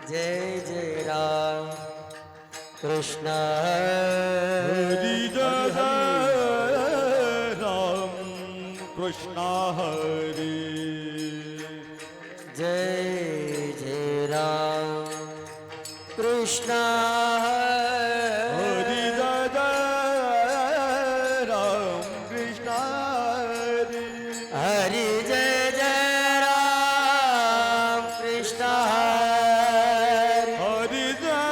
जय जय राम कृष्ण हरी जय राम कृष्ण हरी जय जय राम कृष्ण हरी जय राम कृष्ण हरी हरि जय जय राम कृष्ण हरी जय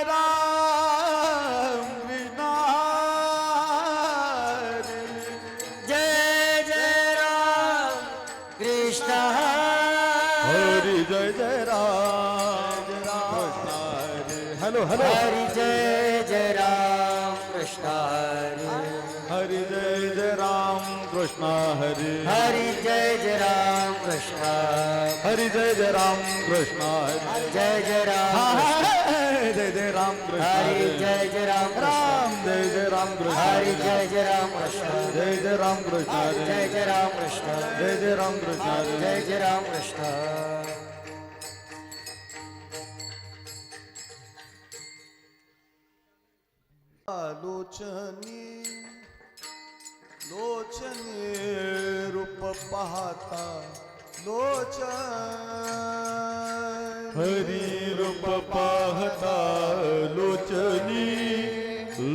राम कृष्ण जय जय राम कृष्ण हरी जय Ram Krishna hello hello Hari जय जय राम कृष्ण हरी जय राम कृष्ण हरी हरि जय जय राम कृष्ण हरी जय राम कृष्ण जय जय राम जय राम कृष्ण हरि जय जय राम राम जय राम कृष्ण हरि जय जय राम कृष्ण जय राम कृष्ण जय जय राम कृष्ण जय राम कृष्ण जय जय राम कृष्ण लोचनी लोचनी रूप पाहता लोचन हरी रूप पाहता लोचनी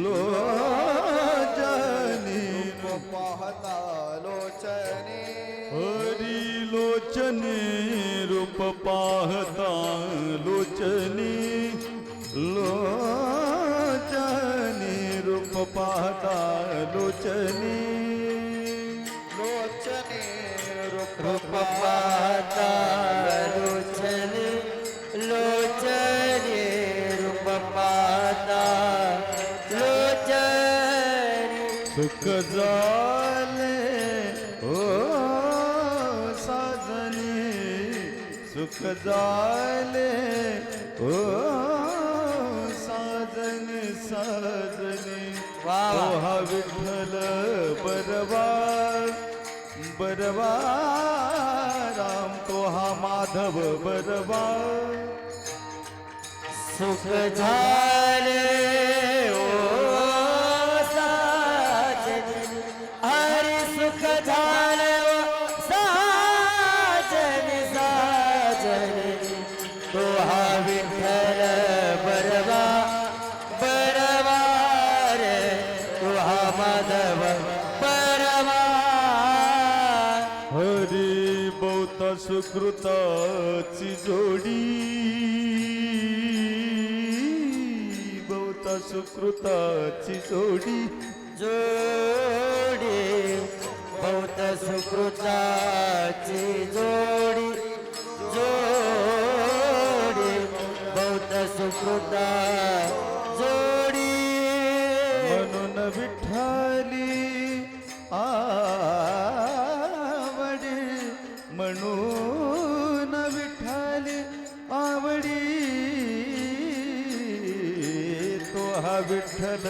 लोचनी पाहता लोचनी हरी लोचनी रूप पाहता लोचनी लोचनी रूप पाहता लोचनी लोचनी रूप पाहता लोचनी लोचनी रूप पाहता लोचनी सुख झाले ओ साजनी सुख झाले ओ साजनी साजनी वा वा. ओ हा विठ्ठल बरवा बरवा राम तो हा माधव बरवा सुख झाले ओ साजनी हरि सुख झाले ओ साजनी साजनी तो हा विठ्ठल बरवा बरवा रे तो हा माधव बरवा हरी बहुत सुकृताची जोडी बहुत सुकृताची जोडी जोडी बहुत सुकृताची जोडी जोडी बहुत सुकृता जोडी म्हणून विठ्ठली आ विठ्ठल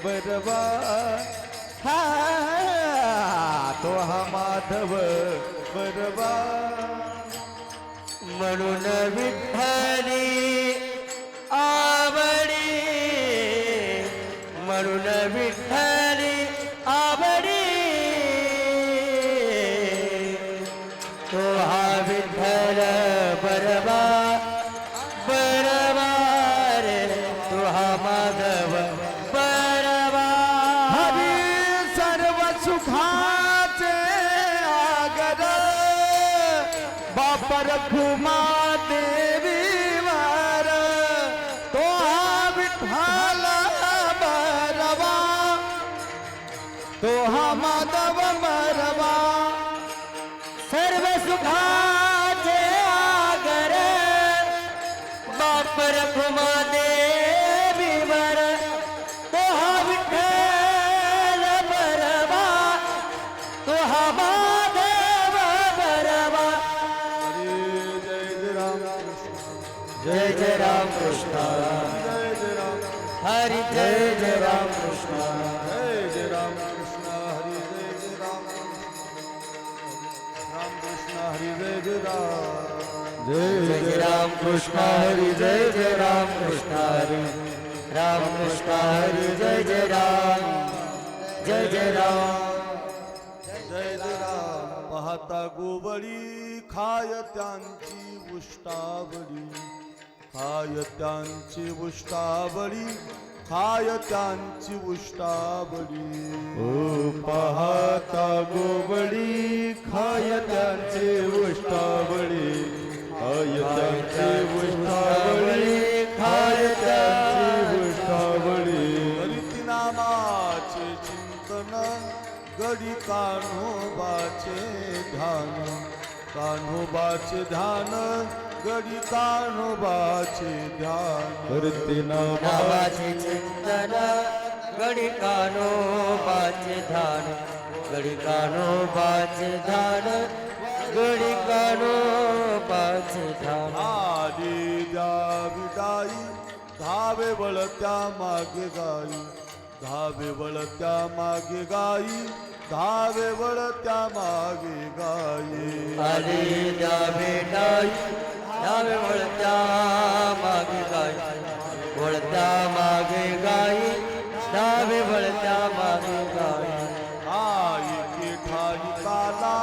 बरवा हा तो हा माधव बरवा म्हणून विठ्ठली आवडी म्हणून विठ्ठली आवडी तो हा विठ्ठल बरवा बरवा रे तो हा माधव बरवा हरी सर्व सुखाचे आगर बापर घुमा देवीवर तो हा विठ्ठल बरवा तो हा माधव बरवा सर्व सुखाचे आगर बाप रखुमा देवीवर तो हा विठ्ठल बरवा तो हा माधव बरवा जय जय राम जय जय राम कृष्ण जय जय राम हरी जय जय राम कृष्ण जय जय राम कृष्ण हरी जय जय राम राम कृष्ण हरी जय जय राम जय जय राम कृष्ण हरी जय जय राम कृष्ण हरी राम कृष्ण हरी जय जय राम जय जय राम जय जय राम पाहता गोवळी खाय त्यांची उष्टावळी खाय त्यांची उष्टावळी खाय त्यांची उष्टावळी ओ पाहता गोवळी खाय त्यांचे उष्टावळी खाय त्यांचे उष्टावळी खाय त्यांचे उष्टावळी करीती नामाचे चिंतन गडी कान्होबाचे ध्यान कान्होबाचे ध्यान गडी कान्होबाचे ध्यान करते नामा नामाचे चिंतन गडी कान्होबाचे ध्यान गडी कान्होबाचे ध्यान गडी कान्होबाचे ध्यान आली द्यावी गाई धावे वळत्या मागे गाई धावे वळत्या मागे गाई धावे वळत्या मागे गाई आली द्यावे डाई द्यावे वळत्या मागे गाई वळत्या मागे गाई द्यावे वळत्या मागे गाई आई के ठाई काला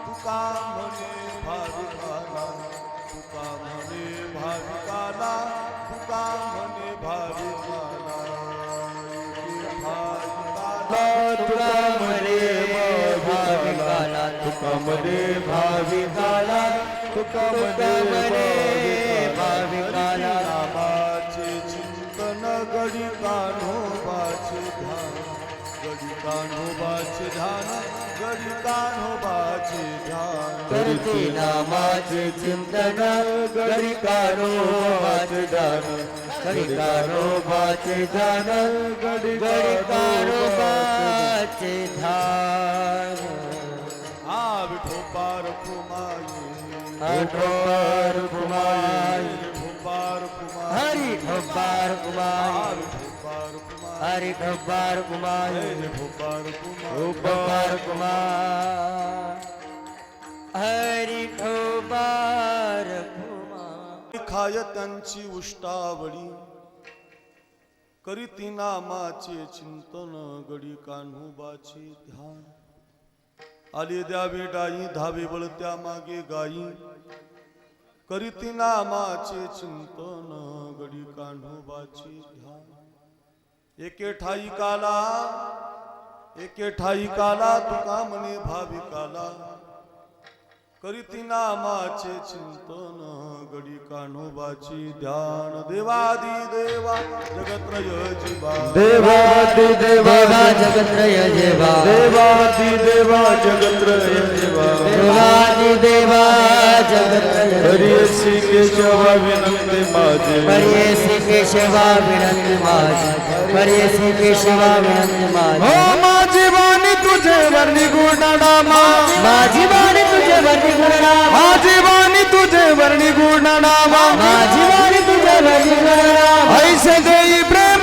तुका म्हणे भाविकाला तुका म्हणे भाविकाला तुका म्हणे भाविकाला एके ठाई काला तुका म्हणे भाविकाला तुका म्हणे भाविकाला नामाचे चिंतन गडी कान्होबाचे ध्यान गडी कान्होबाचे ध्यान गडी कान्होबाचे ध्यान करते नामाचे चिंतन गडी कान्होबाचे ध्यान गडी कान्होबाचे ध्यान गडी कान्होबाचे ध्यान हा विठोबार कुमाई आठोबार कुमाई विठोबार कुमाई हरी ठोबार कुमाई विठोबार कुमाई हरी ठोबार कुमाई विठोबार कुमाई ठोबार कुमार हरी ठोबार कुमार खाय त्यांची उष्टावळी करीती नामाचे चिंतन गडी कान्होबाचे ध्यान आली द्यावी डाई धावे वळत्या मागे गाई करीती नामाचे चिंतन गडी कान्होबाचे ध्यान एके ठाई काला तुका म्हणे भाविकाला करीती नामाचे चिंतन गडी कान्होबाचे ध्यान देवादी देवा जगत्रय जीवा देवादी देवा जगत्रय जेवा देवादी देवा जगत्रय देवा देवादी देवा जगत्रय हरी श्री केशवा विनंती माझे हरे श्री केशवा विनंती माझी हरे श्री केशवा विनंती माझी हो माझी वाणी तुझे वर्णी गुणनामा माझी वाणी तुझे वर्णी गुणनामा माझी वाणी तुझे वर्णी गुणनामा माझी वाणी तुझे वर्णी गुणनामा ऐसे देई प्रेम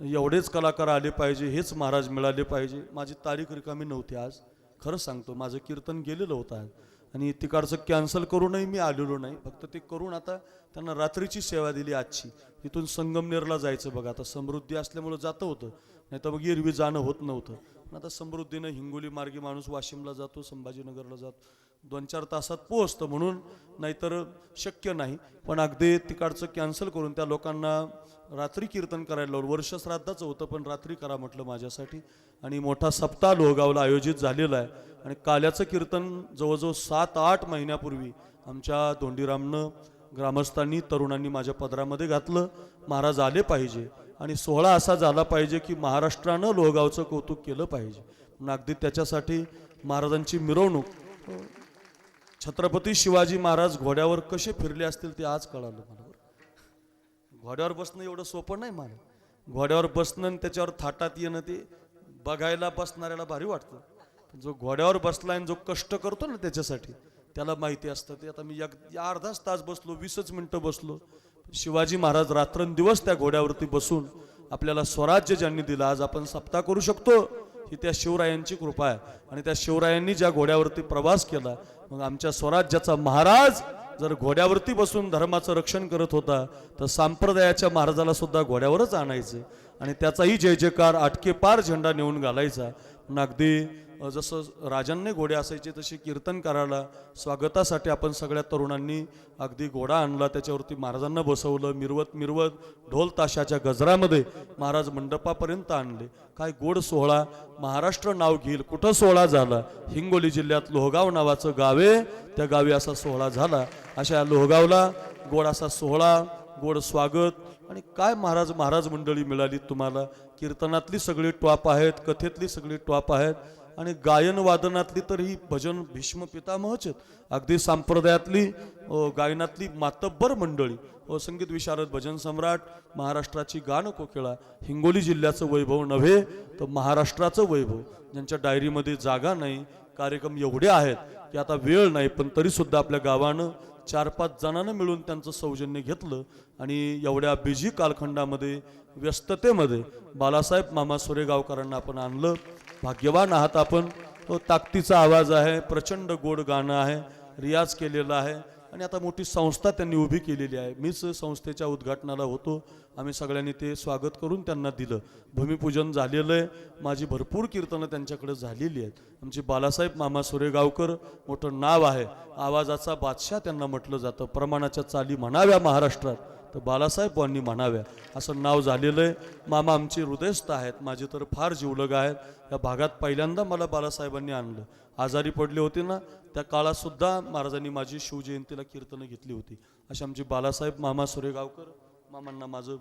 एवढेच कलाकार आले पाहिजे, हेच महाराज मिळाले पाहिजे. माझी तारीख रिकामी नव्हती आज, खरं सांगतो. माझं कीर्तन गेलेलं होतं आज आणि तिकडचं कॅन्सल करूनही मी आलेलो नाही. फक्त ते करून आता त्यांना रात्रीची सेवा दिली आजची. इथून संगमनेरला जायचं बघा. आता समृद्धी असल्यामुळं जातं होतं, नाही तर मग एरवी जाणं होत नव्हतं. पण आता समृद्धीनं हिंगोली मार्गी माणूस वाशिमला जातो, संभाजीनगरला जातो, 2-4 तासात पोहोचतं म्हणून, नाहीतर शक्य नाही. पण अगदी तिकडचं कॅन्सल करून त्या लोकांना रात्री कीर्तन करायला लावलं. वर्ष श्राद्धाचं होतं पण रात्री करा म्हटलं माझ्यासाठी. आणि मोठा सप्ताह लोहगावला आयोजित झालेला आहे. आणि काल्याचं कीर्तन जवळजवळ 7-8 महिन्यापूर्वी आमच्या धोंडीरामनं, ग्रामस्थांनी, तरुणांनी माझ्या पदरामध्ये घातलं. महाराज आले पाहिजे आणि सोहळा असा झाला पाहिजे की महाराष्ट्रानं लोहगावचं कौतुक केलं पाहिजे. पण अगदी त्याच्यासाठी महाराजांची मिरवणूक, छत्रपती शिवाजी महाराज घोड्यावर कसे फिरले असतील ते आज कळालं मला. घोड्यावर बसणं एवढं सोपं नाही मला. घोड्यावर बसणं आणि त्याच्यावर थाटात येणं ते बघायला बसणाऱ्याला भारी वाटतं. जो घोड्यावर बसला आणि जो कष्ट करतो ना त्याच्यासाठी, त्याला माहिती असतं. ते आता मी अर्धाच तास बसलो, 20च मिनिटं बसलो. शिवाजी महाराज रात्रंदिवस त्या घोड्यावरती बसून आपल्याला स्वराज्य ज्यांनी दिलं, आज आपण सप्ताह करू शकतो, ही त्या शिवरायांची कृपा आहे. आणि त्या शिवरायांनी ज्या घोड्यावरती प्रवास केला, मग आमच्या स्वराज्याचा महाराज जर घोड्यावरती बसून धर्माचं रक्षण करत होता, तर संप्रदायाच्या महाराजाला सुद्धा घोड्यावरच आणायचं आणि त्याचाही जय जयकार आटके पार झेंडा नेऊन घालायचा. पण अगदी जसं राजांनी घोडे असायचे तसे कीर्तन करायला स्वागतासाठी आपण सगळ्या तरुणांनी अगदी घोडा आणला, त्याच्यावरती महाराजांना बसवलं. मिरवत मिरवत ढोल ताशाच्या गजरामध्ये महाराज मंडपापर्यंत आणले. काय गोड सोहळा, महाराष्ट्र नाव घेईल. कुठं सोहळा झाला? हिंगोली जिल्ह्यात लोहगाव नावाचं गाव आहे, त्या गावी असा सोहळा झाला. अशा लोहगावला गोड असा सोहळा, गोड स्वागत. आणि काय महाराज मंडळी मिळाली तुम्हाला. कीर्तनातली सगळी टॉप आहेत, कथेतली सगळी टॉप आहेत आणि गायन वादनातली तर ही भजन भीष्म पितामहच आहेत. अगदी संप्रदायातली गायनातली मातब्बर मंडळी, संगीत विशारद, भजन सम्राट, महाराष्ट्राची गान कोकिळा. हिंगोली जिल्ह्याचं वैभव नव्हे तर महाराष्ट्राचं वैभव, ज्यांच्या डायरीमध्ये जागा नाही. कार्यक्रम एवढे आहेत की आता वेळ नाही, पण तरी सुद्धा आपल्या गावानं 4-5 जणांना मिळून त्यांचं सौजन्य घेतलं. आणि एवढ्या बिझी कालखंडामध्ये, व्यस्ततेमध्ये बालासाहेब मामा सोरेगावकरांना आपण आणलं. भाग्यवान आहात आपण. ताकदीचा आवाज आहे, प्रचंड गोड गाणं आहे, रियाज केलेला आहे आणि आता मोठी संस्था त्यांनी उभी केलेली आहे. मीच संस्थेच्या उद्घाटनाला होतो. आम्ही सगळ्यांनी ते स्वागत करून त्यांना दिलं. भूमिपूजन झालेलं आहे. माझी भरपूर कीर्तनं त्यांच्याकडे झालेली आहेत. आमचे बालासाहेब मामा सोरेगावकर मोठं नाव आहे, आवाजाचा बादशाह त्यांना म्हटलं जातं. प्रमाणाच्या चाली म्हणाव्या महाराष्ट्रात तर बालासाहेबांनी म्हणाव्या असं नाव झालेलं आहे. मामा आमचे हृदयस्थ आहेत, माझे तर फार जीवलग आहेत. या भागात पहिल्यांदा मला बालासाहेबांनी आणलं. आजारी पडले होते ना, त्या काळात सुद्धा महाराजांनी माझी शिवजयंतीला कीर्तनं घेतली होती. असे आमचे बालासाहेब मामा सोरेगावकर, मामांना माझं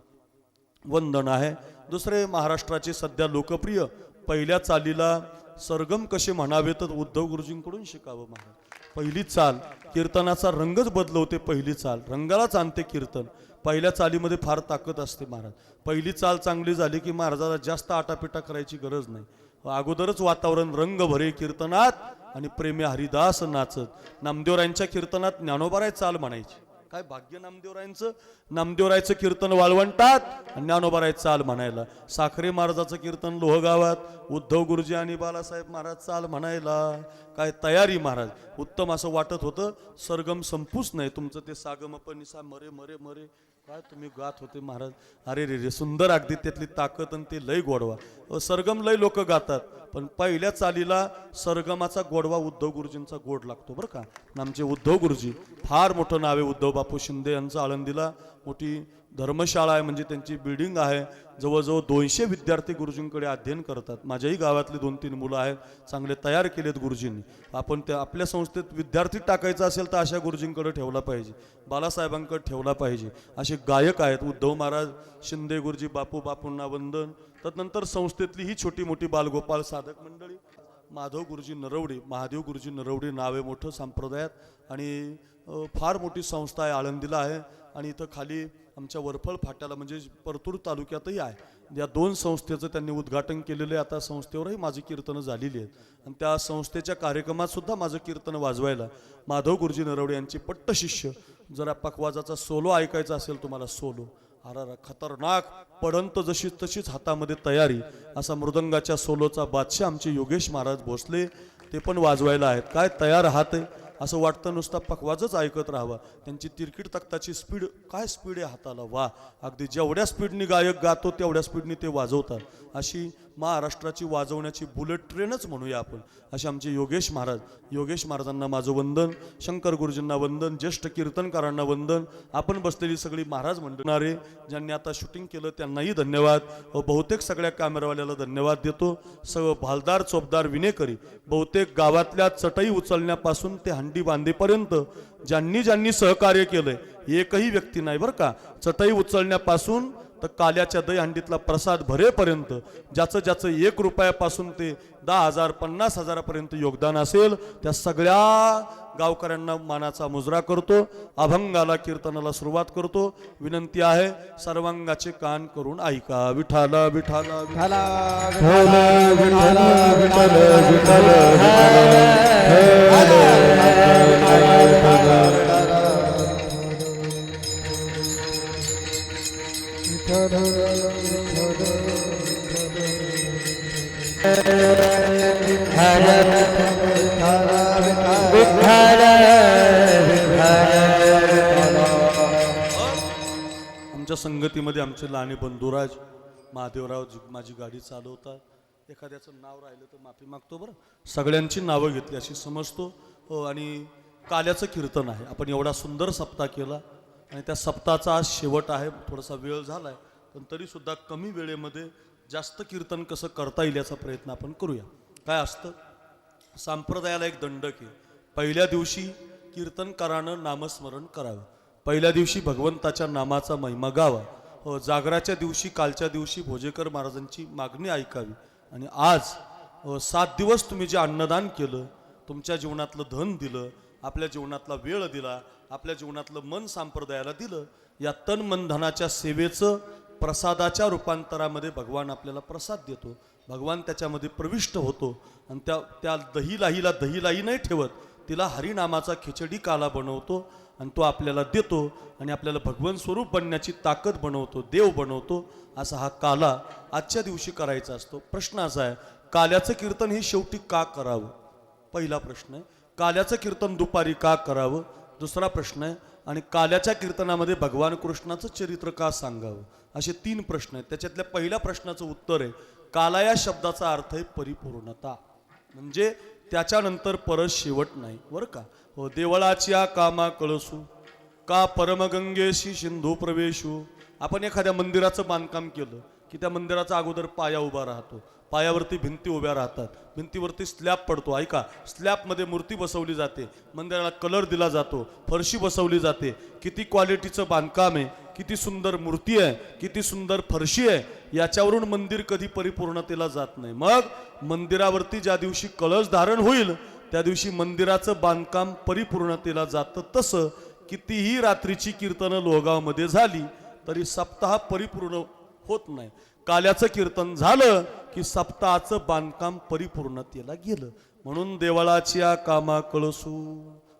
वंदन आहे. दुसरे महाराष्ट्राचे सध्या लोकप्रिय पहिल्या चालीला सरगम कसे म्हणावे तर उद्धव गुरुजींकडून शिकावं महाराज. पहिली चाल कीर्तनाचा रंगच बदलवते. पहिली चाल रंगालाच आणते कीर्तन. पहिल्या चालीमध्ये फार ताकद असते महाराज. पहिली चाल चांगली झाली की महाराजाला जास्त आटापिटा करायची गरज नाही. अगोदरच वातावरण रंग भरे कीर्तनात आणि प्रेमे हरिदास नाचत. नामदेवरायांच्या कीर्तनात ज्ञानोबाराय चाल म्हणायची. काय भाग्य नामदेवरायांचं. नामदेवरायचं कीर्तन वाळवंटात आणि ज्ञानोबाराय चाल म्हणायला. साखरे महाराजाचं कीर्तन लोहगावात, उद्धव गुरुजी आणि बालासाहेब महाराज चाल म्हणायला. काय तयारी महाराज. उत्तम असं वाटत होतं. सरगम संपूच नाही तुमचं ते सागमपनिसा मरे मरे मरे काय तुम्ही गात होते महाराज. अरे रे रे सुंदर. अगदी त्यातली ताकद आणि ते लय गोडवा. सरगम लय लोक गातात पण पहिल्या चालीला सरगमाचा गोडवा उद्धव गुरुजींचा गोड लागतो बरं का. आमचे उद्धव गुरुजी फार मोठं नाव आहे. उद्धव बापू शिंदे यांचं आळंदीला मोठी धर्मशाळा आहे, म्हणजे त्यांची बिल्डिंग आहे. जवळजवळ 200 विद्यार्थी गुरुजींकडे अध्ययन करतात. माझ्याही गावातली 2-3 मुलं आहेत, चांगले तयार केलेत गुरुजींनी. आपण त्या आपल्या संस्थेत विद्यार्थी टाकायचा असेल तर अशा गुरुजींकडे ठेवला पाहिजे, बालासाहेबांकडे ठेवला पाहिजे. असे गायक आहेत उद्धव महाराज, शिंदे गुरुजी, बापूंना वंदन. त्यानंतर संस्थेतली ही छोटी मोठी बालगोपाल साधक मंडळी, माधव गुरुजी नरवडे, महादेव गुरुजी नरवडे नाव आहे मोठं संप्रदायात आणि फार मोठी संस्था आहे, आळंदीला आहे. आणि इथं खाली आमच्या वरफळ फाट्याला म्हणजे परतूर तालुक्यातही आहे. या 2 संस्थेचं त्यांनी उद्घाटन केलेलं आहे. आता संस्थेवरही माझी कीर्तनं झालेली आहेत आणि त्या संस्थेच्या कार्यक्रमात सुद्धा माझं कीर्तन वाजवायला माधव गुरुजी नरवडे यांची पट्ट शिष्य. जरा पखवाजाचा सोलो ऐकायचा असेल तुम्हाला, सोलो अरा खतरनाक पडंत जशी तशीच हातामध्ये तयारी असा मृदंगाच्या सोलोचा बादशाह आमचे योगेश महाराज भोसले ते पण वाजवायला आहेत. काय तयार आहात असं वाटतं, नुसता पखवाजच ऐकत राहावा. त्यांची तिरकीट तख्ताची स्पीड, काय स्पीड आहे हाताला, वा. अगदी जेवढ्या स्पीडनी गायक गातो तेवढ्या स्पीडनी ते वाजवतात. अशी महाराष्ट्राची वाजवण्याची बुलेट ट्रेनच म्हणूया आपण. असे आमचे योगेश महाराज. योगेश महाराजांना माझं वंदन, शंकर गुरुजींना वंदन, ज्येष्ठ कीर्तनकारांना वंदन, आपण बसलेली सगळी महाराज मंडळारे ज्यांनी आता शूटिंग केलं त्यांनाही धन्यवाद. बहुतेक सगळ्या कॅमेरावाल्याला धन्यवाद देतो. सगळं भालदार चोपदार विनेकरी, बहुतेक गावातल्या चटई उचलण्यापासून ते हंडी बांधेपर्यंत ज्यांनी ज्यांनी सहकार्य केलंय एकही व्यक्ती नाही बरं का. चटई उचलण्यापासून तर काल्याच्या दहीहंडीतला प्रसाद भरेपर्यंत ज्याचं ज्याचं 1 रुपयापासून ते 10,000 50,000पर्यंत योगदान असेल त्या सगळ्या गावकऱ्यांना मानाचा मुजरा करतो. अभंगाला कीर्तनाला सुरुवात करतो. विनंती आहे सर्वांगाचे कान करून ऐका. विठाला विठाला विठाला विठाला विठाला विठाला आमच्या संगतीमध्ये आमचे लहाने बंधुराज महादेवराव माझी गाडी चालवतात. एखाद्याचं नाव राहिलं तर माफी मागतो बरं. सगळ्यांची नावं घेतली अशी समजतो. आणि काल्याचं कीर्तन आहे. आपण एवढा सुंदर सप्ताह केला आणि त्या सप्ताहाचा आज शेवट आहे. थोडासा वेळ झालाय पण तरी सुद्धा कमी वेळेमध्ये जास्त कीर्तन कसं करता येईल याचा प्रयत्न आपण करूया. काय असतं संप्रदायाला एक दंडक आहे. पहिल्या दिवशी कीर्तनकारानं नामस्मरण करावं. पहिल्या दिवशी भगवंताच्या नामाचा महिमा गावा. जागराच्या दिवशी कालच्या दिवशी भोजेकर महाराजांची मागणी ऐकावी. आणि आज 7 दिवस तुम्ही जे अन्नदान केलं, तुमच्या जीवनातलं धन दिलं, आपल्या जीवनातला वेळ दिला, आपल्या जीवनातलं मन संप्रदायाला दिलं, या तन मन धनाच्या सेवेचं प्रसादाच्या रूपांतरामध्ये भगवान आपल्याला प्रसाद देतो. भगवान त्याच्यामध्ये प्रविष्ट होतो आणि त्या दहीलाहीला दहीलाही नाही ठेवत, तिला हरिनामाचा खिचडी काला बनवतो आणि तो आपल्याला देतो आणि आपल्याला भगवान स्वरूप बनण्याची ताकद बनवतो, देव बनवतो. असा हा काला आजच्या दिवशी करायचा असतो. प्रश्न असा आहे, काल्याचं कीर्तन हे शेवटी का करावं? पहिला प्रश्न आहे. काल्याचं कीर्तन दुपारी का करावं? दुसरा प्रश्न आहे. आणि काल्याच्या कीर्तनामध्ये भगवान कृष्णाचं चरित्र का सांगावं? असे 3 प्रश्न आहेत. त्याच्यातल्या पहिल्या प्रश्नाचं उत्तर आहे, काला या शब्दाचा अर्थ आहे परिपूर्णता, म्हणजे त्याच्यानंतर परत शेवट नाही बरं का. हो, देवळाच्या कामा कळसू का परमगंगेशी सिंधू प्रवेशू. आपण एखाद्या मंदिराचं बांधकाम केलं की त्या मंदिराचा अगोदर पाया उभा राहतो, पायावरती भिंती उभ्या राहतात, भिंतीवरती स्लॅब पडतो. ऐका, स्लॅबमध्ये मूर्ती बसवली जाते, मंदिराला कलर दिला जातो, फरशी बसवली जाते. किती क्वालिटीचं बांधकाम आहे, किती सुंदर मूर्ती आहे, किती सुंदर फरशी आहे, याच्यावरून मंदिर कधी परिपूर्णतेला जात नाही. मग मंदिरावरती ज्या दिवशी कलश धारण होईल त्या दिवशी मंदिराचं बांधकाम परिपूर्णतेला जातं. तसं कितीही रात्रीची कीर्तनं लोहगावमध्ये झाली तरी सप्ताह परिपूर्ण होत नाही. काल्याचं कीर्तन झालं की सप्ताहाचं बांधकाम परिपूर्णतेला गेलं. म्हणून देवळाच्या कामा कळसू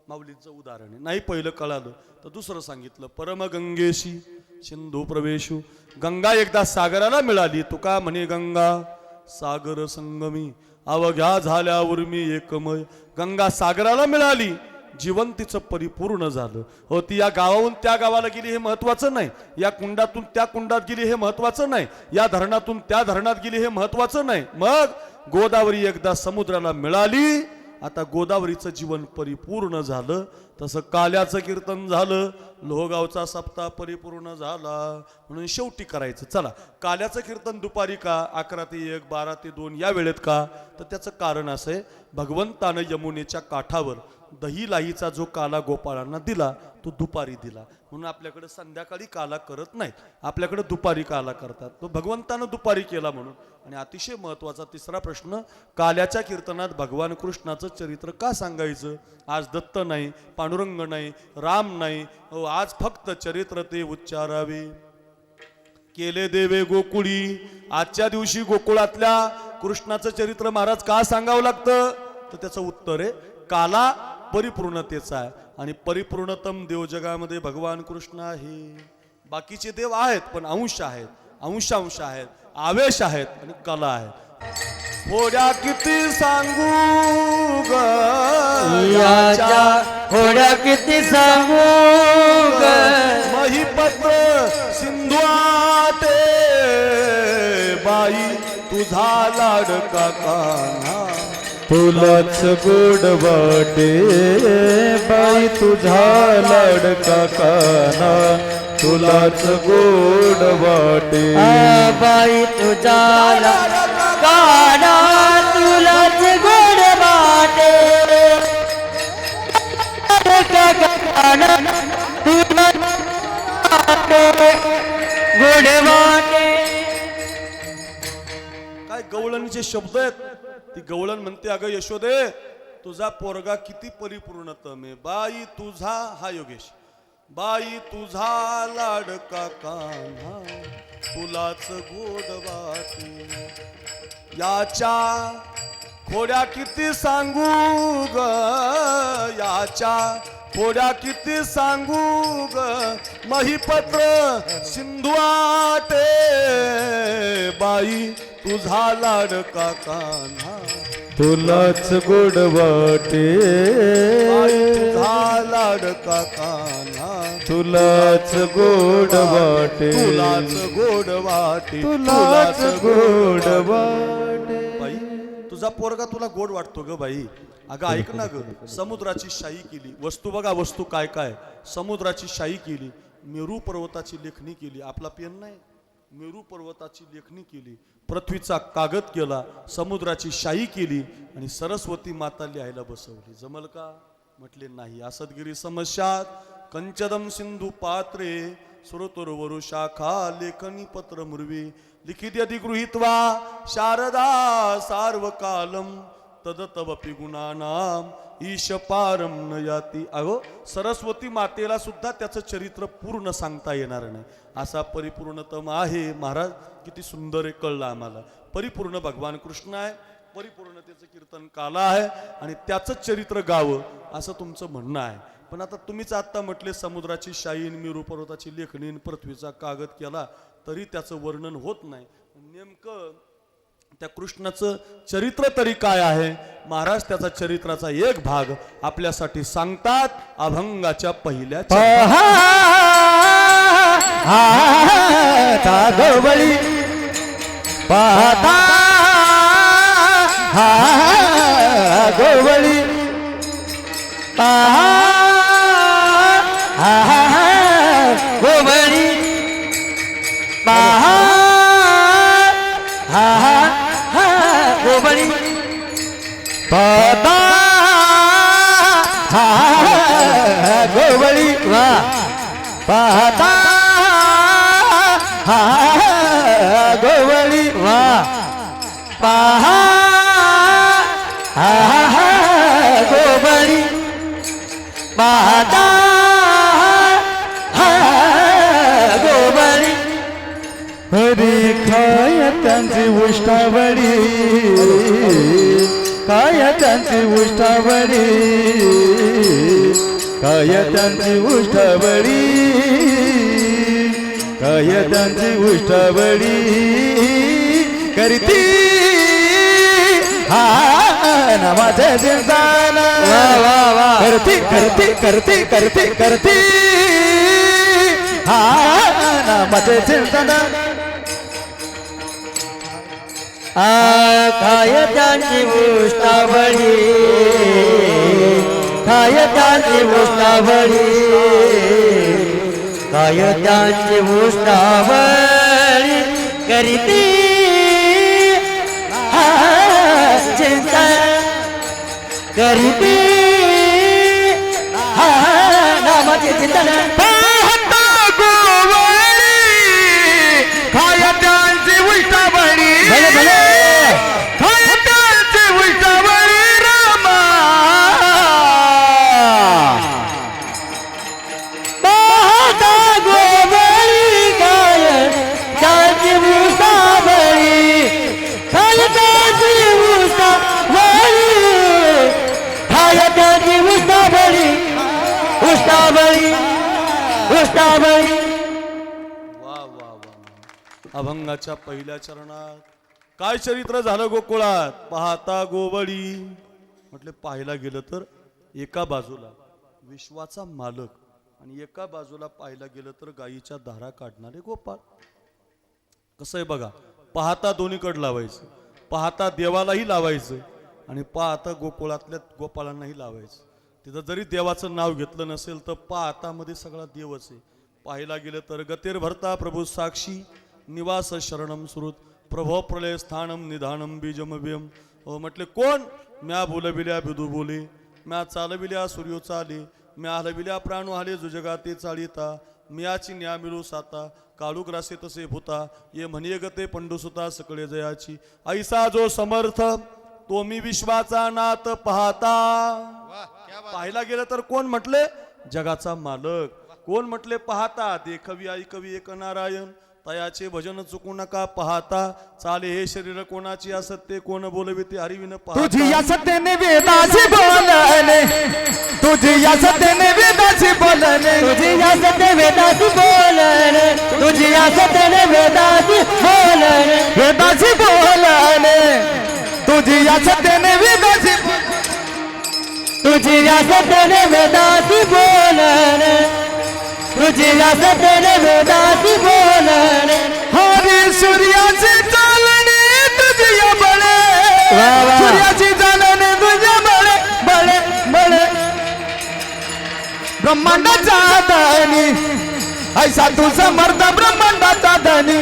माऊलींचं उदाहरण आहे. नाही पहिलं कळालं तर दुसरं सांगितलं, परमगंगेशी सिंधू प्रवेशू. गंगा एकदा सागराला मिळाली, तुका म्हणे गंगा सागर संगमी अवघ्या झाल्यावर मी एकमय. गंगा सागराला मिळाली, जीवन तिचं परिपूर्ण झालं. हो, ती या गावाहून त्या गावाला गेली हे महत्वाचं नाही, या कुंडातून त्या कुंडात गेली हे महत्वाचं नाही, या धरणातून त्या धरणात गेली हे महत्वाचं नाही. मग गोदावरी एकदा समुद्राला मिळाली, आता गोदावरीचं जीवन परिपूर्ण झालं. तसं काल्याचं कीर्तन झालं, लोहगावचा सप्ताह परिपूर्ण झाला. म्हणून शेवटी करायचं. चला, काल्याचं कीर्तन दुपारी का, 11 ते 1, 12 ते 2 या वेळेत का? तर त्याचं कारण असं आहे, भगवंतानं यमुनेच्या काठावर दहीलाहीचा जो काला गोपाळांना दिला तो दुपारी दिला. म्हणून आपल्याकडे संध्याकाळी काला करत नाहीत, आपल्याकडे दुपारी काला करतात. तो भगवंतानं दुपारी केला म्हणून. आणि अतिशय महत्वाचा तिसरा प्रश्न, काल्याच्या कीर्तनात भगवान कृष्णाचं चरित्र का सांगायचं? आज दत्त नाही, पांडुरंग नाही, राम नाही, आज फक्त चरित्र ते उच्चारावे. केले देवे गोकुळी. आजच्या दिवशी गोकुळातल्या कृष्णाचं चरित्र महाराज का सांगावं लागतं? तर त्याचं उत्तर आहे, काला परिपूर्णतेचा आहे आणि परिपूर्णतम देव जगामध्ये भगवान कृष्ण आहे. बाकीचे देव आहेत पण अंश आहेत, अंश आहेत, आवेश आहेत आणि कला आहेत. थोड्या किती सांगू ग याच्या थोड्या किती सांगू ग महिपत्र सिंधुआटे बाई तुझा लाडका कान्हा. तुलाच गोड वाटे बाई तुझा लाडका काना, तुलाच गोड वाटे बाई तुझा लाडका काना, तुलाच गोड वाटे काना, तुलाच गोड वाटे. काय गवळणीचे शब्द आहेत. ती गवळण म्हणते अगं यशोदे तुझा पोरगा किती परिपूर्णतम आहे. बाई तुझा हा योगेश बाई तुझा लाडका कान्हा तुलाच गोड वाटे. याच्या खोड्या किती सांगू ग याच्या खोड्या किती सांगू ग महिपत्र सिंधुआटे बाई तुझा लाडका कान्हा. तुलाच गोड वाटे बाई तुझा लाडका कान्हा. तुलाच गोड वाटे तुलाच गोड वाटे तुलाच गोड वाटे. बाई तुझा पोरगा तुला गोड वाटतो ग बाई. अगं ऐक ना ग, समुद्राची शाई केली. वस्तू बघा वस्तू काय काय. समुद्राची शाई केली, मेरू पर्वताची लेखणी केली. आपला पेन नाही, मेरू पर्वताची लेखणी केली. पृथ्वीचा कागद केला, समुद्राची शाई केली आणि सरस्वती माता लिहायला बसवली. जमल का? म्हटले नाही. असदगिरी समस्यात कंचदम सिंधू पात्रे सुरतुरवरु शाखा लेखनी पत्र मुर्वी लिखित अधिगृहीत्वा शारदा सार्वकालम तदतवपि गुणानाम ईश पारम न याती. अगो सरस्वती मातेला सुद्धा त्याचं चरित्र पूर्ण सांगता येणार नाही. असा परिपूर्णतम आहे महाराज. किती सुंदर आहे, कळलं आम्हाला. परिपूर्ण भगवान कृष्ण आहे, परिपूर्णतेचं कीर्तन काला आहे आणि त्याचं चरित्र गावं असं तुमचं म्हणणं आहे. पण आता तुम्हीच आत्ता म्हटले समुद्राची शाईन मेरू पर्वताची लेखणीन पृथ्वीचा कागद केला तरी त्याचं वर्णन होत नाही. नेमकं त्या कृष्णाचं चरित्र तरी काय आहे महाराज. त्याचा चरित्राचा एक भाग आपल्यासाठी सांगतात अभंगाच्या पहिल्या गवळी पाहता गवळी गोवळी गोवळी पाहता गोवळी वा पाहता गोवळी वा पाहा गोवळी पाहता गोवळी. हरी काय त्यांची उष्टावळी काय त्यांची उष्टावळी काय त्यांची उष्टावळी काय त्यांची उष्टावळी करती नामाचे चिंतन करती करती करती करती करती नामाचे चिंतन. काय त्यांची उष्टावळी काय त्यांची उष्टावळी काय त्यांची उष्टावळी करीती चिंतन करीती नामाचे चिंतन. काय त्यांची उष्टावळी काय त्यांची उष्टावळी रामा पाहता गोवळी काय त्यांची उष्टावळी काय त्यांची उष्टावळी काय त्यांची उष्टावळी उष्टावळी उष्टावळी अभंगाच्या पहिल्या चरणात काय चरित्र झालं गोकुळात. पाहता गोवळी म्हटले पाहायला गेलं तर एका बाजूला विश्वाचा मालक आणि एका बाजूला पाहायला गेलं तर गायीच्या धारा काढणारे गोपाळ. कसं आहे बघा, पाहता दोन्हीकडे लावायचं, पाहता देवालाही लावायचं आणि पाहता गोकुळातल्या गोपाळांनाही लावायचं. तिथं जरी देवाचं नाव घेतलं नसेल तर पाहतामध्ये सगळा देवच आहे. पाहायला गेलं तर गतेर भरता प्रभू साक्षी निवास शरणम सुरुत प्रभो प्रलय स्थानम निधानम बीजम व्यम. म्हटले कोण? म्या बोलविल्या बिदू बोले, म्या चालविल्या सूर्यो चाले, म्या हलविल्या प्राणू हाले जो जगाते चाळीता, मियाची न्या मिळू साता काळू ग्रासे तसे भूता, ये म्हणे गते पंडुसुता सकळे जयाची. ऐसा जो समर्थ तो मी विश्वाचा नाथ पाहता. पाहायला गेलं तर कोण म्हटले? जगाचा मालक. कोण म्हटले? पाहता. देखवी ऐकवी एक नारायण, तयाचे भजन चुकू नका पाहता. चाले हे शरीर कोणाची असत्य, कोण बोलवे ते हरिविन तुझी पाहता. या सत्याने वेदाची बोलणे, तुझी या सत्याने वेदाची बोलणे, तुझी या सत्य वेदाची बोलणे, तुझी या सत्याने वेदाची बोलणे, वेदाची बोलणे, तुझी या सत्याने वेदाची तुझी या सत्याने वेदाची बोलणे, तुझी या सत्याने वेदाची बोलणे. हरी सूर्याची चालणे तुझी या बळे, वा वा. सूर्याची चालणे तुझ्या बळे बळे बळे. ब्रह्मांडाचा धनी ऐसा तू समर्थ ब्रह्मांडाचा धनी.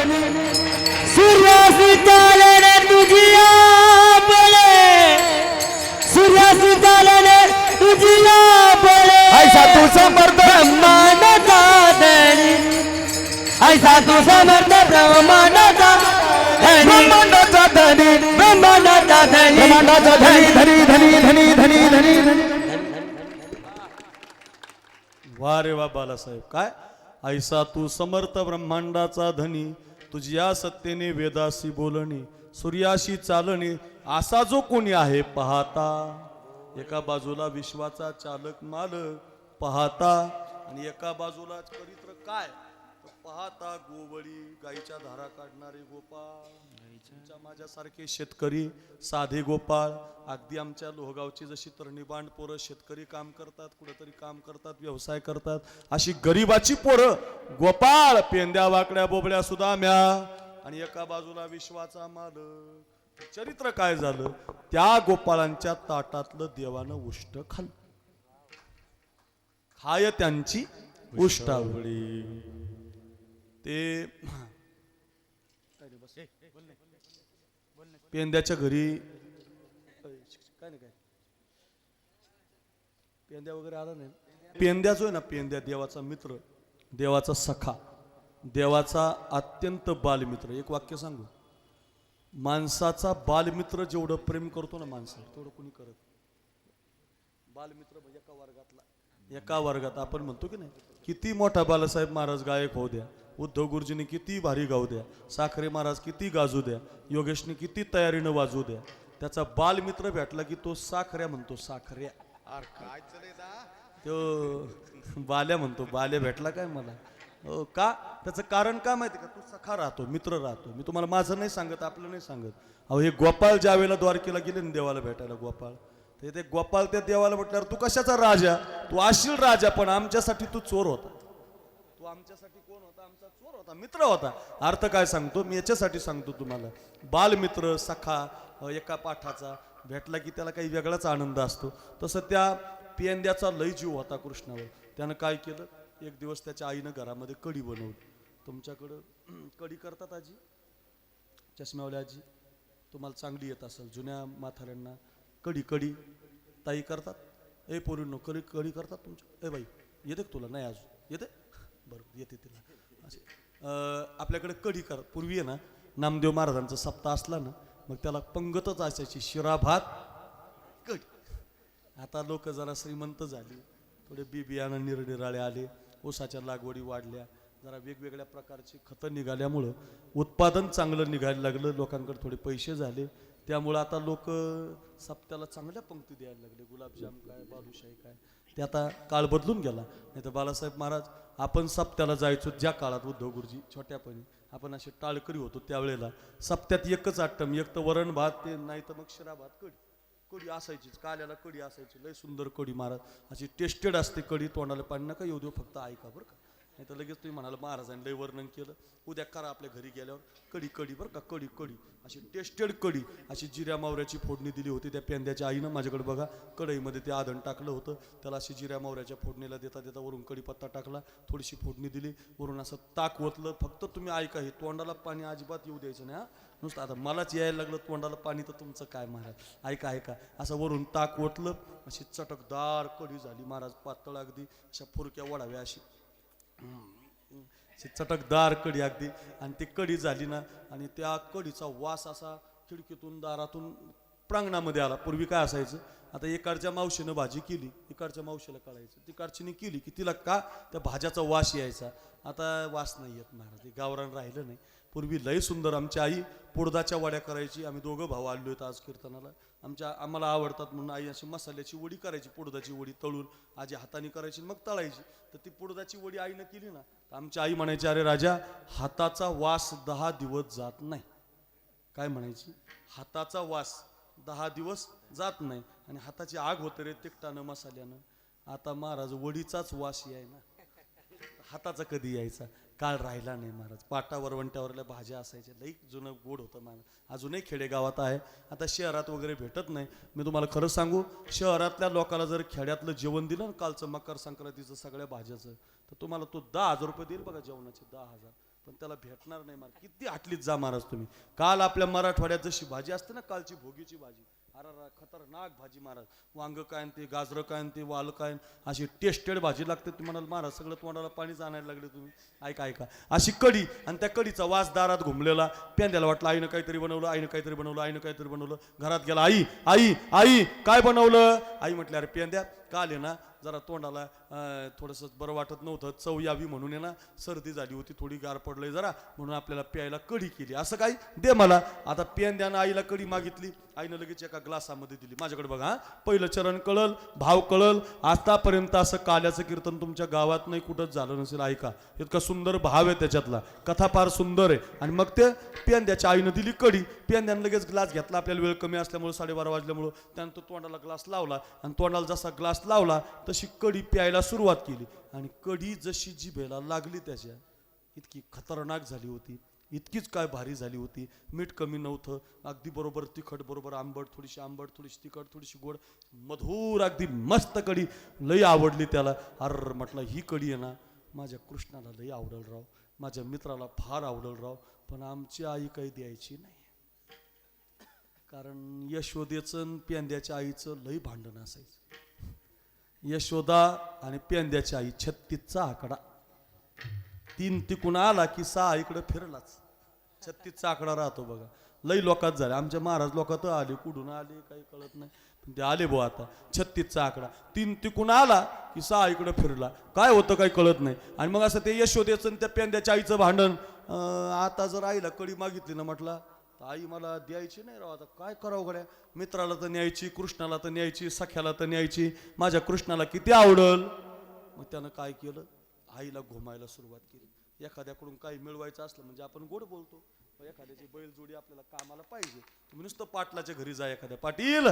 सूर्यासी चालणे तुझी या बळे, सूर्यासी चालणे तुझी या बळे. ऐसा तू समर्थ ब्रह्मांडाचा धनी, ऐसा तू समर्थ ब्रह्मांडाचा धनी, ब्रह्मांडाचा धनी, ब्रह्मांडाचा धनी, ब्रह्मांडाचा धनी धनी धनी धनी धनी धनी धनी. वा रे वा बालासाहेब. काय? ऐसा तू समर्थ ब्रह्मांडाचा धनी, तुझ्या सत्तेने वेदासी बोलणे, सूर्याशी चालणे, असा जो कोणी आहे पाहता. एका बाजूला विश्वाचा चालक मालक पाहता आणि एका बाजूला चरित्र काय? तर पाहता गोवळी गाईच्या धारा काढणारे गोपाळ, तुमच्या माझ्यासारखे शेतकरी साधे गोपाळ. अगदी आमच्या लोहगावची जशी तरणीबांड पोरं शेतकरी काम करतात, कुठेतरी काम करतात, व्यवसाय करतात, अशी गरिबाची पोरं गोपाळ, पेंद्या वाकड्या बोबड्या सुदाम्या आणि एका बाजूला विश्वाचा मालक. चरित्र काय झालं? त्या गोपाळांच्या ताटातलं देवानं उष्ट खाल्लं. खाय त्यांची उष्टावळी. ते पेंद्याच्या घरी काय नाही, काय पेंद्या वगैरे आला नाही. पेंद्या जो आहे ना, पेंद्या देवाचा मित्र, देवाचा सखा, देवाचा अत्यंत बालमित्र. एक वाक्य सांगू, माणसाचा बालमित्र जेवढं प्रेम करतो ना माणसाला, तेवढं कोणी करत. बालमित्र म्हणजे एका वर्गात आपण म्हणतो की नाही, किती मोठा बालासाहेब महाराज गायक होऊ द्या, उद्धव गुरुजींनी किती भारी गाऊ द्या, साखरे महाराज किती गाजू द्या, योगेशने किती तयारीनं वाजवू द्या, त्याचा बालमित्र भेटला की तो साखऱ्या म्हणतो. साखऱ्या तो बाल्या म्हणतो. बाल्या भेटला काय मला? हो का? त्याचं कारण काय माहिती का? तो सखा राहतो, मित्र राहतो. मी तुम्हाला माझं नाही सांगत, आपलं नाही सांगत. अहो हे गोपाळ ज्या वेळेला द्वारकेला गेले ना देवाला भेटायला, गोपाळ ते गोपाळ त्या देवाला म्हटल्यावर तू कशाचा राजा? तू असशील राजा, पण आमच्यासाठी तू चोर होता. तू आमच्यासाठी कोण होता? आमचा चोर होता, मित्र होता. अर्थ काय सांगतो मी याच्यासाठी सांगतो तुम्हाला. बालमित्र सखा एका पाठाचा भेटला की त्याला काही वेगळाच आनंद असतो. तसं त्या पेंद्याचा लय जीव होता कृष्णावर. त्यानं काय केलं, एक दिवस त्याच्या आईनं घरामध्ये कढी बनवली. तुमच्याकडं कढी करतात आजी? चष्म्यावल्या आजी तुम्हाला चांगली येत असेल, जुन्या म्हाताऱ्यांना कढी कढी ताई करतात. ए पोरींनो कढी करतात तुमच्या? ए बाई येते का तुला? नाही अजून येते? बरोबर येते तिला. आपल्याकडे कढी कर. पूर्वी आहे ना, नामदेव महाराजांचा सप्ताह असला ना, मग त्याला पंगतच असायची, शिरा भात कढी. आता लोक जरा श्रीमंत झाली, थोडे बियाणं निरनिराळे आले, ऊसाच्या लागवडी वाढल्या, जरा वेगवेगळ्या प्रकारची खतं निघाल्यामुळं उत्पादन चांगलं निघायला लागलं, लोकांकडे थोडे पैसे झाले. त्यामुळं आता लोक सप्त्याला चांगल्या पंक्ती द्यायला लागले, गुलाबजाम काय, बालुशाही काय. ते आता काळ बदलून गेला. नाही तर बालासाहेब महाराज आपण सप्त्याला जायचो ज्या काळात उद्धव गुरुजी छोट्यापणी आपण असे टाळकरी होतो त्यावेळेला सप्त्यात एकच आटम, एक तर वरण भात ते नाही तर मग शिरा भात कढी. कढी असायचीच, काल्याला कढी असायची, लय सुंदर कढी महाराज अशी टेस्टेड असते कढी. तोंडाला पाणी नका येऊ देऊ, फक्त ऐका बरं का. नाही तर लगेच तुम्ही म्हणाल महाराजांनी लय वर्णन केलं. उद्या करा आपल्या घरी गेल्यावर कढी कढी बरं का, कढी कढी अशी टेस्टेड कढी. अशी जिऱ्या मावऱ्याची फोडणी दिली होती त्या पेंद्याच्या आईनं. माझ्याकडे बघा कढईमध्ये ते आधण टाकलं होतं, त्याला अशी जिऱ्या मावऱ्याच्या फोडणीला देता देता वरून कढीपत्ता टाकला, थोडीशी फोडणी दिली, वरून असं ताक ओतलं. फक्त तुम्ही ऐका, हे तोंडाला पाणी अजिबात येऊ द्यायचं नाही. नुसतं आता मलाच यायला लागलं तोंडाला पाणी तर तुमचं काय महाराज. ऐका ऐका, असं वरून ताक ओतलं, अशी चटकदार कढी झाली महाराज, पातळ अगदी, अशा फुरक्या वडाव्या अशी चटकदार कढी अगदी. आणि ती कढी झाली ना, आणि त्या कढीचा वास असा खिडकीतून दारातून प्रांगणामध्ये आला. पूर्वी काय असायचं, आता एकडच्या मावशीनं भाजी केली, इकडच्या मावशीला कळायचं, तिकडचीने केली की तिला का त्या भाज्याचा वास यायचा. आता वास नाही येत महाराज, गावरान राहिलं नाही. पूर्वी लय सुंदर आमची आई पुडदाच्या वड्या करायची. आम्ही दोघं भाऊ आलो आहेत आज कीर्तनाला, आम्हाला आवडतात म्हणून आई अशी मसाल्याची वडी करायची, पुडदाची वडी तळून आजी हाताने करायची मग तळायची. तर ती पुडदाची वडी आईनं केली ना, तर आमची आई म्हणायची, अरे राजा, हाताचा वास 10 दिवस जात नाही. काय म्हणायची, हाताचा वास 10 दिवस जात नाही. आणि हाताची आग होते रे तिखटानं मसाल्यानं. आता महाराज वडीचाच वास याय ना, हाताचा कधी यायचा. काळ राहिला नाही महाराज. पाटावर वंट्यावरल्या भाज्या असायच्या, लई जुनं गोड होतं महाराज. अजूनही खेडेगावात आहे, आता शहरात वगैरे भेटत नाही. मी तुम्हाला खरं सांगू, शहरातल्या लोकांना जर खेड्यातलं जेवण दिलं ना कालचं मकर संक्रांतीचं सगळ्या भाज्याचं, तर तुम्हाला तो 10,000 रुपये देईल बघा जेवणाचे, 10,000. पण त्याला भेटणार नाही महाराज. किती हाटलीत जा महाराज तुम्ही. काल आपल्या मराठवाड्यात जशी भाजी असते ना, कालची भोगीची भाजी, अरे खतरनाक भाजी महाराज. वांग काय ते, गाजरं काय ते, वाल काय, अशी टेस्टेड भाजी लागते. तुम्ही म्हणाल महाराज सगळं तोंडाला पाणीच आणायला लागले तुम्ही. ऐका ऐका, अशी कढी, आणि त्या कढीचा वास दारात घुमलेला. पेंद्याला वाटलं आईनं काहीतरी बनवलं, आईनं काहीतरी बनवलं, आईनं काहीतरी बनवलं. घरात गेला, आई आई आई काय बनवलं. आई म्हटलं, अरे पेंद्या काल आहे ना जरा तोंडाला थोडंसं बरं वाटत नव्हतं, चव यावी म्हणून आहे ना, सर्दी झाली होती, थोडी गार पडलंय जरा, म्हणून आपल्याला प्यायला कढी केली. असं काही दे मला. आता पेंद्यानं आईला कढी मागितली, आईनं लगेच एका ग्लासामध्ये दिली. माझ्याकडे बघा, पहिलं चरण कळल, भाव कळल. आतापर्यंत असं काल्याचं कीर्तन तुमच्या गावात नाही कुठंच झालं नसेल. ऐका, इतका सुंदर भाव आहे त्याच्यातला, कथा फार सुंदर आहे. आणि मग ते पेंद्याच्या आईनं दिली कढी. पेंद्यानं लगेच ग्लास घेतला, आपल्याला वेळ कमी असल्यामुळे 12:30 वाजल्यामुळं. त्यानंतर तोंडाला ग्लास लावला, आणि तोंडाला जसा ग्लास लावला तशी कढी प्यायला सुरुवात केली. आणि कढी जशी जिभेला लागली त्याच्या, इतकी खतरनाक झाली होती, इतकीच काय भारी झाली होती. मीठ कमी नव्हतं, अगदी बरोबर तिखट, बरोबर आंबट, थोडीशी तिखट, थोडीशी गोड, मधुर, अगदी मस्त कढी. लई आवडली त्याला. अर म्हटलं, ही कढी आहे ना माझ्या कृष्णाला लई आवडल राव, माझ्या मित्राला फार आवडल राव. पण आमची आई काही द्यायची नाही, कारण यशोदेचं आणि पेंद्याच्या आईचं लई भांडण असायचं. यशोदा आणि पेंद्याच्या आई 36चा आकडा. 3 तिकून आला की 6 इकडे फिरलाच. 36चा आकडा राहतो बघा. लई लोकात झाले, आमच्या महाराज लोकात आले, कुठून आले काही कळत नाही, पण ते आले भाऊ. आता 36चा आकडा, 3 तिकून आला की 6 इकडे फिरला. काय होतं काही कळत नाही. आणि मग असं ते यशोदेचं आणि त्या पेंद्याच्या आईचं भांडण. आता जर आईला कढी मागितली ना, म्हटलं आई मला द्यायची नाही राव, आता काय करावं गड्या. मित्राला तर न्यायची, कृष्णाला तर न्यायची, सख्याला तर न्यायची, माझ्या कृष्णाला किती आवडल. मग त्यानं काय केलं, आईला घुमायला सुरुवात केली. एखाद्याकडून काही मिळवायचं असलं म्हणजे आपण गोड बोलतो. एखाद्याची बैलजोडी आपल्याला कामाला पाहिजे, तुम्ही नुसतं पाटलाच्या घरी जा, एखाद्या पाटील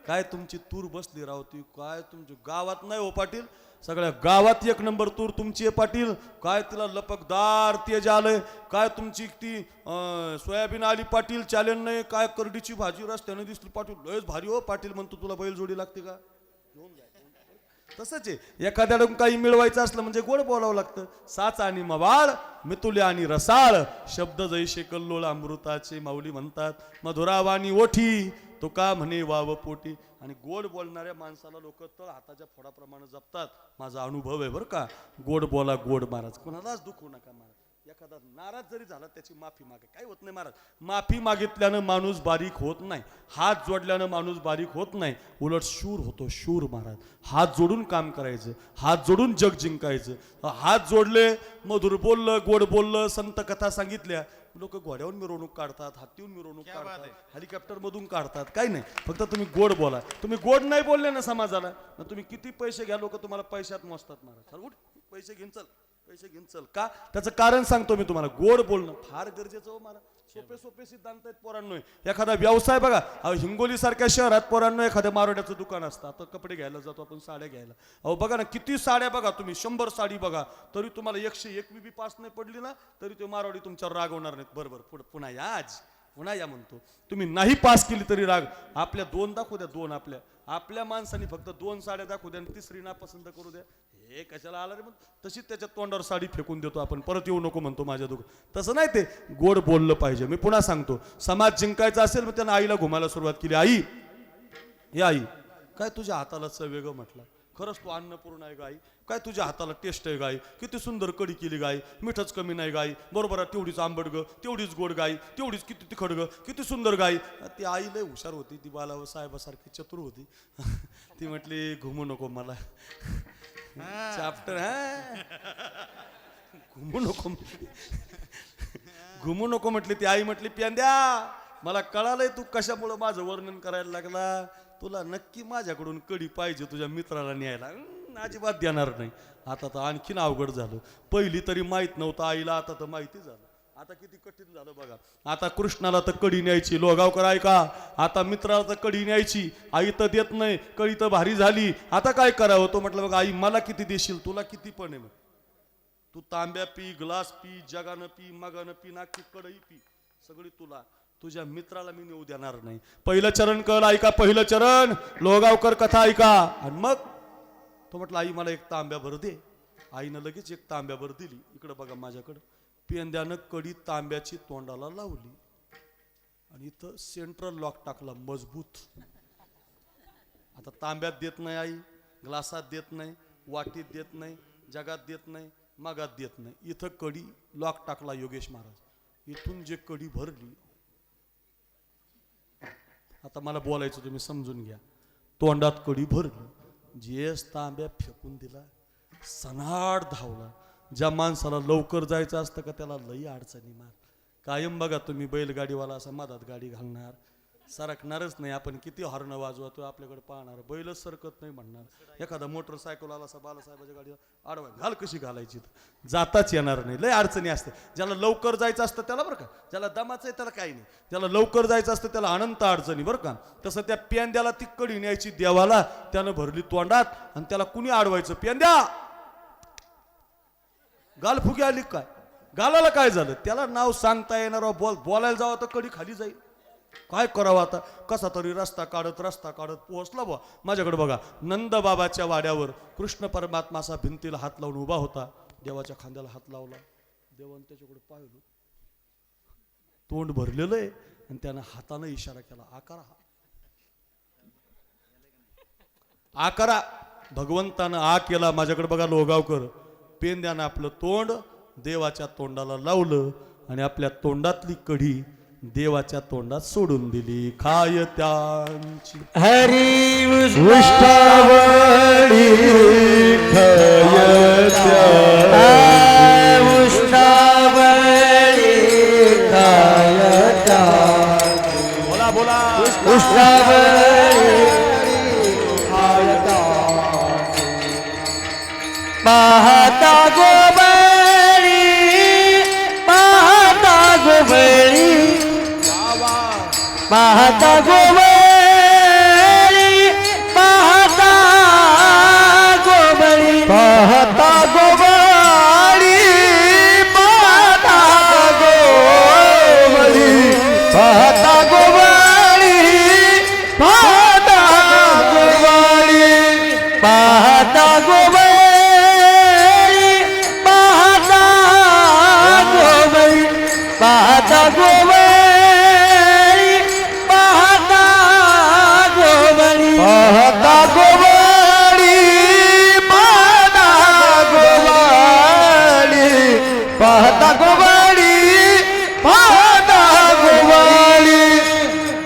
काय तुमची तूर बसली राहती, काय तुमच्या गावात नाही हो पाटील, सगळ्या गावात 1 नंबर तूर तुमची आहे पाटील, काय तिला लपकदार तेज आलंय, काय तुमची ती सोयाबीन आली पाटील, चालेल नाही, काय करडीची भाजी रस्त्याने दिसली पाटील, लयच भारी हो पाटील. म्हणतो तुला बैलजोडी लागते का, घेऊन जा. तसंच आहे, एखाद्याला काही मिळवायचं असलं म्हणजे गोड बोलावं लागतं. साच आणि मवाळ, मितुले आणि रसाळ, शब्द जैसे कल्लोळ अमृताचे माऊली म्हणतात. मधुरावाणी ओठी, तुका म्हणे वाव पोटी. आणि गोड बोलणाऱ्या माणसाला लोक तळ हाताच्या फोडाप्रमाणे जपतात. माझा अनुभव आहे बरं का. गोड बोला, गोड महाराज, कोणालाच दुखवू नका महाराज. एखादा नाराज जरी झाला त्याची माफी मागे, काही होत नाही महाराज. माफी मागितल्यानं माणूस बारीक होत नाही, हात जोडल्यानं माणूस बारीक होत नाही, उलट शूर होतो, शूर महाराज. हात जोडून काम करायचं, हात जोडून जग जिंकायचं. हात जोडले, मधुर बोललं, गोड बोललं, संत कथा सांगितल्या, लोक घोड्यावरून मिरवणूक काढतात, हातीहून मिरवणूक काढतात, हेलिकॉप्टर मधून काढतात. काही नाही, फक्त तुम्ही गोड बोला. तुम्ही गोड नाही बोलले ना समाजाला, तुम्ही किती पैसे घ्या, लोक तुम्हाला पैशात मोजतात महाराज. चल उठ, पैसे घेऊन चल, पैसे घेऊन चल का? त्याचं कारण सांगतो मी तुम्हाला. गोड बोलणं फार गरजेचं हो मला. सोपे सोपे सिद्धांत आहेत पोरांनो. एखादा व्यवसाय बघा, हिंगोली सारख्या शहरात पोरांनो एखाद्या मारवाड्याचं दुकान असतं. आता कपडे घ्यायला जातो आपण, साड्या घ्यायला. अहो बघा ना, किती साड्या बघा तुम्ही, 100 साडी बघा, तरी तुम्हाला 101 बी पास नाही पडली ना, तरी ते मारवाडी तुमच्यावर रागवणार नाहीत. बरोबर, पुन्हा या आज, पुन्हा या म्हणतो. तुम्ही नाही पास केली तरी राग. आपल्या 2 दाखवू द्या, 2 आपल्या माणसाने फक्त 2 साड्या दाखवू द्या आणि तिसरी ना पसंत करू द्या. हे कशाला आलं रे? मग तशीच त्याच्या तोंडावर साडी फेकून देतो आपण, परत येऊ नको म्हणतो माझ्या दुकान. तसं नाही, ते गोड बोललं पाहिजे. मी पुन्हा सांगतो, समाज जिंकायचा असेल मग त्यानं आईला घुमायला सुरुवात केली. आई, हे आई, काय तुझ्या हाताला चव ग म्हटलं. खरंच तू अन्नपूर्ण आहे गाई. काय तुझ्या हाताला टेस्ट आहे गाई. किती सुंदर कडी केली गाई. मिठच कमी नाही गाई. बरोबर आहे, तेवढीच आंबट ग, तेवढीच गोड गाई, तेवढीच किती तिखट ग, किती सुंदर गाई. ती आई लय हुशार होती, ती बाला साहेबासारखी चतुर होती. ती म्हटली घुमू नको मला. चॅप्टर घुमू नको, घुमू नको म्हटली ती आई. म्हटली प्यांद्या, मला कळालंय तू कशामुळे माझं वर्णन करायला लागला. तुला नक्की माझ्याकडून कडी पाहिजे तुझ्या मित्राला न्यायला. अजिबात देणार नाही. आता तर आणखीन अवघड झालं. पहिली तरी माहित नव्हतं आईला, आता तर माहिती झालं. आता किती कठीण झालं बघा. आता कृष्णाला तर कडी न्यायची, लोगावकर ऐका. आता मित्राला तर कडी न्यायची, आई तर देत नाही. कडी तर भारी झाली, आता काय करावं? तो म्हटलं बघा आई, मला किती देशील, तुला किती पण आहे. तू तांब्या पी, ग्लास पी, जगानं पी, मगानं पी, नाकी कढई पी, सगळी तुला. तुझ्या मित्राला मी नेऊ देणार नाही. पहिलं चरण कळ ऐका, पहिलं चरण लोगावकर कथा ऐका. आणि मग तो म्हटलं आई मला 1 तांब्याभर दे. आईनं लगेच 1 तांब्याभर दिली. इकडं बघा माझ्याकडं. पेंद्यानं कडी तांब्याची तोंडाला लावली आणि इथं सेंट्रल लॉक टाकला मजबूत. आता तांब्यात देत नाही आई, ग्लासात देत नाही, वाटीत देत नाही, जगात देत नाही, मगात देत नाही. इथं कडी लॉक टाकला योगेश महाराज. इथून जे कडी भरली, आता मला बोलायचं तुम्ही समजून घ्या. तोंडात कडी भरली, जेस तांब्या फेकून दिला, सनाड धावला. ज्या माणसाला लवकर जायचं असतं का त्याला लई अडचणी मार. कायम बघा तुम्ही बैलगाडीवाला असा मधात गाडी घालणार, सरकणारच नाही. आपण किती हॉर्न वाजवतो आपल्याकडे पाहणार, बैलच सरकत नाही म्हणणार. एखादा मोटरसायकल आला असा बालासाहेबाच्या गाडीवर आडवा घाल कशी घालायची, जाताच येणार नाही. लय अडचणी असते. ज्याला लवकर जायचं असतं त्याला बरं का, ज्याला दमाचं आहे त्याला काही नाही. ज्याला लवकर जायचं असतं त्याला अनंत अडचणी बरं का. तसं त्या पेंद्याला ती कडी न्यायची देवाला, त्यानं भरली तोंडात आणि त्याला कुणी अडवायचं? पेंद्या गाल फुगी आली काय? गालाला काय झालं? त्याला नाव सांगता येणार, बोलायला जावं तर कडी खाली जाईल. काय करावं आता? कसा तरी रस्ता काढत पोहोचला बा. माझ्याकडे बघा, नंद बाबाच्या वाड्यावर कृष्ण परमात्मा असा भिंतीला हात लावून उभा होता. देवाच्या खांद्याला हात लावला. देवाने त्याच्याकडे पाहिलं, तोंड भरलेलं आहे आणि त्यानं हाताने इशारा केला, आकारा. आकारा. भगवंतानं आ केला. माझ्याकडे बघा लोगावकर. पेंद्यानं आपलं तोंड देवाच्या तोंडाला लावलं आणि आपल्या तोंडातली कढी देवाच्या तोंडात सोडून दिली. खाय त्यांची हरी उष्टावळी उष्टावळी खायता. बोला बोला. उष्टावळी पाहता गोबळी, पाहता गोबळी, पाहता गोबळी, पाहता गोबळी, पाहता गोवाडी, पाहता गोवळी, पाहता गोवाडी, पाहता गोवाडी, पाहता गोबळी, पाहता गोबळी, पाहता गोबळी, पाहता गोबळी, पाहता गोवाडी, पाहता गोवाडी, पाहता गोवाडी, पाहता गोवाडी.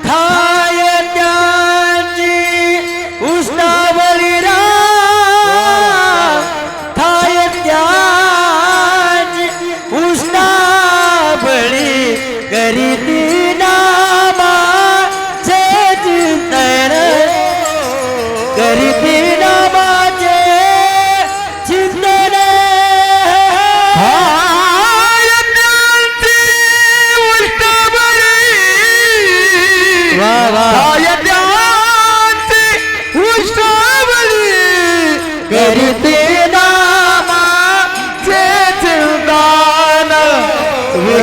खाय त्यांची उष्टावळी राम, खाय त्यांची उष्टावळी, करीती नामाचे चिंतन, करीती नामाचे चिंतन,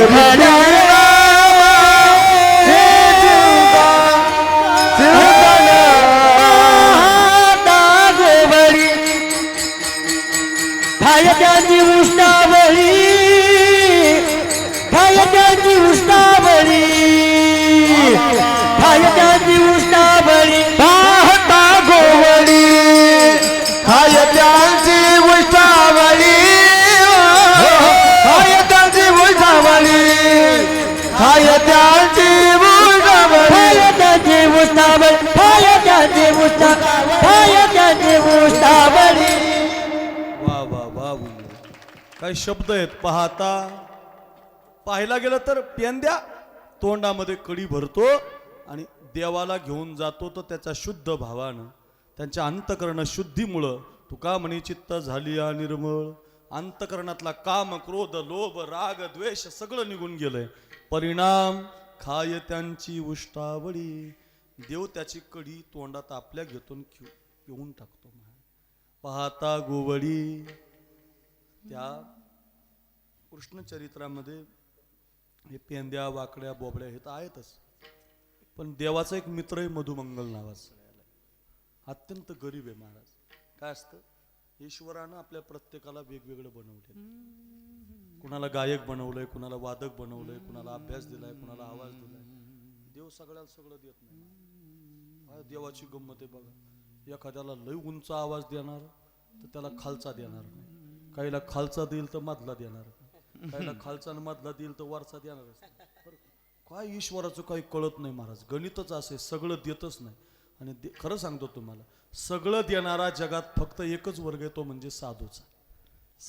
विठ्ठला हे जीवदान गोवरी खायत्याची उष्णावळी खायत्याची उष्णावळी खायत्याची उष्णावळी पाहता गोवडी खायत्यांची उष्टावळी खायत्यांची उष्टावळी खायत्यांची उष्टावळी खायत्याची उष्णावळी खायत्याची खायत्याची उष्णावळी वा वा वा बोलले. काही शब्द आहेत. पाहता पाहायला गेलं तर पेंद्या तोंडामध्ये कडी भरतो आणि देवाला घेऊन जातो तर त्याच्या शुद्ध भावानं त्यांच्या अंतकरण शुद्धीमुळं तुका म्हणी चित्त झाली या निर्मळ. अंतकरणातला काम क्रोध लोभ राग द्वेष सगळं निघून गेलंय. परिणाम खाय त्यांची उष्टावळी. देव त्याची कडी तोंडात आपल्या घेतून घेऊन टाकतो. पाहता गोवडी. त्या कृष्णचरित्रामध्ये हे पेंद्या वाकड्या बोबड्या हे तर आहेतच, पण देवाचा एक मित्र आहे मधुमंगल नावाचा. अत्यंत गरीब आहे महाराज. काय असतं, ईश्वरानं आपल्या प्रत्येकाला वेगवेगळं बनवले. कुणाला गायक बनवलंय, कुणाला वादक बनवलंय, कुणाला अभ्यास दिलाय, कुणाला आवाज दिलाय. देव सगळ्याला सगळं देत नाही. देवाची गंमत आहे बघा. एखाद्याला लय उंच आवाज देणार तर त्याला खालचा देणार नाही. काहीला खालचा देईल तर मधला देणार, काहीला खालचा आणि मधला देईल तर वरचा देणार. काय ईश्वराचं काही कळत नाही महाराज. गणितच असे, सगळं देतच नाही. आणि खरं सांगतो तुम्हाला, सगळं देणारा जगात फक्त एकच वर्ग आहे, तो म्हणजे साधूचा,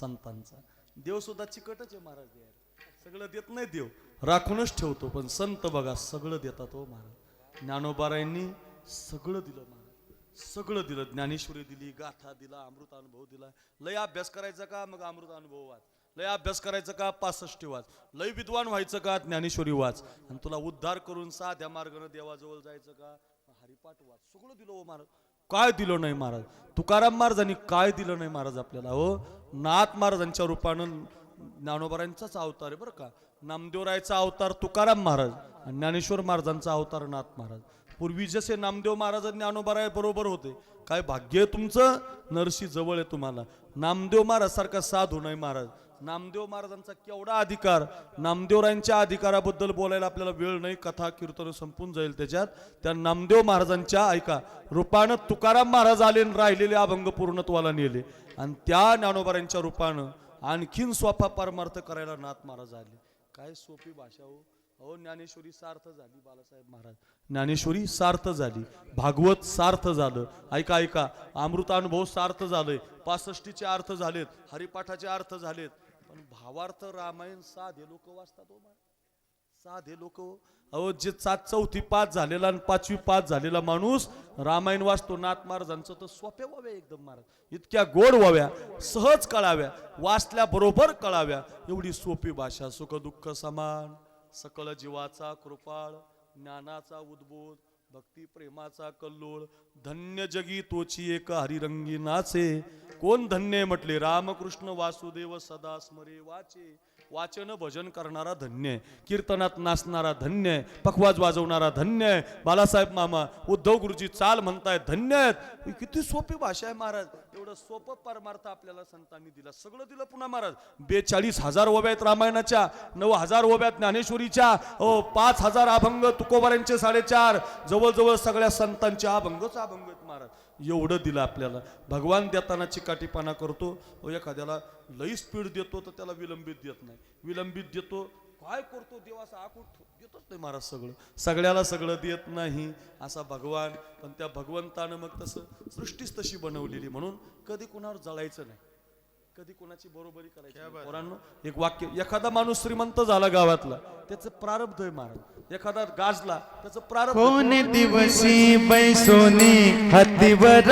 संतांचा. देव सुद्धा चिकटच आहे महाराज. सगळं देत नाही देव, राखूनच ठेवतो. पण संत बघा सगळं देतात हो महाराज. ज्ञानोबारायांनी सगळं दिलं महाराज, सगळं दिलं. ज्ञानेश्वरी दिली, गाथा दिला, अमृत अनुभव दिला. लय अभ्यास करायचा का, मग अमृत अनुभव वाच. लय अभ्यास करायचं का, 65 वाच. लय विद्वान व्हायचं का, ज्ञानेश्वरी वाच. आणि तुला उद्धार करून साध्या मार्गाने देवाजवळ जायचं का, हरिपाठ वाच. सगळं दिलं हो महाराज. काय दिलं नाही महाराज. तुकाराम महाराजांनी काय दिलं नाही महाराज आपल्याला हो. नाथ महाराजांच्या रूपानं ज्ञानोबारांचाच अवतार आहे बरं का. नामदेवरायचा अवतार तुकाराम महाराज आणि ज्ञानेश्वर महाराजांचा अवतार नाथ महाराज. पूर्वी जसे नामदेव महाराज ज्ञानोबाराय बरोबर होते. काय भाग्य आहे तुमचं, नरसी जवळ आहे तुम्हाला. नामदेव महाराज सारखा साधू नाही महाराज. नामदेव महाराजांचा केवढा अधिकार. नामदेवरायांच्या अधिकाराबद्दल बोलायला आपल्याला वेळ नाही, कथा कीर्तन संपून जाईल त्याच्यात. त्या नामदेव महाराजांच्या ऐका रूपानं तुकाराम महाराज आले, राहिलेले अभंग पूर्णत्वाला नेले. आणि त्या ज्ञानोबारायांच्या रूपानं आणखीन सोपा परमार्थ करायला नाथ महाराज आले. काय सोपी भाषा हो. अहो ज्ञानेश्वरी सार्थ झाली बालासाहेब महाराज. ज्ञानेश्वरी सार्थ झाली, भागवत सार्थ झालं. ऐका ऐका, अमृतानुभव सार्थ झालंय, 65चे अर्थ झालेत, हरिपाठाचे अर्थ झालेत. पण भावार्थ रामायण साधे लोक वाचतात हो महाराज. साधे लोक. अहो जे 4वी पास झालेला आणि 5वी पास झालेला माणूस रामायण वाचतो. नाथ महाराजांचं तर सोप्या व्हाव्या एकदम महाराज. इतक्या गोड व्हाव्या, सहज कळाव्या, वाचल्या बरोबर कळाव्या. एवढी सोपी भाषा. सुख दुःख समान, सकळ जीवाचा कृपाळ, ज्ञानाचा उद्बोध, भक्ती प्रेमाचा कल्लोळ. धन्य जगी तोची एक हरिरंगी नाचे. कोण धन्य म्हटले, रामकृष्ण वासुदेव सदा स्मरे वाचे. वाचन भजन करणारा धन्य आहे, कीर्तनात नाचणारा धन्य आहे, पखवाज वाजवणारा धन्य आहे. बालासाहेब मामा, उद्धव गुरुजी चाल म्हणताय धन्य आहेत. किती सोपी भाषा आहे महाराज. एवढं सोपं परमार्थ आपल्याला संतांनी दिला. सगळं दिलं पुन्हा महाराज. 42,000 ओव्या आहेत रामायणाच्या, 9,000 ओव्या ज्ञानेश्वरीच्या, 5,000 अभंग तुकोबारांचे 4.5, जवळजवळ सगळ्या संतांचे अभंगच अभंग आहेत महाराज. एवढं दिलं आपल्याला. भगवान देताना चिकाटीपणा करतो. एखाद्याला लई स्पीड देतो तर त्याला विलंबित देत नाही, विलंबित देतो. काय करतो देव असा आखूट देतच नाही महाराज. सगळं सगळ्याला सगळं देत नाही असा भगवान. पण त्या भगवंतानं मग तसं सृष्टीच तशी बनवलेली, म्हणून कधी कुणावर जळायचं नाही, कधी कोणाची बरोबरी करायची. पोरांनो एक वाक्य, एखादा माणूस श्रीमंत झाला गावातला, त्याचं प्रारब्ध आहे महाराज. एखादा गाजला, त्याचं प्रारब्ध. कोण दिवशी बैसोनी हत्तीवर,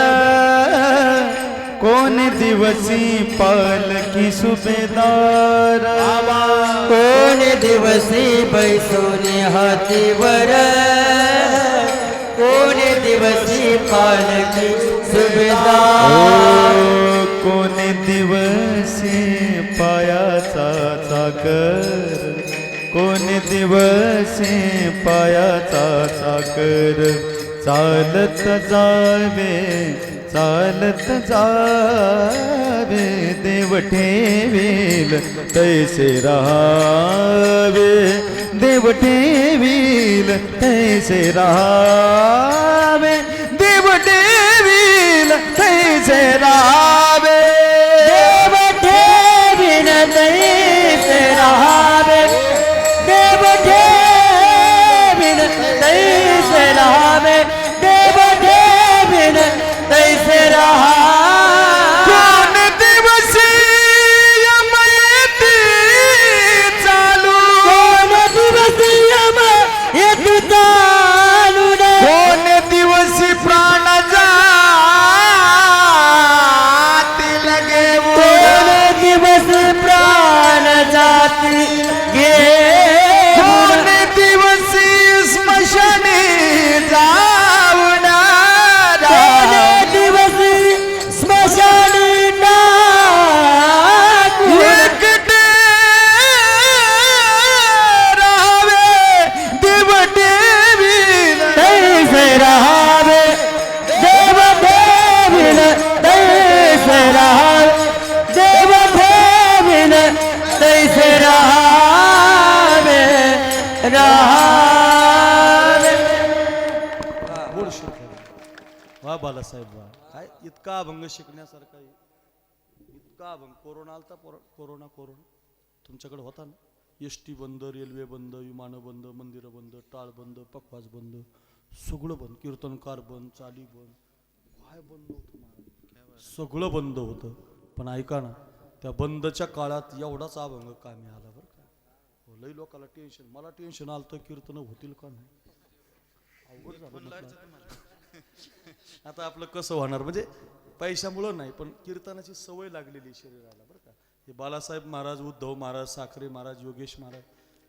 कोण दिवसी पालकी सुभेदार. कोण दिवसी बैसोनी हातीवर, कोण दिवसी पालकी सुभेदार. कोण दिवसी पायाचा चाकर, कोण दिवसे पायाचा चाकर चालत जावे चालत जावे देव ठेवील तैसे राहावे देव ठेवील तैसे राहावे देव ठेवील तैसे राहावे देव ठेवीन तैसे राहावे देव ठेवीन तैसे राहावे देव ठेवीन तैसे राहावे कोण दिवसी यमयती चालू कोण दिवस यम येती चालून कोण दिवसी प्राण जातील घेऊन कोण दिवस प्राण जाती कोण घेऊन दिवसी स्मशानी जाऊन कोण दिवस स्मशानी टाकून एकटे राहावे देव ठेवील तैसे राहावे देव ठेवीन तैसे राहावे देव ठेवीन तैसे राहावे राहावे गोड शिकवलं. वा बालासाहेब वा, काय इतका अभंग शिकण्यासारखा आहे. इतका अभंग. कोरोना आलता कोरोना तुमच्याकडे होता ना. एस टी बंद, रेल्वे बंद, विमानं बंद, मंदिरं बंद, टाळ बंद, पकवाज बंद, सगळं बंद, कीर्तनकार बंद, चाली बंद, काय बंद नव्हतं महाराज. सगळं बंद होतं. पण ऐका ना, त्या बंदच्या काळात एवढाच अभंग कामी आला बरं का. हो, लई लोकाला टेन्शन, मला टेन्शन आलं तर कीर्तन होतील का नाही. अवघड झालं म्हटलं. आता आपलं कसं होणार, म्हणजे पैशामुळं नाही, पण कीर्तनाची सवय लागलेली शरीराला बरं का. हे बालासाहेब महाराज, उद्धव महाराज, साखरे महाराज, योगेश महाराज,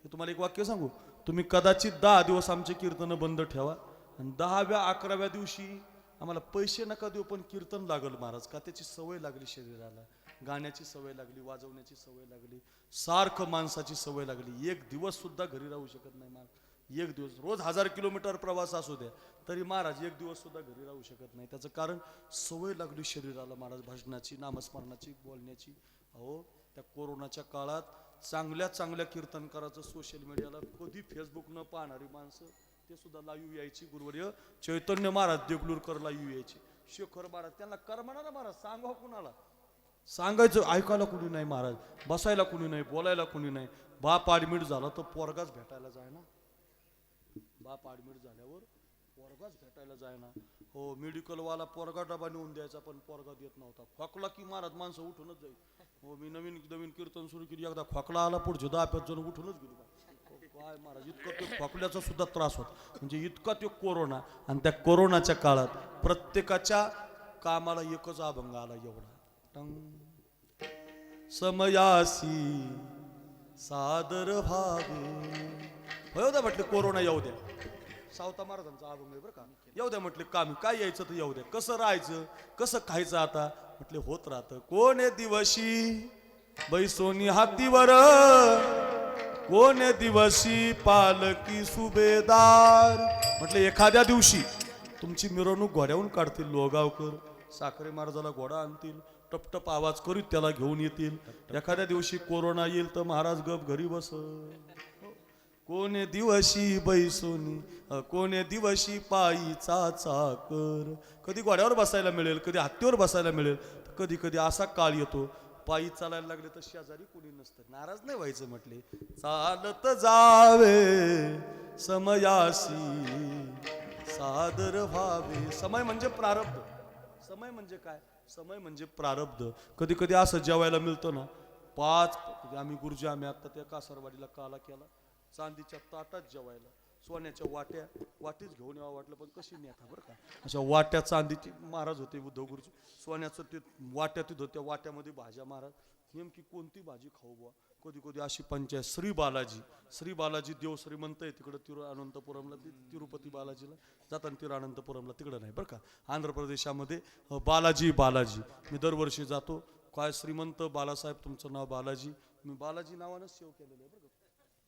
हे तुम्हाला एक वाक्य सांगू, तुम्ही कदाचित 10 दिवस आमचे कीर्तन बंद ठेवा आणि 10व्या 11व्या दिवशी आम्हाला पैसे नका देऊ पण कीर्तन लागल महाराज. का त्याची सवय लागली शरीराला, गाण्याची सवय लागली, वाजवण्याची सवय लागली, सारखं माणसाची सवय लागली. एक दिवस सुद्धा घरी राहू शकत नाही महाराज. एक दिवस, रोज 1000 किलोमीटर प्रवास असू द्या तरी महाराज एक दिवस सुद्धा घरी राहू शकत नाही. त्याचं कारण सवय लागली शरीराला महाराज, भजनाची, नामस्मरणाची, बोलण्याची. अहो, त्या कोरोनाच्या काळात चांगल्या चांगल्या कीर्तनकाराचं सोशल मीडियाला कधी फेसबुक न पाहणारी माणसं ते सुद्धा लाईव्ह यायची. गुरुवर्य चैतन्य महाराज देगलूरकर लाईव्ह यायचे, शेखर महाराज, त्यांना कर म्हणा ना महाराज, सांगा कुणाला सांगायचं, ऐकायला कुणी नाही महाराज, बसायला कुणी नाही, बोलायला कुणी नाही. बाप ॲडमिट झाला तर पोरगाच भेटायला जाय ना. बाप ॲडमिट झाल्यावर पोरगाच भेटायला जाय ना. हो, मेडिकलवाला पोरगा डबा नेऊन द्यायचा पण पोरगा देत नव्हता. खोकला की महाराज माणसं उठूनच जाईल. हो, मी नवीन कीर्तन सुरू केली, एकदा खोकला आला पुढचे 10-5 जण उठूनच गेली. काय महाराज, इतकं ते खोकल्याचा सुद्धा त्रास होता, म्हणजे इतका तो कोरोना. आणि त्या कोरोनाच्या काळात प्रत्येकाच्या कामाला एकच अभंग आला एवढा, समयासी सादर व्हावे. येऊ द्या म्हटले, कोरोना येऊ द्या. सावता महाराजांचा अभंग आहे बरं का. येऊ द्या म्हटले, काम काय यायचं तर येऊ द्या, कसं राहायचं, कसं खायचं आता म्हटले होत राहतं. कोण दिवशी बैसोनी हातीवर, कोण दिवशी पालकी सुभेदार. म्हटले एखाद्या दिवशी तुमची मिरवणूक घोड्याहून काढतील लोहगावकर, साखरे महाराजाला घोडा आणतील, टपटप आवाज करीत त्याला घेऊन येतील. एखाद्या दिवशी कोरोना येईल तर महाराज गप घरी बस. कोणे दिवशी बैसोनी, कोणे दिवशी पायीचा चाकर. कधी घोड्यावर बसायला मिळेल, कधी हत्तीवर बसायला मिळेल, तर कधी कधी असा काळ येतो पायी चालायला लागले तर शेजारी कोणी नसतं. नाराज नाही व्हायचं. म्हटले चालत जावे समयासी सादर व्हावे. समय म्हणजे प्रारब्ध. समय म्हणजे काय, समय म्हणजे प्रारब्ध. कधी कधी असं जेवायला मिळतं ना, 5 आम्ही गुरुजी, आम्ही आता त्या कासारवाडीला काला केला, चांदीच्या ताटात जेवायला, सोन्याच्या वाटीच घेऊन यावं वाटलं, पण कशी नेता बरं का. अशा वाट्या चांदीची महाराज होते उद्धव गुरुजी, सोन्याचं ते वाट्यात होतं, त्या वाट्यामध्ये भाज्या महाराज. नेमकी कोणती भाजी खाऊ बुवा. कधी कधी अशी पंचायत. श्री बालाजी देव श्रीमंत आहे तिकडं तिरुअनंतपुरमला, तिरुपती बालाजीला जाताना तिरुअनंतपुरमला तिकडं नाही बरं का, आंध्र प्रदेशामध्ये बालाजी. मी दरवर्षी जातो. काय श्रीमंत बालासाहेब, तुमचं नाव बालाजी, मी बालाजी नावानंच सेव केलेलं आहे बरं का.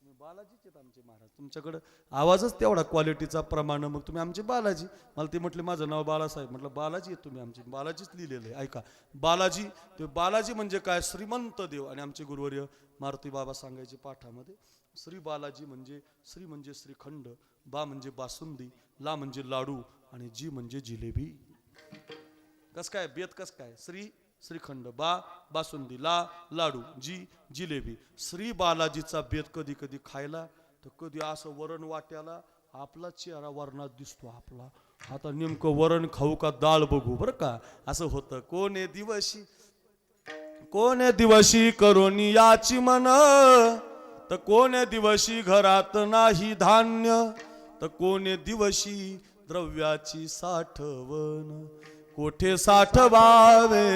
तुम्ही बालाजीच आहेत आमचे महाराज. तुमच्याकडं आवाजच तेवढा क्वालिटीचा प्रमाण, मग तुम्ही आमचे बालाजी. मला ते म्हटले माझं नाव बालासाहेब. म्हटलं बालाजी आहेत तुम्ही आमचे. बालाजीच लिहिलेलं आहे. ऐका, बालाजी, ते बालाजी म्हणजे काय? श्रीमंत देव. आणि आमचे गुरुवर्य मारुती बाबा सांगायचे पाठामध्ये, श्री बालाजी म्हणजे श्री म्हणजे श्रीखंड, बा म्हणजे बासुंदी, ला म्हणजे लाडू, आणि जी म्हणजे जिलेबी. कस काय बेत? कस काय? श्री श्रीखंड, बा बासुंदी, ला लाडू, जी जिलेबी. श्री बालाजीचा बेत कधी कधी खायला तर कधी असं वरण वाट्याला आपला चेहरा वरणात दिसतो आपला. आता नेमकं वरण खाऊ का डाळ बघू बरं का, असं होतं. कोणे दिवशी, कोणे दिवशी करोनी याची मन, तर कोणे दिवशी घरात नाही धान्य, तर कोणे दिवशी द्रव्याची साठवण. कोठे साठवावे,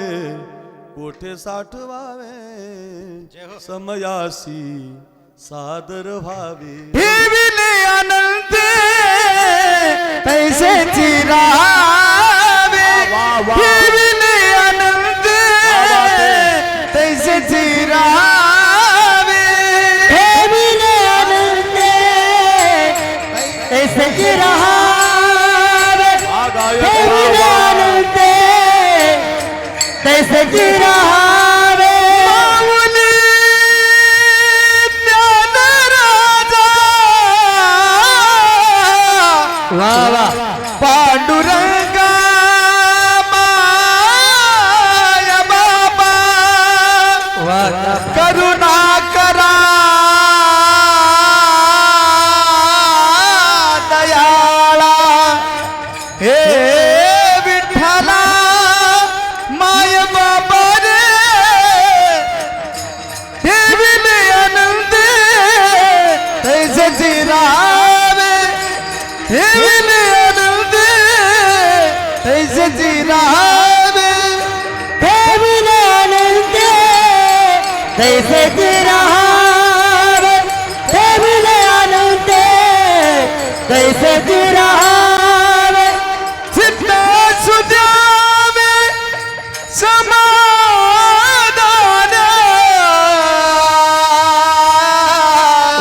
कोठे साठवावे, समयासी सादर व्हावे. ठेविले आनंद पैसेची राहावे, ठेविले आनंद पैसेची राहावे, ठेविले आनंद ऐसे रहावे, ठेविले आनंद ऐसे रहावे. माऊली ज्ञानराजा वा वा पांडुरंगा माया बाबा वा करुणा करा दयाळा. हे विठ्ठला माय बाबा रे, ठेविले आनंद तैसेची राहावे, ठेविले आनंद तैसेची राहावे, ठेविले आनंद ऐसे रहावे, ठेविले आनंद ऐसे रहावे. चित्ता सुद्यावे समाधान,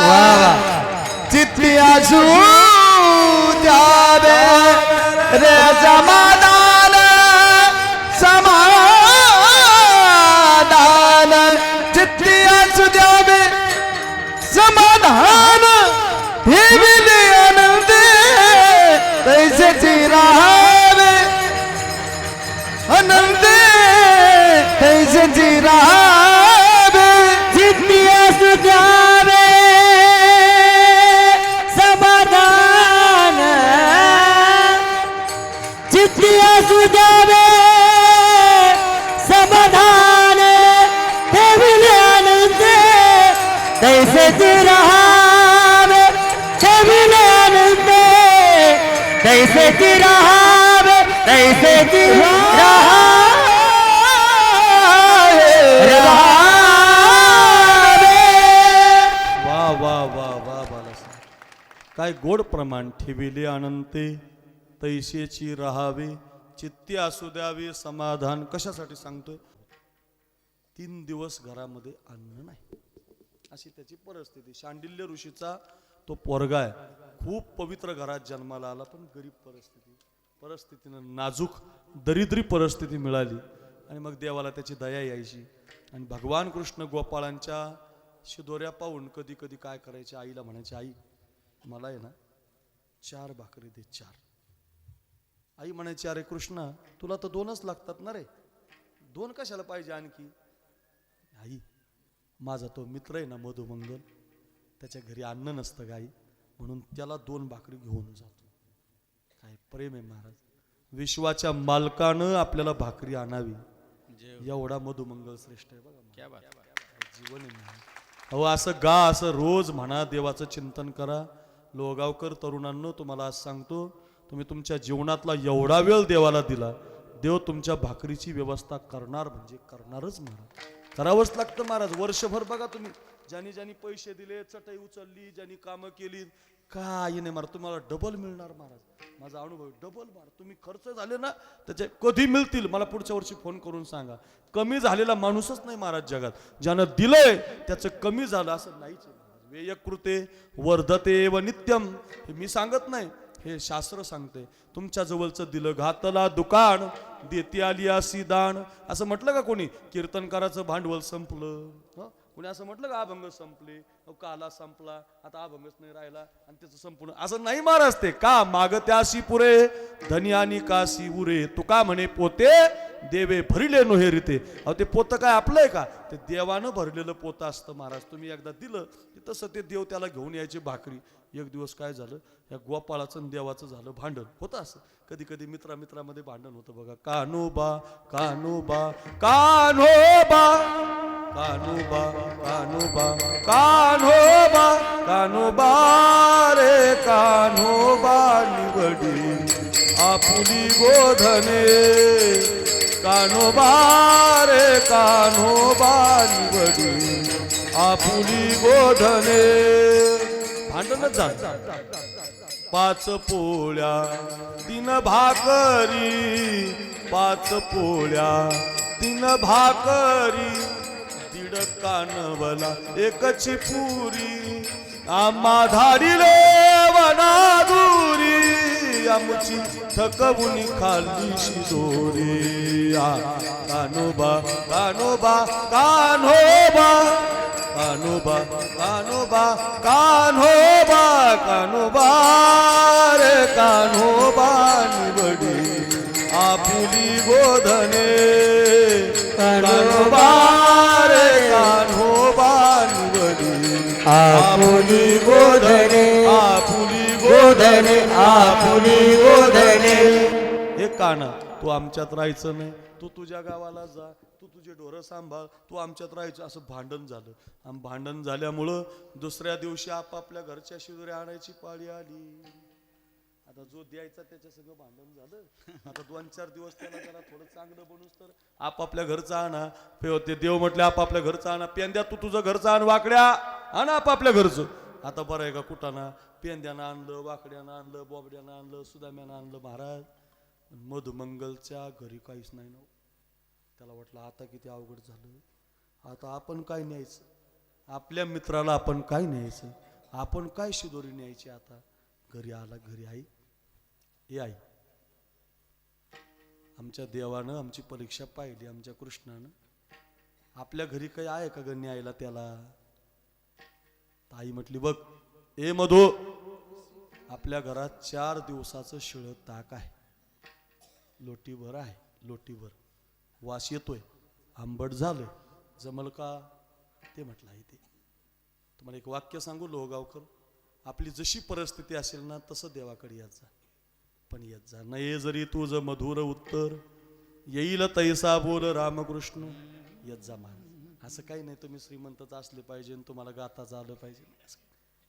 वा वा चित्ती असू द्यावे रे समाधान, समाधान. चित्ती असू द्यावे समाधान, ठेविले आनंद तैसेची राहावे, आनंद तैसेची राहावे. जितनी असू द्यावे समाधान, जितनी असू द्यावे समाधान, ठेविले आनंद तैसेच रहावे, ठेविले आनंद तैसेच रहावे, तैसेच रहावे. वा वा वा वा बालासाहेब, काय गोड प्रमाण. ठेविले अनंते तैसेची राहावे, चित्ती असू द्यावे समाधान. कशासाठी सांगतोय? 3 दिवस घरामध्ये अन्न नाही, अशी त्याची परिस्थिती. शांडिल्य ऋषीचा तो पोरगा आहे, खूप पवित्र घरात जन्माला आला, पण गरीब परिस्थितीनं नाजूक दरिद्री परिस्थिती मिळाली. आणि मग देवाला त्याची दया यायची. आणि भगवान कृष्ण गोपाळांच्या शिदोऱ्या पाहून कधी कधी काय करायचे, आईला म्हणायचे, आई मला आहे ना 4 भाकरी दे, 4. आई म्हणायची, अरे कृष्णा तुला तर 2च लागतात ना रे, 2 कशाला पाहिजे आणखी? आई माझा तो मित्र आहे ना मधुमंगल, त्याच्या घरी अन्न नसतं गाई, म्हणून त्याला 2 भाकरी घेऊन जातो. काय प्रेम आहे महाराज. विश्वाच्या मालकानं आपल्याला भाकरी आणावी, एवढा मधुमंगल श्रेष्ठ आहे बघा. जीवन आहे महाराज. अहो असं गा, असं रोज म्हणा, देवाचं चिंतन करा. लोहगावकर तरुणांनो, तुम्हाला आज सांगतो, तुम्ही तुमच्या जीवनातला एवढा वेळ देवाला दिला, देव तुमच्या भाकरीची व्यवस्था करणार म्हणजे करणारच महाराज. करावंच लागतं महाराज. वर्षभर बघा तुम्ही, ज्यांनी पैसे दिले, चटई उचलली, ज्यांनी कामं केली, काही नाही महाराज, तुम्हाला डबल मिळणार महाराज. माझा अनुभव डबल महाराज. तुम्ही खर्च झाले ना त्याचे कधी मिळतील मला पुढच्या वर्षी फोन करून सांगा. कमी झालेला माणूसच नाही महाराज जगात. ज्यानं दिलंय त्याचं कमी झालं असं नाहीच. व्ययकृते वर्धते व नित्यम. हे मी सांगत नाही, हे शास्त्र सांगते. तुमच्या जवळचं दिलं घातला दुकान, देती आली असी दान. असं म्हटलं का कोणी कीर्तनकाराचं भांडवल संपलं? कोणी असं म्हटलं का अभंग संपले, काला संपला, आता अभंगच नाही राहिला आणि त्याचं संपूर्ण? असं नाही महाराज. ते का माग त्याशी पुरे धनी आणि काशी उरे. तुका म्हणे पोते देवे भरिले नोहे रीते. अहो ते पोतं काय आपलंय का? ते देवानं भरलेलं पोतं असतं महाराज. तुम्ही एकदा दिलं की तसं ते देव त्याला घेऊन यायची भाकरी. एक दिवस काय झालं, या गोपाळाचं आणि देवाचं झालं भांडण. होतं असं कधी कधी मित्रामध्ये भांडण होतं बघा. कान्होबा कान्होबा कान्होबा कान्होबा कान्होबा कान्होबा कान्होबा रे कान्होबा निवडी आपुली गोधने. कान्होबा रे कान्होबा निवडी आपुली गोधने. भांडणच झालं. पाच पोळ्या तीन भाकरी, पाच पोळ्या तीन भाकरी, दीड कानवला एकची पुरी. आम्हा धाडिले वनादुरी, आमची थकवून खाल्ली शिदोरी. कान्होबा कान्होबा कान्होबा कान्होबा कान्होबा कान्होबा कान्होबा रे कान्होबा निवडी आपुली गोधने. कान्होबा रे कान्होबा निवडी आपुली गोधने, आपुली गोधने आपुली गोधने. हे काना, तू आमच्यात राहायचं नाही, तू तुझ्या गावाला जा, तू तुझे ढोरं सांभाळ, तू आमच्यात राहायचं. असं भांडण झालं. आणि भांडण झाल्यामुळं दुसऱ्या दिवशी आपापल्या घरच्या शिदोरी आणायची पाळी आली. आता जो द्यायचा त्याच्या सगळं भांडण झालं. आता 2-4 दिवस त्याला जरा थोडं चांगलं बनूस तर आपापल्या घरचा आणा. ते देव म्हटले आपापल्या घरचा आणा. पेंद्या तू तुझं घरचं आण, वाकड्या आणा आपापल्या घरचं. आता बरं आहे का कुटाना? पेंद्यानं आणलं, वाकड्यानं आणलं, बोबड्यानं आणलं, सुदाम्यानं आणलं महाराज. मधुमंगलच्या घरी काहीच नाही ना. त्याला वाटलं आता किती अवघड झालं. आता आपण काय न्यायचं? आपल्या मित्राला आपण काय न्यायचं? आपण काय शिदोरी न्यायची? आता घरी आला. घरी आई, हे आई, आमच्या देवानं आमची परीक्षा पाहिली. आमच्या कृष्णानं आपल्या घरी काही आहे का ग न्यायला त्याला? आई म्हटली बघ ए मधु, आपल्या घरात 4 दिवसाचं शिळ ताक आहे, लोटीभर आहे, लोटीभर. वास येतोय, आंबट झालं, जमल का? ते म्हटलं आहे. ते तुम्हाला एक वाक्य सांगू लोहगावकर, आपली जशी परिस्थिती असेल ना तसं देवाकडे येत जा. पण येत जा नाही जरी तुझं मधुर उत्तर, येईल तैसा बोल रामकृष्ण. येत जा महाराज. असं काही नाही तुम्ही श्रीमंतच असले पाहिजे, तुम्हाला गाताच आलं पाहिजे.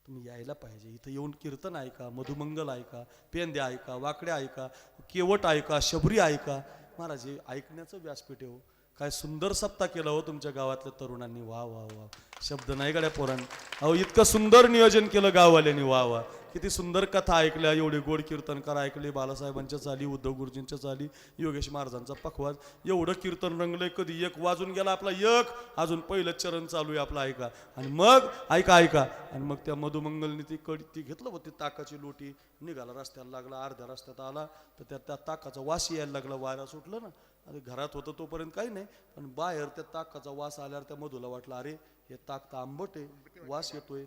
तुम्ही यायला पाहिजे. इथं येऊन कीर्तन ऐका, मधुमंगल ऐका, पेंद्या ऐका, वाकड्या ऐका, केवट ऐका, शबरी ऐका. महाराज हे ऐकण्याचं व्यासपीठ आहे हो. काय सुंदर सप्ताह केला हो तुमच्या गावातल्या तरुणांनी. वा वा वा, शब्द नाही गड्या पोरांनी. अहो इतकं सुंदर नियोजन केलं गाववाल्यांनी. वा वा, किती सुंदर कथा ऐकल्या, एवढे गोड कीर्तनकार ऐकले. बालासाहेबांच्या चाली, उद्धव गुरुजींच्या चाली, योगेश महाराजांचा पखवाज. एवढं कीर्तन रंगलंय. कधी 1 वाजून गेला आपला 1, अजून पहिलं चरण चालू आहे आपला. ऐका. आणि मग ऐका ऐका. आणि मग त्या मधुमंगलने ती घेतलं होती ताकाची लोटी, निघाला रस्त्याला लागला. अर्ध्या रस्त्यात आला तर त्या ताकाचा वास यायला लागला. वारा सुटलं ना. अरे घरात होतं तोपर्यंत काही नाही, पण बाहेर त्या ताकाचा वास आल्यावर त्या मधूला वाटलं अरे हे ताक तर आंबट आहे, वास येतोय,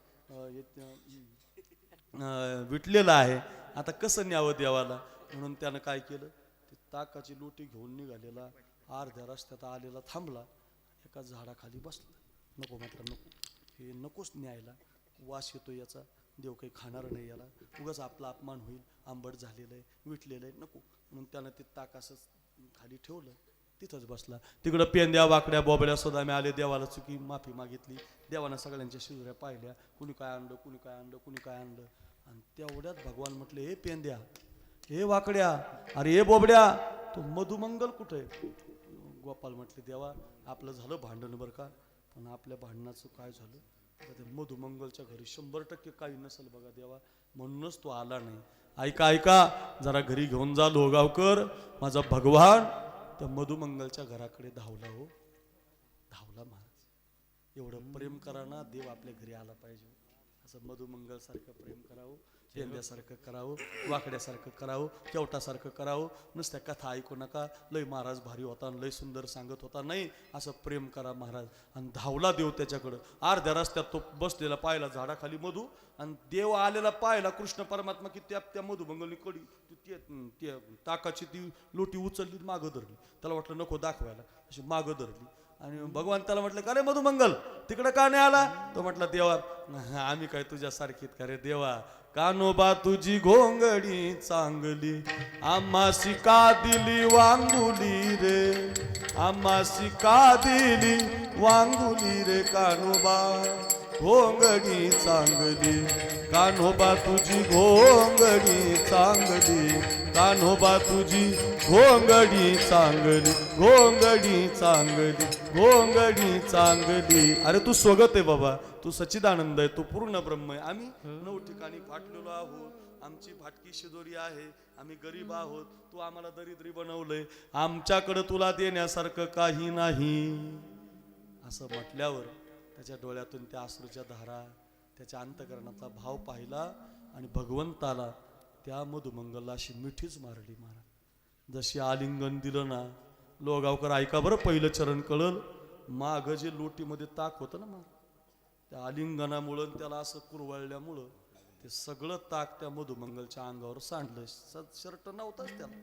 विटलेलं आहे, आता कसं न्यावं देवाला. म्हणून त्यानं काय केलं, ती ताकाची लोटी घेऊन निघालेला अर्ध्या रस्त्यात आलेला थांबला. एका झाडाखाली बसला. नको म्हटलं, नको, हे नकोच न्यायला, वास येतो याचा, देव काही खाणार नाही याला, उगाच आपला अपमान होईल, आंबट झालेलं आहे, विटलेलं आहे, नको. म्हणून त्यानं ते ताक असंच खाली ठेवलं, तिथंच बसला. तिकडं पेंद्या, वाकड्या, बोबड्या, सुदाम्या आले. देवाला चुकी माफी मागितली. देवानं सगळ्यांच्या शिजऱ्या पाहिल्या. कुणी काय आणलं, कुणी काय आणलं, कुणी काय आणलं. आणि तेवढ्यात भगवान म्हटले, हे पेंद्या, हे वाकड्या, अरे हे बोबड्या, तो मधुमंगल कुठे आहे? गोपाल म्हटले, देवा आपलं झालं भांडण बरं का, पण आपल्या भांडणाचं काय झालं? ते मधुमंगलच्या घरी 100% काही नसेल बघा देवा, म्हणूनच तो आला नाही. ऐका ऐका, जरा घरी घेऊन जा लोहगावकर. माझा भगवान त्या मधुमंगलच्या घराकडे धावला हो, धावला महाराज. एवढं प्रेम करा ना, देव आपल्या घरी आला पाहिजे. असं मधुमंगल सारखं प्रेम करावं, पेंद्यासारखं करावं, वाकड्यासारखं करावं, केवटासारखं करावं. नुसत्या कथा ऐकू नका, लय महाराज भारी होता, लय सुंदर सांगत होता, नाही असं प्रेम करा महाराज. आणि धावला देव त्याच्याकडं. अर्ध्या रस्त्यात तो बसलेला पाहिला झाडाखाली मधू, आणि देव आलेला पाहिला कृष्ण परमात्मा की त्या मधुमंगलनी कडी ती ताकाची ती लोटी उचलली, मागं धरली. त्याला वाटलं नको दाखवायला, अशी मागं धरली. आणि भगवान त्याला म्हटलं का रे मधुमंगल तिकडं का नाही आला? तो म्हटला देवा आम्ही काय तुझ्यासारखीत का रे देवा, कानोबा तुझी घोंगडी चांगली, आम्हासी का दिली वांगुली रे, आम्हासी का दिली वांगुली रे कानोबा, घोंगडी चांगली, कान्होबा तुझी घोंगडी चांगली, कान्होबा तुझी घोंगडी चांगली, घोंगडी चांगली, घोंगडी चांगली. अरे तू स्वगत आहे बाबा, तू सच्चिदानंद आहे, तू पूर्ण ब्रह्म आहे. आम्ही 9 ठिकाणी फाटलेलो आहोत, आमची फाटकी शिदोरी आहे, आम्ही गरीब आहोत, तू आम्हाला दरिद्री बनवलंय, आमच्याकडे तुला देण्यासारखं काही नाही. असं म्हटल्यावर त्याच्या डोळ्यातून त्या अश्रूच्या धारा, त्याच्या अंतकरणाचा भाव पाहिला आणि भगवंताला त्या मधुमंगलला अशी मिठीच मारली महाराज. जशी आलिंगन दिलं ना, लोगावकर ऐका बरं, पहिलं चरण कळल. माग जे लोटीमध्ये ताक होतं ना मग, त्या आलिंगनामुळं त्याला असं कुरवळल्यामुळं ते सगळं ताक त्या मधुमंगलच्या अंगावर सांडलं. शर्ट नव्हताच त्याला,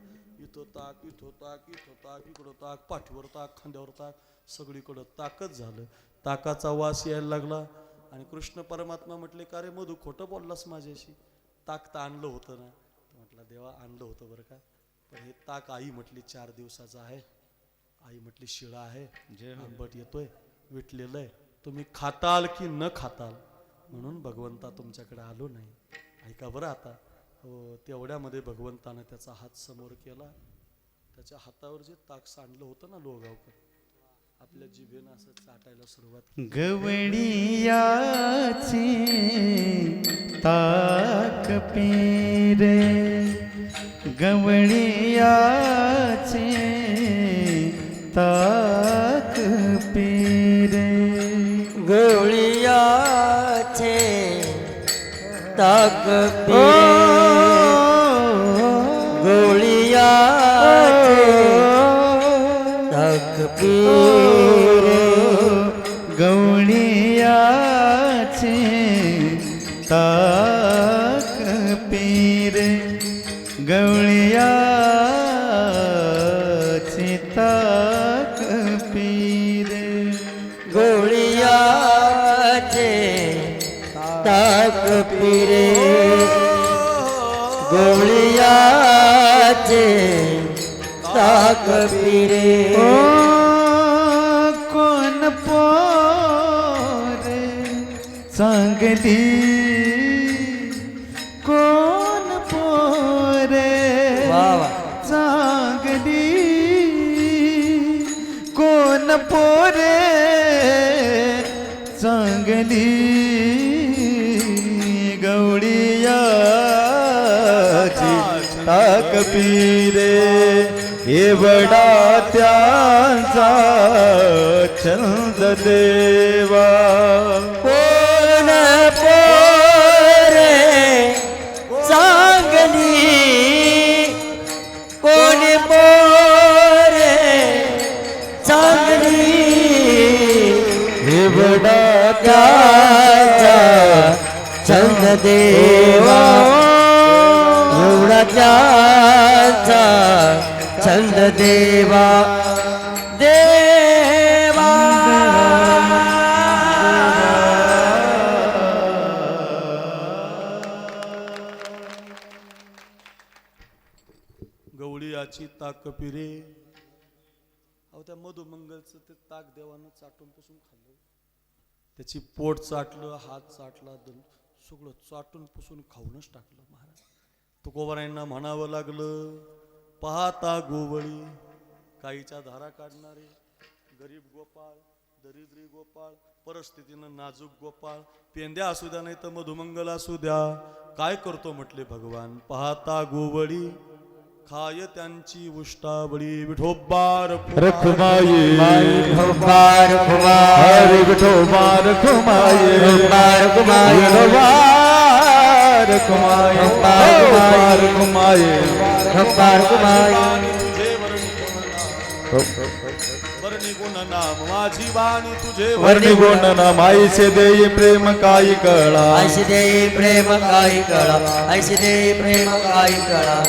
इथं ताक, इथं ताक, इथं ताक, इकडं ताक, पाठीवर ताक, खांद्यावर ताक, सगळीकडं ताकच झालं. ताकाचा वास यायला लागला. आणि कृष्ण परमात्मा म्हटले का रे मधु खोटं बोललास माझ्याशी, ताक तर आणलं होतं ना? म्हटलं देवा आणलं होतं बरं का, पण हे ताक आई म्हटली 4 दिवसाचं आहे, आई म्हटली शिळा आहे, आंबट येतोय, विटलेलं आहे, तुम्ही खाताल की न खाताल म्हणून भगवंता तुमच्याकडे आलो नाही. ऐका बरं आता. हो, तेवढ्यामध्ये भगवंतानं त्याचा हात समोर केला. त्याच्या हातावर जे ताक सांडलं होतं ना लोगावकर, आपल्या जिभेनं असं चाटायला सुरुवात केली. गवळीयाचे ताक पीरे, गवळीयाचे ताक पीरे, गवळीयाचे ताक पिरे, गवळीयाचे ताक पिरे, गवळीयाचे ताक पीरे, गवळीयाचे ताक पीरे, गवळीयाचे ताक पिरे, गवळीयाचे ताक पिरे. कोण पोरे चांगली, कोण पोरे वा वा. चांगली, कोण पोरे चांगली, गवळीयाची ताक पीरे, एवढा त्यांचा छंद देवा. कोण पोरे चांगली, कोण पोरे चांगली, एवढा त्याचा छंद देवा, एवढा त्याचा छंद देवा, देवा. गवळीयाची ताक पिरे. अहो त्या मधुमंगलचं ते ताक देवानं चाटून पुसून खाल्लं, त्याची पोट चाटलं, हात चाटला, सगळं चाटून पुसून खाऊनच टाकलं महाराज. तुकोबारायांना म्हणावं लागलं, पाहता गोवळी, काहीच्या धारा काढणारे, गरीब गोपाळ, दरिद्री गोपाळ, परिस्थितीनं नाजूक गोपाळ, पेंद्या असू द्या नाही तर मधुमंगल असू द्या, काय करतो म्हटले भगवान. पाहता गोवळी, खाय त्यांची उष्टावळी विठोबार रखुमाये विठोबार कुमार हरे विठोबा रखुमाये विठोबार कुमार विठोबा रखुमाये विठोबा रखुमाये विठोबार कुमार वर्णी गुण नाम माझी वाणी तुझे वर्णी गुण नामाई से देई प्रेम काही कळा ऐशी देई प्रेम काही कळा ऐशी देई प्रेम काही कळा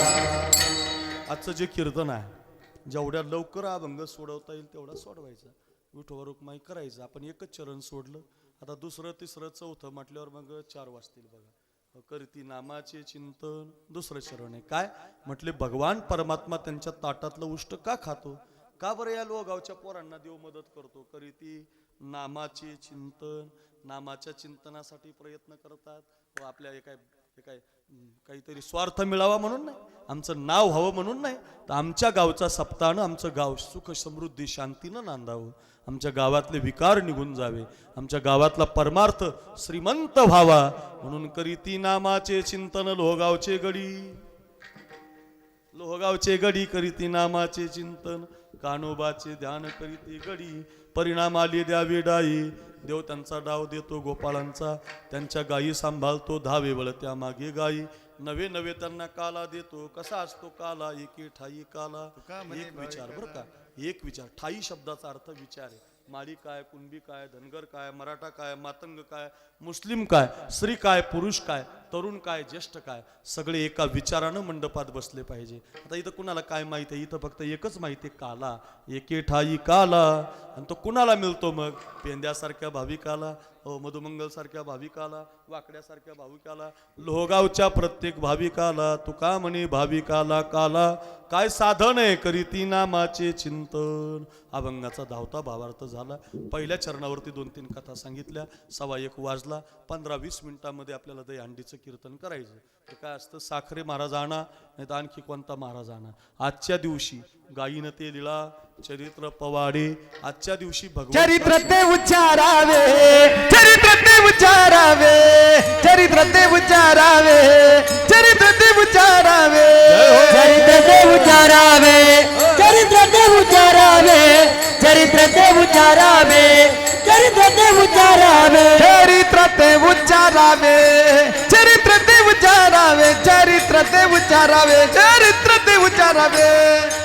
आजचं जे कीर्तन आहे जेवढ्या लवकर अभंग सोडवता येईल तेवढा सोडवायचा विठोबा रुक्माई करायचं. आपण एकच चरण सोडलं, आता दुसरं तिसरं चौथं म्हटल्यावर मग 4 वाजतील बघा. करती नामाचे चिंतन दुसरं चरण आहे. काय म्हटले, भगवान परमात्मा त्यांच्या ताटातलं उष्ट का खातो, का बरं या गावच्या पोरांना देव मदत करतो. करीती नामाचे चिंतन, नामाच्या चिंतनासाठी प्रयत्न करतात व आपल्या काहीतरी स्वार्थ मिळावा म्हणून नाही, आमचं नाव हवं म्हणून नाही, तर आमच्या गावचा सप्ताहानं आमचं गाव सुख समृद्धी शांतीनं नांदावं, आमच्या गावातले विकार निघून जावे, आमच्या गावातला परमार्थ श्रीमंत व्हावा म्हणून करीती नामाचे चिंतन. लोहगावचे गडी करीती नामाचे चिंतन, कानोबाचे ध्यान करीती गडी. परिणाम आली द्यावी डाई, देव त्यांचा डाव देतो गोपाळांचा, त्यांच्या गायी सांभाळतो धावे वळ त्या मागे गायी. नवे नवे त्यांना काला देतो, कसा असतो काला, एके ठाई काला. एक विचार बरं का, एक विचार. ठाई शब्दाचा अर्थ विचार आहे. माळी काय, कुणबी काय, धनगर काय, मराठा काय, मातंग काय, मुस्लिम काय, स्त्री काय, पुरुष काय, तरुण काय, ज्येष्ठ काय, सगळे एका विचारानं मंडपात बसले पाहिजे. आता इथं कुणाला काय माहिती आहे, इथं फक्त एकच माहिती आहे, काला, एके ठाई काला. आणि तो कुणाला मिळतो मग, पेंद्यासारख्या भाविकाला, मधुमंगल सारख्या भाविकाला, वाकड्यासारख्या भाविकाला, लोहगावच्या प्रत्येक भाविकाला. तुका म्हणे भाविकाला काला, काय साधन आहे करीती नामाचे चिंतन. अभंगाचा धावता भावार्थ झाला. पहिल्या चरणावरती 2-3 कथा सांगितल्या. 1:15 वाजला. 15-20 मिनिटांमध्ये आपल्याला दहीहंडीचं कीर्तन करायचं. तर काय असतं, साखरे महाराज आणा, नाही तर आणखी कोणता महाराज आणा. आजच्या दिवशी गायीनं ते लिळा, चरित्र पवाडे. आजच्या दिवशी भगवान चरित्र ते उच्चारावे, चरित्र ते उच्चारावे, चरित्र ते उच्चारावे, चरित्र ते उच्चारावे, चरित्र ते उच्चारावे, चरित्र ते उच्चारावे, चरित्र ते उच्चारावे, चरित्र ते उच्चारावे, चरित्र ते उच्चारावे, चरित्र ते उच्चारावे, चरित्र ते उच्चारावे, चरित्र ते उच्चारावे, चरित्र ते उच्चारावे,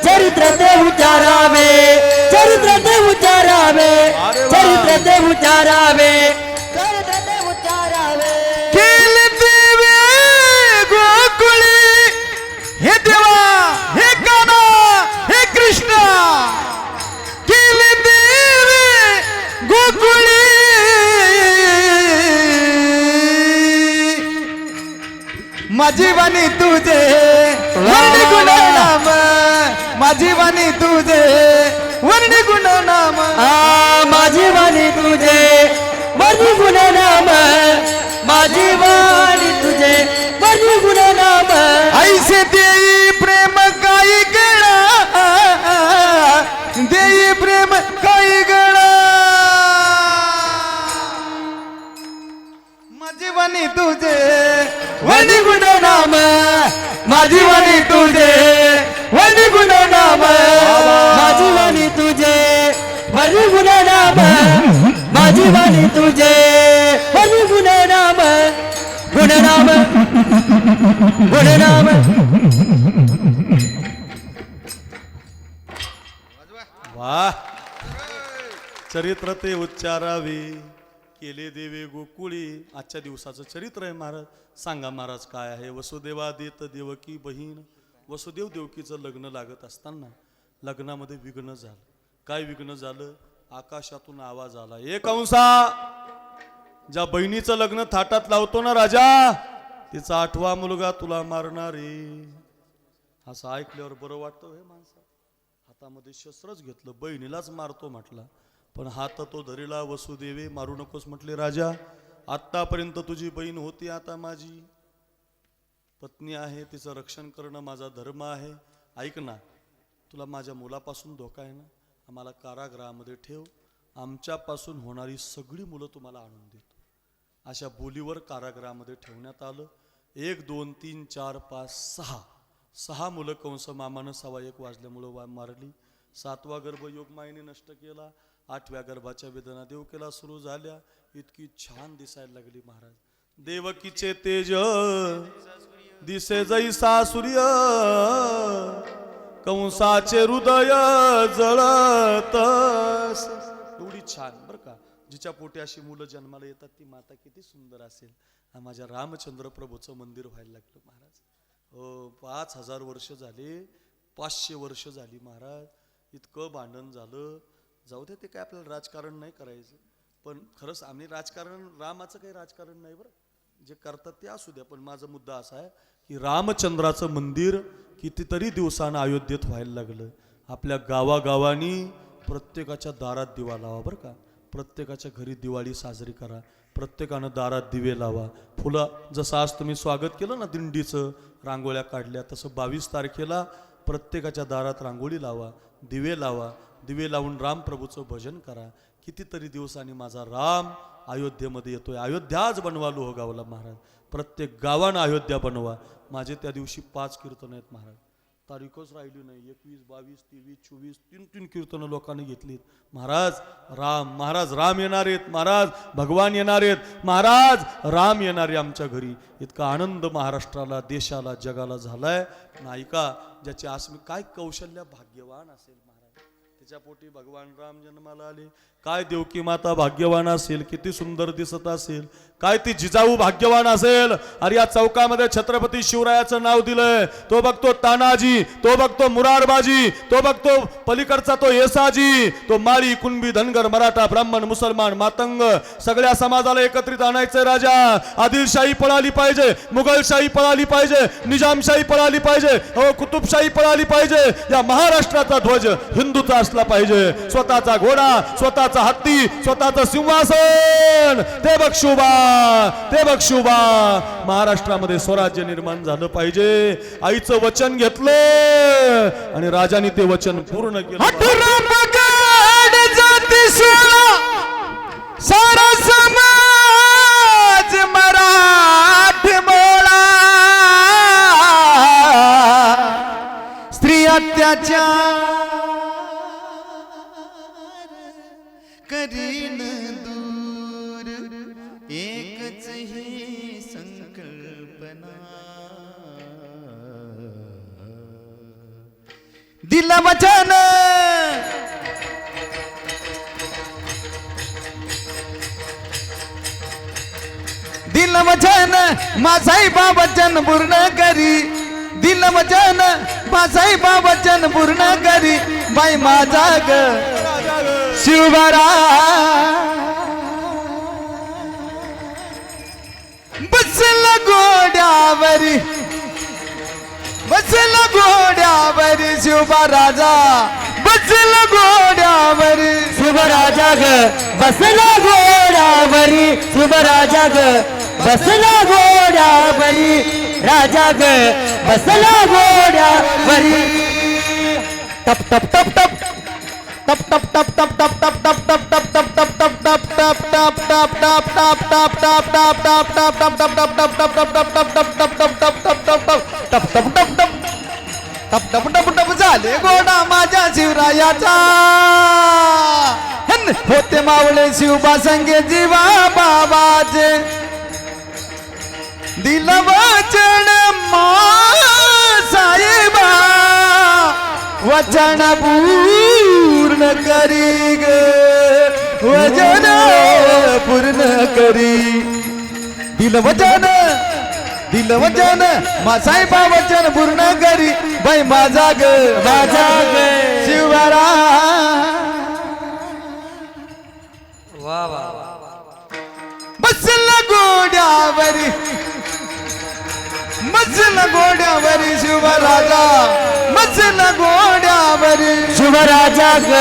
चरित्र ते उच्चारावे, चरित्र ते उच्चारावे, चरित्र ते उच्चारावे. केले देवे गोकुळी, हे देवा हे काना हे कृष्ण, केले देवे गोकुळी, माझी वाणी तुझे वर्णी गुण नाम, माझी वाणी तुझे वर्णी गुण नाम, माझी वाणी तुझे वर्णी गुण नाम, माझी वाणी तुझे वर्णी गुण नाम. ऐसे देई प्रेम काही गळा, देई प्रेम काही गळा, माझी वाणी तुझे वर्णी गुण नाम, माझी वाणी तुझे वर्णी गुण नाम, माझी वाणी तुझे वर्णी गुण नाम, माझी वाणी तुझे वर्णी गुण नाम, गुण नाम, गुण नाम. वाह, चरित्र ते उच्चारावे, केले देवे गोकुळी. आजच्या दिवसाचं चरित्र आहे महाराज. सांगा महाराज काय आहे. वसुदेवा देत देवकी बहीण. वसुदेव देवकीचं लग्न लागत असताना लग्नामध्ये विघ्न झालं. काय विघ्न झालं, आकाशातून आवाज आला, ए कंसा, ज्या बहिणीचं लग्न थाटात लावतो ना राजा, तिचा 8वा मुलगा तुला मारणार आहे. असं ऐकल्यावर बरं वाटतं हे माणसा. हातामध्ये शस्त्रच घेतलं, बहिणीलाच मारतो म्हटला, पण हात तो धरीला. वसुदेवे मारू नकोस म्हटले राजा, आत्तापर्यंत तुझी बहीण होती, आता माझी पत्नी आहे, तिचं रक्षण करणं माझा धर्म आहे. ऐक ना, तुला माझ्या मुलापासून धोका आहे ना, आम्हाला कारागृहामध्ये ठेव, आमच्यापासून होणारी सगळी मुलं तुम्हाला आणून देतो. अशा बोलीवर कारागृहामध्ये ठेवण्यात आलं. 1 2 3 4 5 6 6 मुलं कंस मामानं 1:15 वाजल्यामुळं मारली. 7वा गर्भ योगमायेने नष्ट केला. 8व्या गर्भाच्या वेदना देव केला सुरू झाल्या. इतकी छान दिसायला लागली महाराज. देवकीचे तेज दिसे जैसा सूर्य, कंसाचे हृदय जळत. एवढी छान बरं का. जिच्या पोटी अशी मुलं जन्माला येतात ती माता किती सुंदर असेल. माझ्या रामचंद्र प्रभूचं मंदिर व्हायला लागलं महाराज. 5000 वर्ष झाले, 500 वर्ष झाली महाराज. इतकं भांडण झालं. जाऊ दे, ते काय आपल्याला राजकारण नाही करायचं. पण खरंच आम्ही राजकारण, रामाचं काही राजकारण नाही बरं, जे करतात ते असू द्या. पण माझा मुद्दा असा आहे की रामचंद्राचं मंदिर कितीतरी दिवसानं अयोध्येत व्हायला लागलं. आपल्या गावागावानी प्रत्येकाच्या दारात दिवा लावा बरं का. प्रत्येकाच्या घरी दिवाळी साजरी करा. प्रत्येकानं दारात दिवे लावा. फुलं, जसं आज तुम्ही स्वागत केलं ना दिंडीचं, रांगोळ्या काढल्या, तसं 22 तारखेला प्रत्येकाच्या दारात रांगोळी लावा, दिवे लावा. दिवे लावून रामप्रभूचं भजन करा. कितीतरी दिवसांनी माझा राम अयोध्येमध्ये येतोय. अयोध्याच बनवा लोहगावला महाराज. प्रत्येक गावानं अयोध्या बनवा. माझे त्या दिवशी 5 कीर्तन आहेत महाराज. तारीखच राहिली नाही. 21, 22, 23, 24 3 कीर्तनं लोकांनी घेतलीत महाराज. महाराज राम येणार आहेत महाराज. भगवान येणार आहेत महाराज. राम येणारे आमच्या घरी. इतका आनंद महाराष्ट्राला, देशाला, जगाला झालाय. नायिका ज्याची आसमी काय कौशल्य भाग्यवान असेल महाराज. तिच्या पोटी भगवान राम जन्माला आले. काय देवकी माता भाग्यवान असेल, किती सुंदर दिसत असेल. काय ती जिजाऊ भाग्यवान असेल. अरे या चौकामध्ये छत्रपती शिवरायाचं नाव दिलंय. तो बघतो तानाजी, तो बघतो मुरारबाजी, तो बघतो पलीकडचा तो येसाजी, तो माळी, कुणबी, धनगर, मराठा, ब्राह्मण, मुसलमान, मातंग सगळ्या समाजाला एकत्रित आणायचं राजा. आदिलशाही पळाली पाहिजे, मुघलशाही पळाली पाहिजे, निजामशाही पळाली पाहिजे, कुतुबशाही पळाली पाहिजे. या महाराष्ट्राचा ध्वज हिंदूचा असला पाहिजे. स्वतःचा घोडा, स्वतःचा हत्ती, स्वतःचं सिंहासन. ते बघ शुभा, ते बघ शुभा. महाराष्ट्रामध्ये स्वराज्य निर्माण झालं पाहिजे. आईचं वचन घेतलं आणि राजाने ते वचन पूर्ण केलं. सारा समाज मराठमोळा, स्त्री अत्याचार करीन दूर, एकच ही संकल्पना. दिल वचन दिल वचन माझाईबा वचन पूर्ण करी. दिल वचन माझाईबा वचन पूर्ण करी. बाई माझा ग शिवबरा बसला घोड्यावरी, बसला घोड्यावरी शिवबा राजा. बसला घोड्यावरी शुभराजा ग बसला घोड्यावरी. शुभराजा ग बसला घोड्यावरी. राजा ग बसला घोड्यावरी. टप टप टप टप टप टप टप टप टप टप टप टप टप टप टप टप टप टप झाले घोडा माझ्या शिवरायाचा. होते मावळे शिवबा संगे जीवा बाबाचे. दिल वचन साहेबा वचन पूर्ण करी ग. वचन पूर्ण करी. दिल वचन, दिल वचन साहेबा वचन पूर्ण करी. बाई माझा ग, माझा ग शिवरा. वा वा बसला घोड्यावरी, बसला घोड्यावरी शिवराजा. बसला घोड्यावरी शिवराजा ग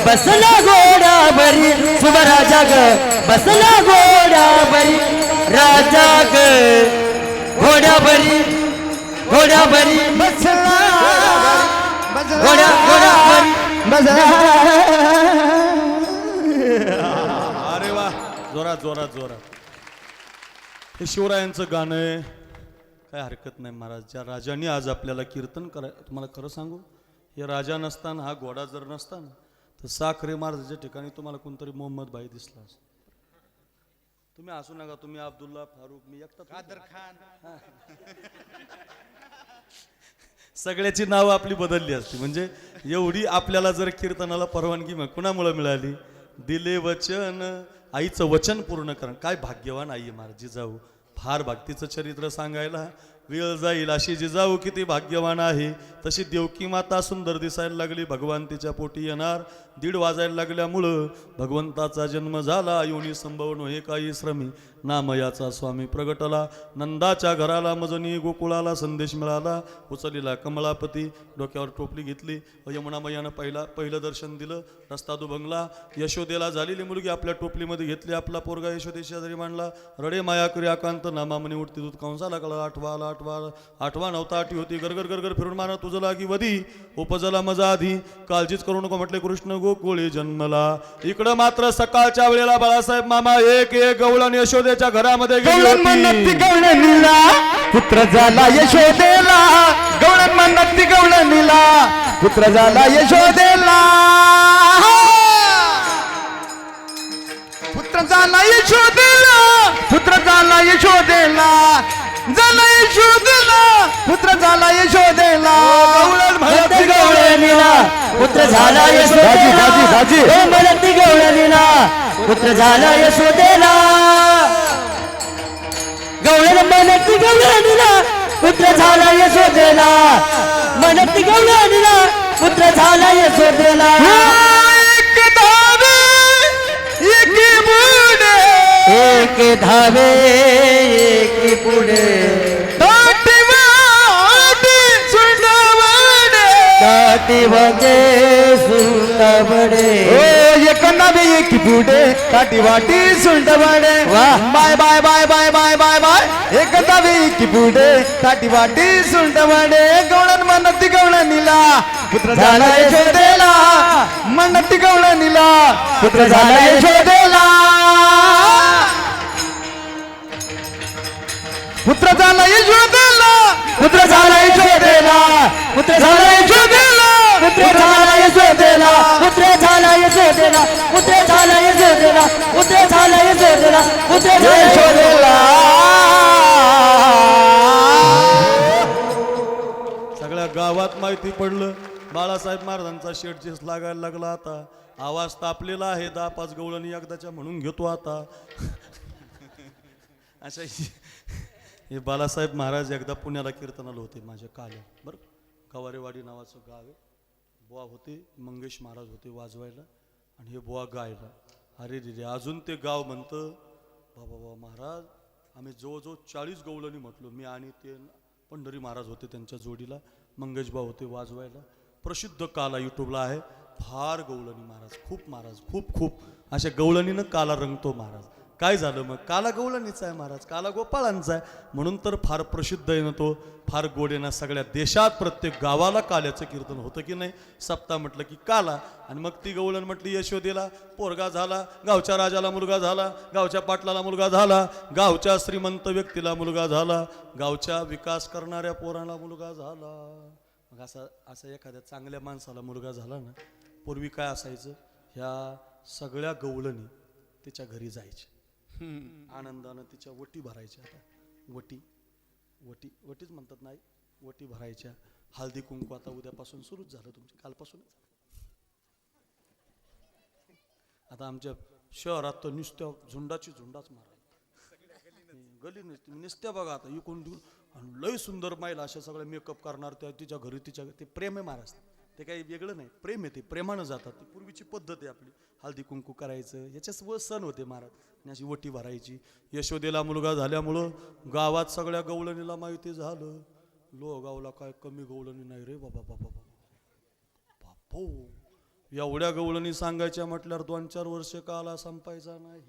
बसला घोड्यावरी. शिवराजा ग बसला घोड्यावरी. राजा ग घोड्यावरी, घोड्यावरी बसला. घोड्या घोड्यावरी बसला. अरे वा, जोरात जोरात जोरात. हे शिवरायांचं गाणं आहे. काय हरकत नाही महाराज. ज्या राजाने आज आपल्याला कीर्तन तुम्हाला खरं सांगू, हे राजा नसताना, हा घोडा जर नसताना, तर साखरे महाराजाच्या ठिकाणी तुम्हाला कोणतरी मोहम्मद भाई दिसला असता. तुम्ही असू नका, तुम्ही अब्दुल्ला फारुक, मी एकटा कादर खान, सगळ्याची नावं आपली बदलली असती. म्हणजे एवढी आपल्याला जर कीर्तनाला परवानगी कुणामुळे मिळाली? दिले वचन, आईचं वचन पूर्ण करणं. काय भाग्यवान आई आहे महाराज जिजाऊ. फार भक्तीचं चरित्र सांगायला वेळ जाईल अशी जिजाऊ किती भाग्यवान आहे. तशी देवकी माता सुंदर दिसायला लागली, भगवान तिच्या पोटी येणार. 1:30 वाजायला लागल्यामुळं भगवंताचा जन्म झाला. योनी संभव नोहे काही श्रमी, नामयाचा स्वामी प्रगटला. नंदाच्या घराला मजनी गोकुळाला संदेश मिळाला. उचलीला कमलापती, डोक्यावर टोपली घेतली. यमुना मैयानं पहिलं दर्शन दिलं. रस्ता दुभंगला. यशोदेला झालेली मुलगी आपल्या टोपलीमध्ये घेतली. आपला पोरगा यशोदेशी शेजारी मांडला. रडे माया करी आकांत, नामामणी उठती दूध कंसाला कळा. आठवा नव्हता, आठी होती. गरगर गरगर फिरून मारा तुझं लागी वधी, उपजला मजा आधी. काळजीच करू नको म्हटले कृष्ण गोकुळे जन्मला. इकडं मात्र सकाळच्या वेळेला बाळासाहेब मामा एक गवळण यशोदेच्या घरामध्ये गेली होती. गवळणीला पुत्र झाला यशोदेला, गवळण म्हणत ती गवळणीला पुत्र झाला यशोदेला. पुत्र झाला यशोदेला, पुत्र झाला यशोदेला, झाला यशोदेला, पुत्र झाला यशोदेला. गवळणीला पुत्र झाला यशोदेला, ओ म्हणती गवळणीला पुत्र झाला यशोदेला. गवळण म्हणती गवळणीला पुत्र झाला यशोदेला, म्हणती गवळणीला पुत्र झाला यशोदेला. एक धावे एक पुढे, एक धावे एक पुढे, ताटी वाटी सुंदरवडे, काठी वगे सुंदरवडे. एक नवे एक पुढे, ताटी वाटी सुंदरवडे. वाह. Bye bye bye bye bye bye bye. एक नवे एक पुढे, ताटी वाटी सुंदरवडे. गवळण म्हणती गवळणीला पुत्र झाला यशोदेला, म्हणती गवळणीला पुत्र झाला यशोदेला. पुत्र झाला यशोदेला, पुत्र झाला यशोदेला, पुत्र झाला यशोदेला, पुत्र झाला यशोदेला, पुत्र झाला यशोदेला, पुत्र झाला यशोदेला, पुत्र झाला यशोदेला, पुत्र झाला यशोदेला. सगळ्या गावात माहिती पडलं. बाळासाहेब महाराजांचा शेडचीस लागायला लागला. आता आवाज तापलेला आहे. 10-5 गवळणी एकदाच्या म्हणून घेतो आता. अशा हे बाळासाहेब महाराज एकदा पुण्याला कीर्तनाला होते माझ्या काल्या. बरं, गवारेवाडी नावाचं गाव आहे. बुवा होते, मंगेश महाराज होते वाजवायला, आणि हे बुवा गायला. अरे रे, अजून ते गाव म्हणतं बाबा महाराज, आम्ही जवळजवळ 40 गवळणी म्हटलो. मी आणि ते पंढरी महाराज होते, त्यांच्या जोडीला मंगेशबा होते वाजवायला. प्रसिद्ध काला यूट्यूबला आहे. फार गवळणी महाराज, खूप महाराज, खूप खूप अशा गवळणीनं काला रंगतो महाराज. काय झालं मग? काला गवळणीचा आहे महाराज, काला गोपाळांचा आहे म्हणून तर फार प्रसिद्ध आहे ना तो. फार गोडेना सगळ्या देशात प्रत्येक गावाला काल्याचं कीर्तन होतं की नाही. सप्ताह म्हटलं की काला, आणि मग ती गवळण म्हटली यशोदेला पोरगा झाला, गावच्या राजाला मुलगा झाला, गावच्या पाटलाला मुलगा झाला, गावच्या श्रीमंत व्यक्तीला मुलगा झाला, गावच्या विकास करणाऱ्या पोराला मुलगा झाला. मग असं एखाद्या चांगल्या माणसाला मुलगा झाला ना, पूर्वी काय असायचं, ह्या सगळ्या गवळणी तिच्या घरी जायच्या, आनंदानं तिच्या वटी भरायच्या. आता वटीच म्हणतात, नाही वटी भरायच्या. हळदी कुंकू आता उद्यापासून सुरूच झालं, तुमच्या कालपासूनच. आता आमच्या शहरात तर नुसत्या झुंडाच महाराज, गली नुसत्या बघा. आता इकडून लय सुंदर महिला अशा सगळ्या मेकअप करणार, त्या तिच्या घरी ते प्रेम आहे महाराज. ते काही वेगळं नाही, प्रेम आहे, ते प्रेमानं जातात. ती पूर्वीची पद्धत आहे आपली. हळदी कुंकू करायचं, याच्या सण होते महाराज, आणि अशी वटी भरायची. यशोदेला मुलगा झाल्यामुळं गावात सगळ्या गवळणीला माहिती झालं. गावला काय कमी गवळणी नाही रे बाबा बाबा बापो. एवढ्या गवळणी सांगायच्या म्हटल्यावर 2-4 वर्ष काला संपायचा नाही.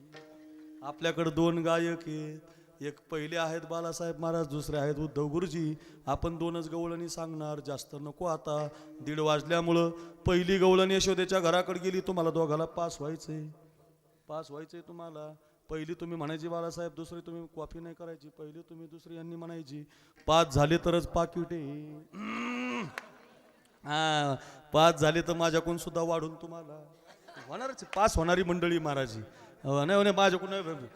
आपल्याकडे 2 गायक आहेत. एक पहिले आहेत बाळासाहेब महाराज, दुसरे आहेत उद्धव गुरुजी. आपण 2च गवळणी सांगणार, जास्त नको. आता 1:30 वाजल्यामुळं पहिली गवळणी यशोदेच्या घराकडे गेली. तुम्हाला दोघाला पास व्हायचंय तुम्हाला. पहिली तुम्ही म्हणायची बाळासाहेब, दुसरी तुम्ही कॉफी नाही करायची, पहिली तुम्ही, दुसरी यांनी म्हणायची. 5 झाले तरच पाकिट आहे. हा 5 झाले तर माझ्याकडून सुद्धा वाढून तुम्हाला होणारच. 5 होणारी मंडळी महाराजी नाही माझ्याकडून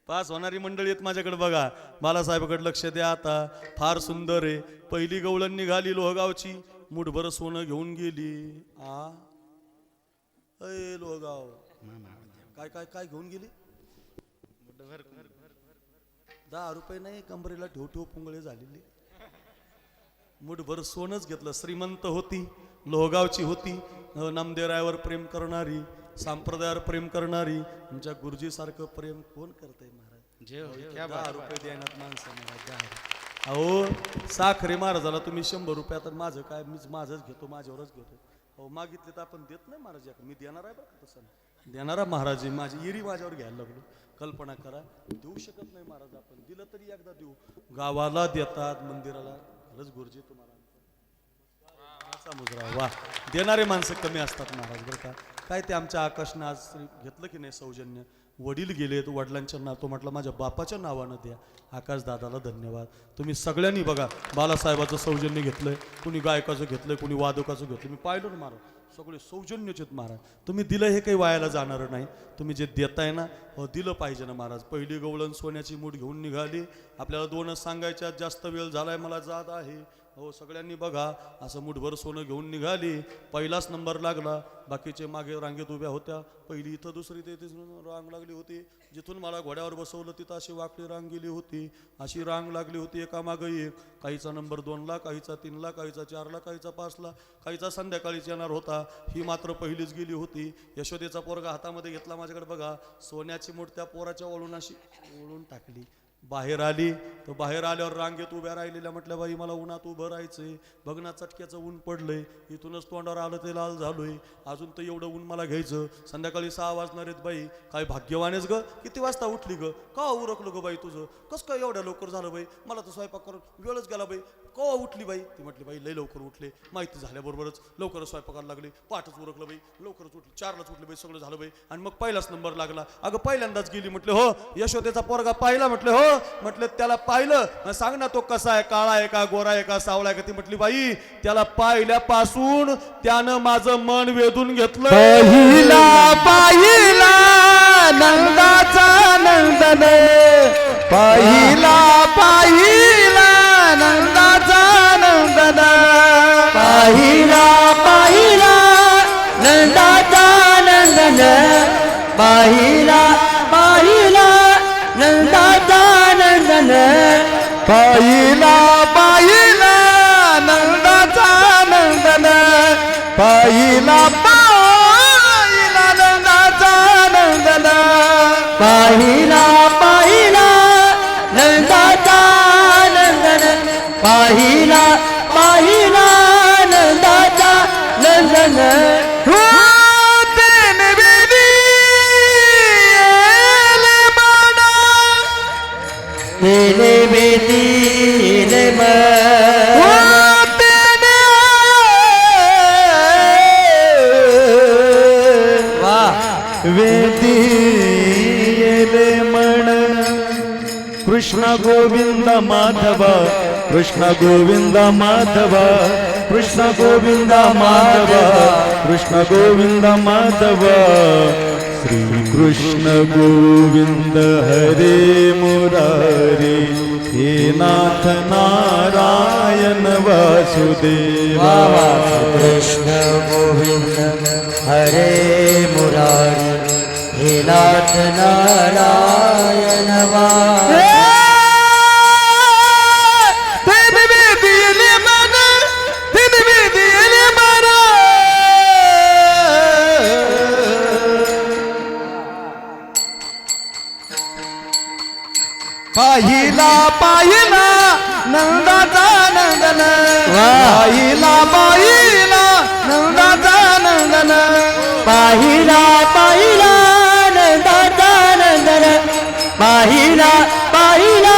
5 होणारी मंडळी आहेत माझ्याकडे. बघा बालासाहेबाकडे लक्ष द्या आता. फार सुंदर आहे. पहिली गवळण निघाली लोहगावची, मुठभर सोनं घेऊन गेली. अय लोहगाव काय काय काय घेऊन गेली? 10 रुपये नाही, कंबरेला ठेव ठेव पुंगळे झालेली. मुठभर सोनच घेतलं. श्रीमंत होती, लोहगावची होती, नामदेवरायावर प्रेम करणारी, संप्रदायावर प्रेम करणारी. तुमच्या गुरुजी सारखं प्रेम कोण करतंय महाराज? 10 रुपये द्यायनात माणसं महाराज. अहो साखरे महाराजाला तुम्ही 100 रुपये, तर माझं काय, मीच माझंच घेतो, माझ्यावरच घेतो. अहो मागितले तर आपण देत नाही महाराज. मी देणार आहे बरं का, तसं नाही देणारा महाराज आहे. माझी इरी माझ्यावर घ्यायला लागलो. कल्पना करा, देऊ शकत नाही महाराज आपण. दिलं तरी एकदा देऊ. गावाला देतात, मंदिराला. खरंच गुरुजी तुम्हाला मुजरा वा. देणारे माणसं कमी असतात महाराज बरं का. काय ते आमच्या आकाशनं आज घेतलं की नाही सौजन्य. वडील गेलेत, वडिलांच्या नाव तो म्हटलं माझ्या बापाच्या नावानं द्या. आकाश दादाला धन्यवाद. तुम्ही सगळ्यांनी बघा बालासाहेबाचं सौजन्य घेतलंय, कुणी गायकाचं घेतलंय, कुणी वादकाचं घेतलं. मी पाहिलं ना महाराज, सगळे सौजन्यचेत महाराज. तुम्ही दिलं हे काही वायाला जाणार नाही. तुम्ही जे देताय ना दिलं पाहिजे ना महाराज. पहिली गवळण सोन्याची मूठ घेऊन निघाली. आपल्याला 2च सांगायच्या, जास्त वेळ झालाय, मला जात आहे. हो सगळ्यांनी बघा असं मुठभर सोनं घेऊन निघाली. पहिलाच नंबर लागला. बाकीचे मागे रांगेत उभ्या होत्या. पहिली इथं, दुसरी ते रांग लागली होती. जिथून मला घोड्यावर बसवलं तिथं अशी वाकडी रांग गेली होती. अशी रांग लागली होती एकामागे एक. काहीचा नंबर 2ला, काहीचा 3ला, काहीचा 4ला, काहीचा 5ला, काहीचा संध्याकाळीच येणार होता. ही मात्र पहिलीच गेली होती. यशोदेचा पोरगा हातामध्ये घेतला माझ्याकडे बघा. सोन्याची मूठ त्या पोराच्या वळून अशी ओळून टाकली. बाहेर आली. तर बाहेर आल्यावर रांगेत उभ्या राहिलेल्या म्हटलं बाई मला उन्हात उभं राहायचंय. बघ ना चटक्याचं ऊन पडलंय. इथूनच तोंडावर आलं ते लाल झालोय. अजून तर एवढं ऊन मला घ्यायचं. संध्याकाळी 6 वाजणार आहेत बाई. काय भाग्यवानेच ग. किती वाजता उठली ग? का उरकलं ग बाई तुझं? कसं काय एवढ्या लवकर झालं बाई? मला तर स्वयंपाक करून वेळच गेला बाई. का उठली बाई? ती म्हटली बाई लई लवकर उठले. माहिती झाल्याबरोबरच लवकरच स्वयंपाकाला लागली. पाठच उरकलं बाई. लवकरच उठली. 4लाच उठली बाई. सगळं झालं बाई. आणि मग पहिलाच नंबर लागला. अगं पहिल्यांदाच गेली. म्हटलं हो यशोदेचा पोरगा पाहिला? म्हटलं हो. म्हटलं त्याला पाहिलं, सांग ना तो कसा आहे, काळा आहे का, गोरा आहे का, सावळा आहे का? ती म्हटली बाई त्याला पाहिल्यापासून त्यानं माझं मन वेधून घेतलं. पहिला पाहिला नंदाचा नंदन, पहिला पाहिला नंदाचा नंदन, पाहिला पाहिला नंदाचा नंदन, पाहिला पाहिला नंदाचा नंदन, पहिला पाहिला नंदाचा नंदन, पहिला पाहिला नंदाचा नंदन, पाहिला पाहिला नंदाचा नंदन, पाहिला पाहिला नंदाचा नंदन. तेने बेटीने वेदीले मन कृष्ण गोविंद माधव, कृष्ण गोविंद माधव, कृष्ण गोविंद माधव, कृष्ण गोविंद माधव, श्री कृष्ण गोविंद हरे मुरारी, हे नाथ नारायण वासुदेवा. कृष्ण गोविंद हरे मुरारी, हे नाथ नारायण पाहिला पाहिला नंदाचा नंदन, पाहिला पाहिला नंदाचा नंदन, पाहिला पाहिला नंदाचा नंदन, पाहिला पाहिला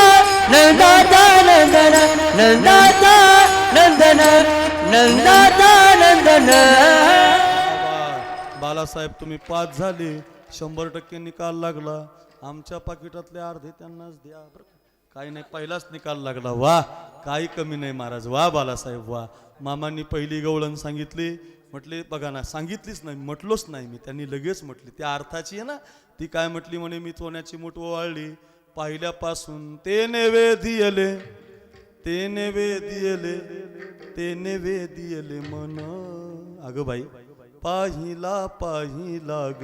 नंदाचा नंदन, नंदाचा नंदन, नंदाचा नंदन. बालासाहेब तुम्ही 5 झाले. 100% निकाल लागला. आमच्या पाकिटातले अर्धे त्यांनाच द्या बरं का. काही नाही, पहिलाच निकाल लागला. वा, काही कमी नाही महाराज, वा बालासाहेब वा. मामांनी पहिली गवळण सांगितली, म्हटले बघा ना, सांगितलीच नाही, म्हटलोच नाही मी, त्यांनी लगेच म्हटली. त्या अर्थाची आहे ना ती. काय म्हटली म्हणे, मी सोन्याची मूठ ओवाळली पाहिल्यापासून ते नैवेद्यले, ते नैवेद्यले, ते नैवेद्यले मन. अगं बाई, पाहिला पाहिला ग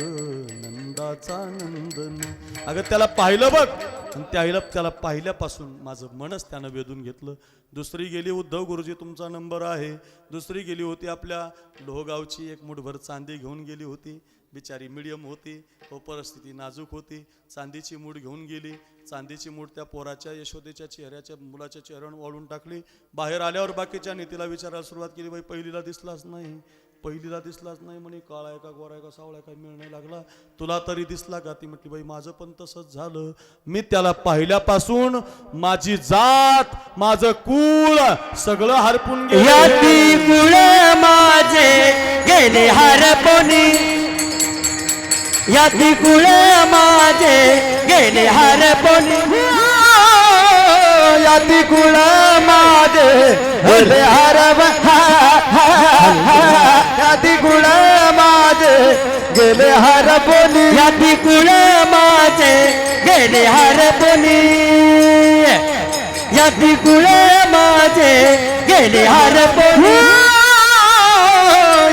नंदाचा नंदन. अगं त्याला पाहिलं बघ, आणि त्याला पाहिल्यापासून माझं मनच त्यानं वेधून घेतलं. दुसरी गेली उद्धव गुरुजी तुमचा नंबर आहे. दुसरी गेली होती आपल्या लोहगावची, एक मुठभर चांदी घेऊन गेली होती. बिचारी मिडियम होती, व परिस्थिती नाजूक होती. चांदीची मूठ घेऊन गेली. चांदीची मूठ त्या पोराच्या यशोदेच्या चेहऱ्याच्या, मुलाच्या चेहऱ्यावर वाळून टाकली. बाहेर आल्यावर बाकीच्या नीतीला विचारायला सुरुवात केली, बाई पहिलीला दिसलाच नाही, पहिलीला दिसलाच नाही म्हणे, काळा आहे का गोरा आहे का सावळा आहे का मिळ नाही लागला, तुला तरी दिसला का? ती म्हटली, बाई माझं पण तसंच झालं. मी त्याला पाहिल्यापासून माझी जात, माझं कुळ सगळं हरपून याती गेलं. कुळ माझे गेले हरपोनी, याती कुळ माझे गेले हरपोनी, याती कुळ माझे गेले याती कुळ माझे गेले हरपोनी, याती कुळ माझे गेले हरपोनी, याती कुळ माझे गेले हरपोनी,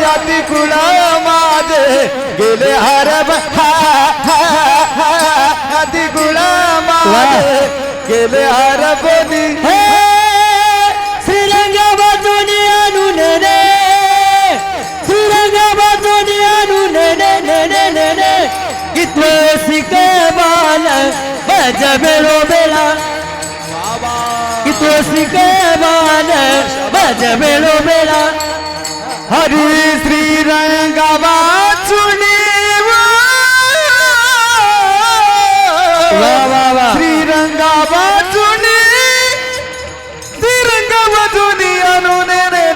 याती कुळ माझे गेले याती कुळ माझे गेले हरपोनी. श्रीरंग बाजूने आणून रे, श्रीरंग बाजूने आणून रे, इथं शिकवाल माझ्या बेलो बेला, इथं शिकवाल माझ्या बेलो बेला. हरी श्रीरंगा वाचुनी वा वा वा. श्रीरंगा वाचुनी, श्रीरंगा वाचुनी आणून रे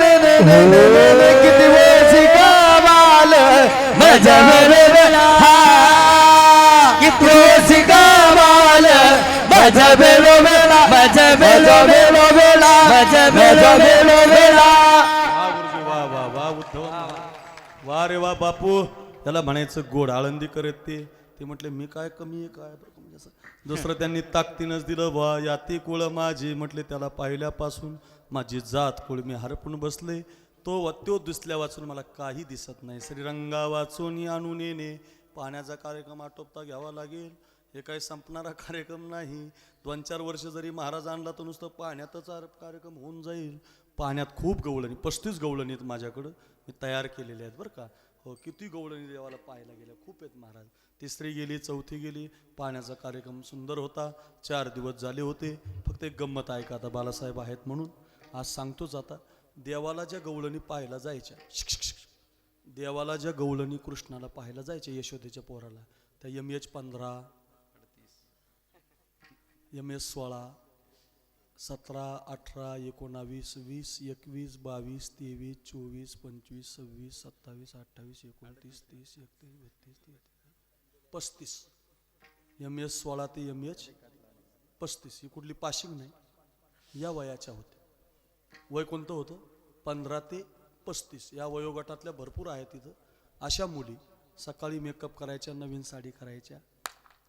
किती वेळ शिकावाल माझ्या बेलो बेला, इथं शिकवाल माझ्या बेलो बेला, माझ्या बेलो बेलो बेला, माझ्या बेलो बेलो बेला. वा गुरुजी, वा वा वा उद्धव, वा रे वा बापू. त्याला म्हणायचं गोड आळंदी करत ते म्हटले मी काय कमी आहे काय बरं म्हणजे असं. दुसरं त्यांनी ताकदीनच दिलं, वा याती कुळ माझी. म्हटले त्याला पाहिल्यापासून माझी जात कुळ मी हरपून बसले. तो दिसल्या वाचून मला काही दिसत नाही. श्रीरंगा वाचून आणून येणे, पाण्याचा कार्यक्रम आटोपता घ्यावा लागेल. हे काही संपणारा कार्यक्रम नाही. 2-4 वर्ष जरी महाराज आणला तर नुसतं पाण्यातच कार्यक्रम होऊन जाईल. पाण्यात खूप गवळणी, 35 गवळणी आहेत माझ्याकडं, मी तयार केलेले आहेत बरं का. हो, किती गवळणी देवाला पाहायला गेल्या, खूप आहेत महाराज. तिसरी गेली, चौथी गेली. पाण्याचा कार्यक्रम सुंदर होता. 4 दिवस झाले होते. फक्त एक गंमत आहे का, आता बालासाहेब आहेत म्हणून आज सांगतोच. आता देवाला ज्या गवळणी पाहायला जायच्या, देवाला ज्या गवळणी कृष्णाला पाहायला जायच्या यशोदेच्या पोराला, त्या MH 15, MS 16, 17, 18, 19, 20, 21, 22, 23, 24, 25, 26, 27, 28, 29, 30, 31, 32, 35. MS 16 ते MH 35 ही कुठली पाशिंग नाही, या वयाच्या होत्या. वय कोणतं होतं? 15 ते 35. या वयोगटातल्या भरपूर आहेत तिथं. अशा मुली सकाळी मेकअप करायच्या, नवीन साडी करायच्या,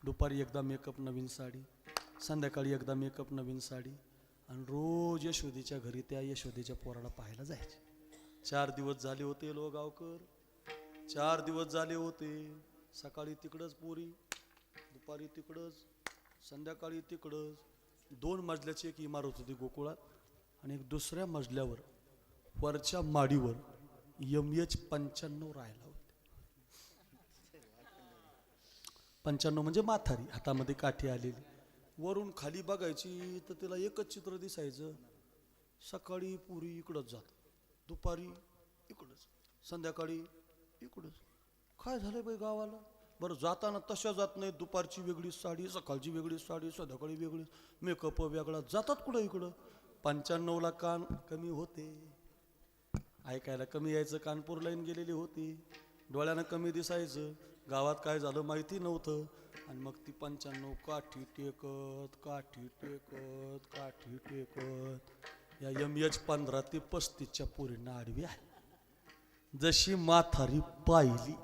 दुपारी एकदा मेकअप नवीन साडी, संध्याकाळी एकदा मेकअप नवीन साडी, आणि रोज यशोदेच्या घरी त्या यशोदेच्या पोराला पाहायला जायचे. 4 दिवस झाले होते लोहगावकर, 4 दिवस झाले होते. सकाळी तिकडंच पोरी, दुपारी तिकडंच, संध्याकाळी तिकडंच. 2 मजल्याची एक इमारत होती गोकुळात, आणि एक दुसऱ्या मजल्यावर वरच्या माडीवर MH 95 राहिला होते. 95 म्हणजे म्हातारी, हातामध्ये काठी आलेली. वरून खाली बघायची तर तिला एकच चित्र दिसायचं. सकाळी पुरी इकडंच जात, दुपारी इकडंच, संध्याकाळी इकडंच. काय झालंय बाई गावाला? बरं, जाताना तशा जात नाही. दुपारची वेगळी साडी, सकाळची वेगळी साडी, संध्याकाळी वेगळी, मेकअप वेगळा. जातात कुठं इकडं. 95ला कान कमी होते, ऐकायला कमी यायचं, कानपूर लाईन गेलेली होती, डोळ्यानं कमी दिसायचं. गावात काय झालं माहिती नव्हतं आणि मग ती 95 काठी टेकत या MH15 ते 35च्या पोरींना आडवी आहे. जशी माथारी पाहिली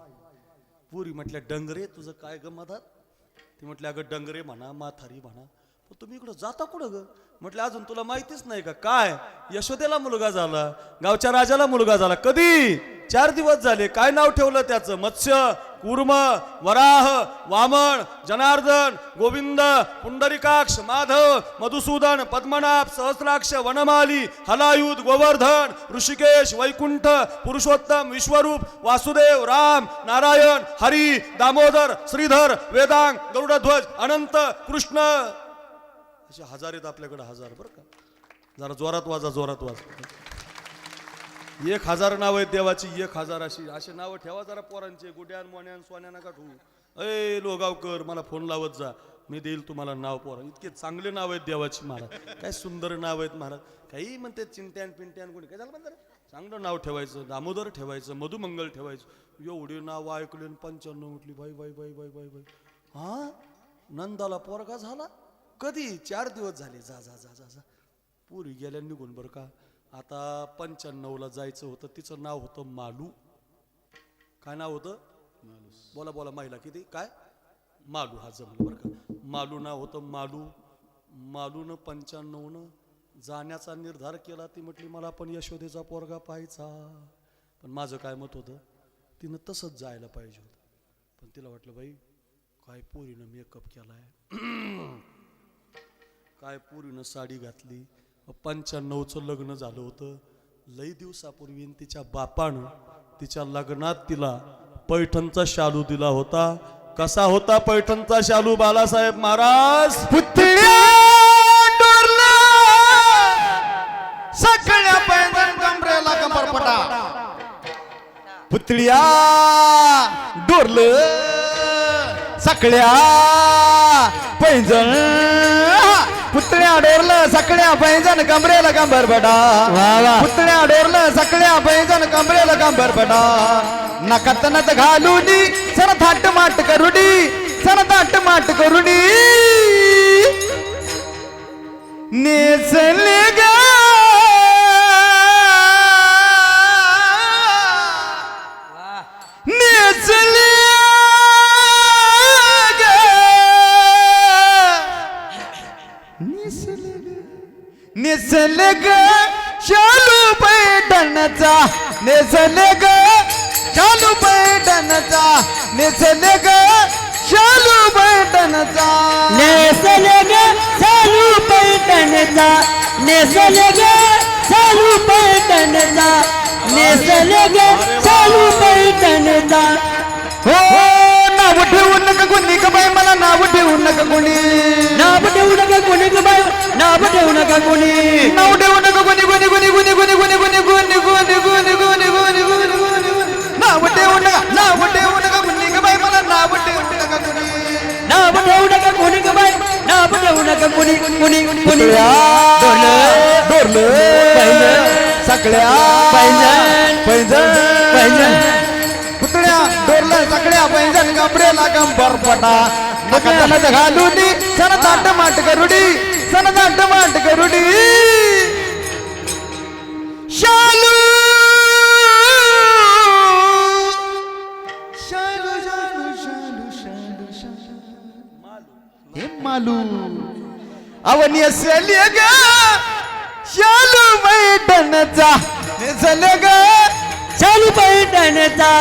पुरी म्हटल्या डंगरे तुझं काय ग मधात? ती म्हटली अगं डंगरे म्हणा माथारी म्हणा पण तुम्ही इकडं जाता कुठं ग? म्हटलं अजून तुला माहितीच नाही का? काय यशोदेला मुलगा झाला, गावच्या राजाला मुलगा झाला. कधी? 4 दिवस झाले. काय नाव ठेवलं त्याचं? मत्स्य, कूर्म, वराह, वामन, जनार्दन, गोविंद, पुंडरीकाक्ष, माधव, मधुसूदन, पद्मनाभ, सहस्राक्ष, वनमाली, हलायुध, गोवर्धन, ऋषिकेश, वैकुंठ, पुरुषोत्तम, विश्वरूप, वासुदेव, राम, नारायण, हरी, दामोदर, श्रीधर, वेदांग, गरुडध्वज, अनंत, कृष्ण असे 1000 आहेत आपल्याकडे. 1000 बरं का. जरा जोरात वाजा. 1000 नाव आहेत देवाची. 1000 अशी नावं ठेवा जरा पोरांचे. गुड्यान मोन्यान सोन्या नका ठेवू. ए लोगावकर मला फोन लावत जा, मी देईल तुम्हाला नाव. पोरा इतके चांगले नाव आहेत देवाची महाराज. काय सुंदर नाव आहेत महाराज. काही म्हणते चिंट्यान पिंट्यान कोणी काय झालं म्हणतात. चांगलं नाव ठेवायचं. दामोदर ठेवायचं, मधुमंगल ठेवायचं. एवढे नाव ऐकले 95 म्हटली बाई बाई बाई बाई बाई बाई. हा नंदाला पोरगा झाला. कधी? 4 दिवस झाले. जा जा जा जा जा पुरी गेल्या निघून बरं का. आता 95ला जायचं होतं. तिचं नाव होतं मालू. काय नाव होतं? बोला बोला महिला किती काय? मालू. हा जमलं बरं का. मालू नाव होतं मालू. मालूनं 95नं जाण्याचा निर्धार केला. ती म्हटली मला पण यशोदेचा पोरगा पाहायचा. पण माझं काय मत होतं तिनं तसंच जायला पाहिजे होतं. पण तिला वाटलं बाई काय पोरीनं मेकअप केलाय, काय पोरीनं साडी घातली. 95चं लग्न झालं होतं. लई दिवसापूर्वी तिच्या बापानं तिच्या लग्नात तिला पैठणचा शालू दिला होता. कसा होता पैठणचा शालू बालासाहेब महाराज? पुतळ्या डोरला सगळ्या पैंजण कमरेला कंबरपटा. पुतळ्या डोरलं सगळ्या पैंजण. पुतळ्या डोरलं सगळ्या पैंजण कमरेला कंबरपटा. पुतळ्या डोरलं सगळ्या पैंजण कमरेला कंबरपटा. नकात नत घालूनी सर थाट माट करुडी, सर थाट माट करुडी. नेसले ग नेसले ग नेसले ग शालू पैठणचा. नेसले ग शालू पैठणचा. नेसले ग शालू पैठणचा. नेसले ग शालू पैठणचा. नेसले ग शालू पैठणचा. नेसले ग शालू पैठणचा. हो नाव ठेवू नका कोणी ग बाई मला. नाव ठेवू नका कोणी. नाव ठेवू नका कोणी ग बाई. नाव ठेवू नका कोणी. नाव ठेवू नका कोणी कोणी कोणी कोणी कोणी कोणी कोणी कोणी कोणी कोणी कोणी कोणी कोणी. नाव ठेवू नका. नाव ठेवू नका कोणी ग बाई मला. नाव ठेवू नका कोणी. नाव ठेवू नका कोणी ग बाई. नाव ठेवू नका कोणी कोणी कोणी. डोरलं सगळ्या पैंजण पुतळ्या डोरलं सगळ्या पैंजण कमरेला कंबरपटा. नकात घालूनी सण ताट माट करुडी, सण ताट माट करुडी. शालू शालू शालू शालू शालू शालू हे मालू अवनी असली ग शालू पैठणचा. नेसले ग शालू पैठणचा.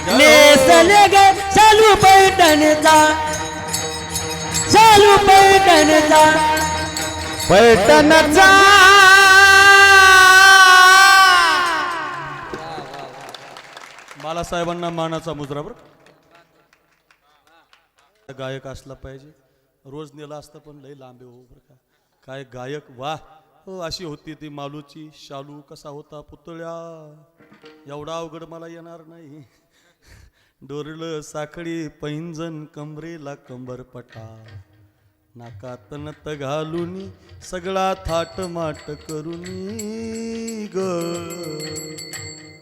नेसले ग शालू पैठणचा. शालू पैठणचा. पैठणचा. बालासाहेबांना मानाचा मुजरा बरं. गायक असला पाहिजे. रोज नेला असतं पण लई लांबे हो बरं का. काय गायक वा. हो अशी होती ती मालूची. शालू कसा होता पुतळ्या एवढा अवघड मला येणार नाही. डोरलं साखळी पैंजण कमरेला कंबरपटा. नाकात नत घालूनी सगळा थाट माट करूनी ग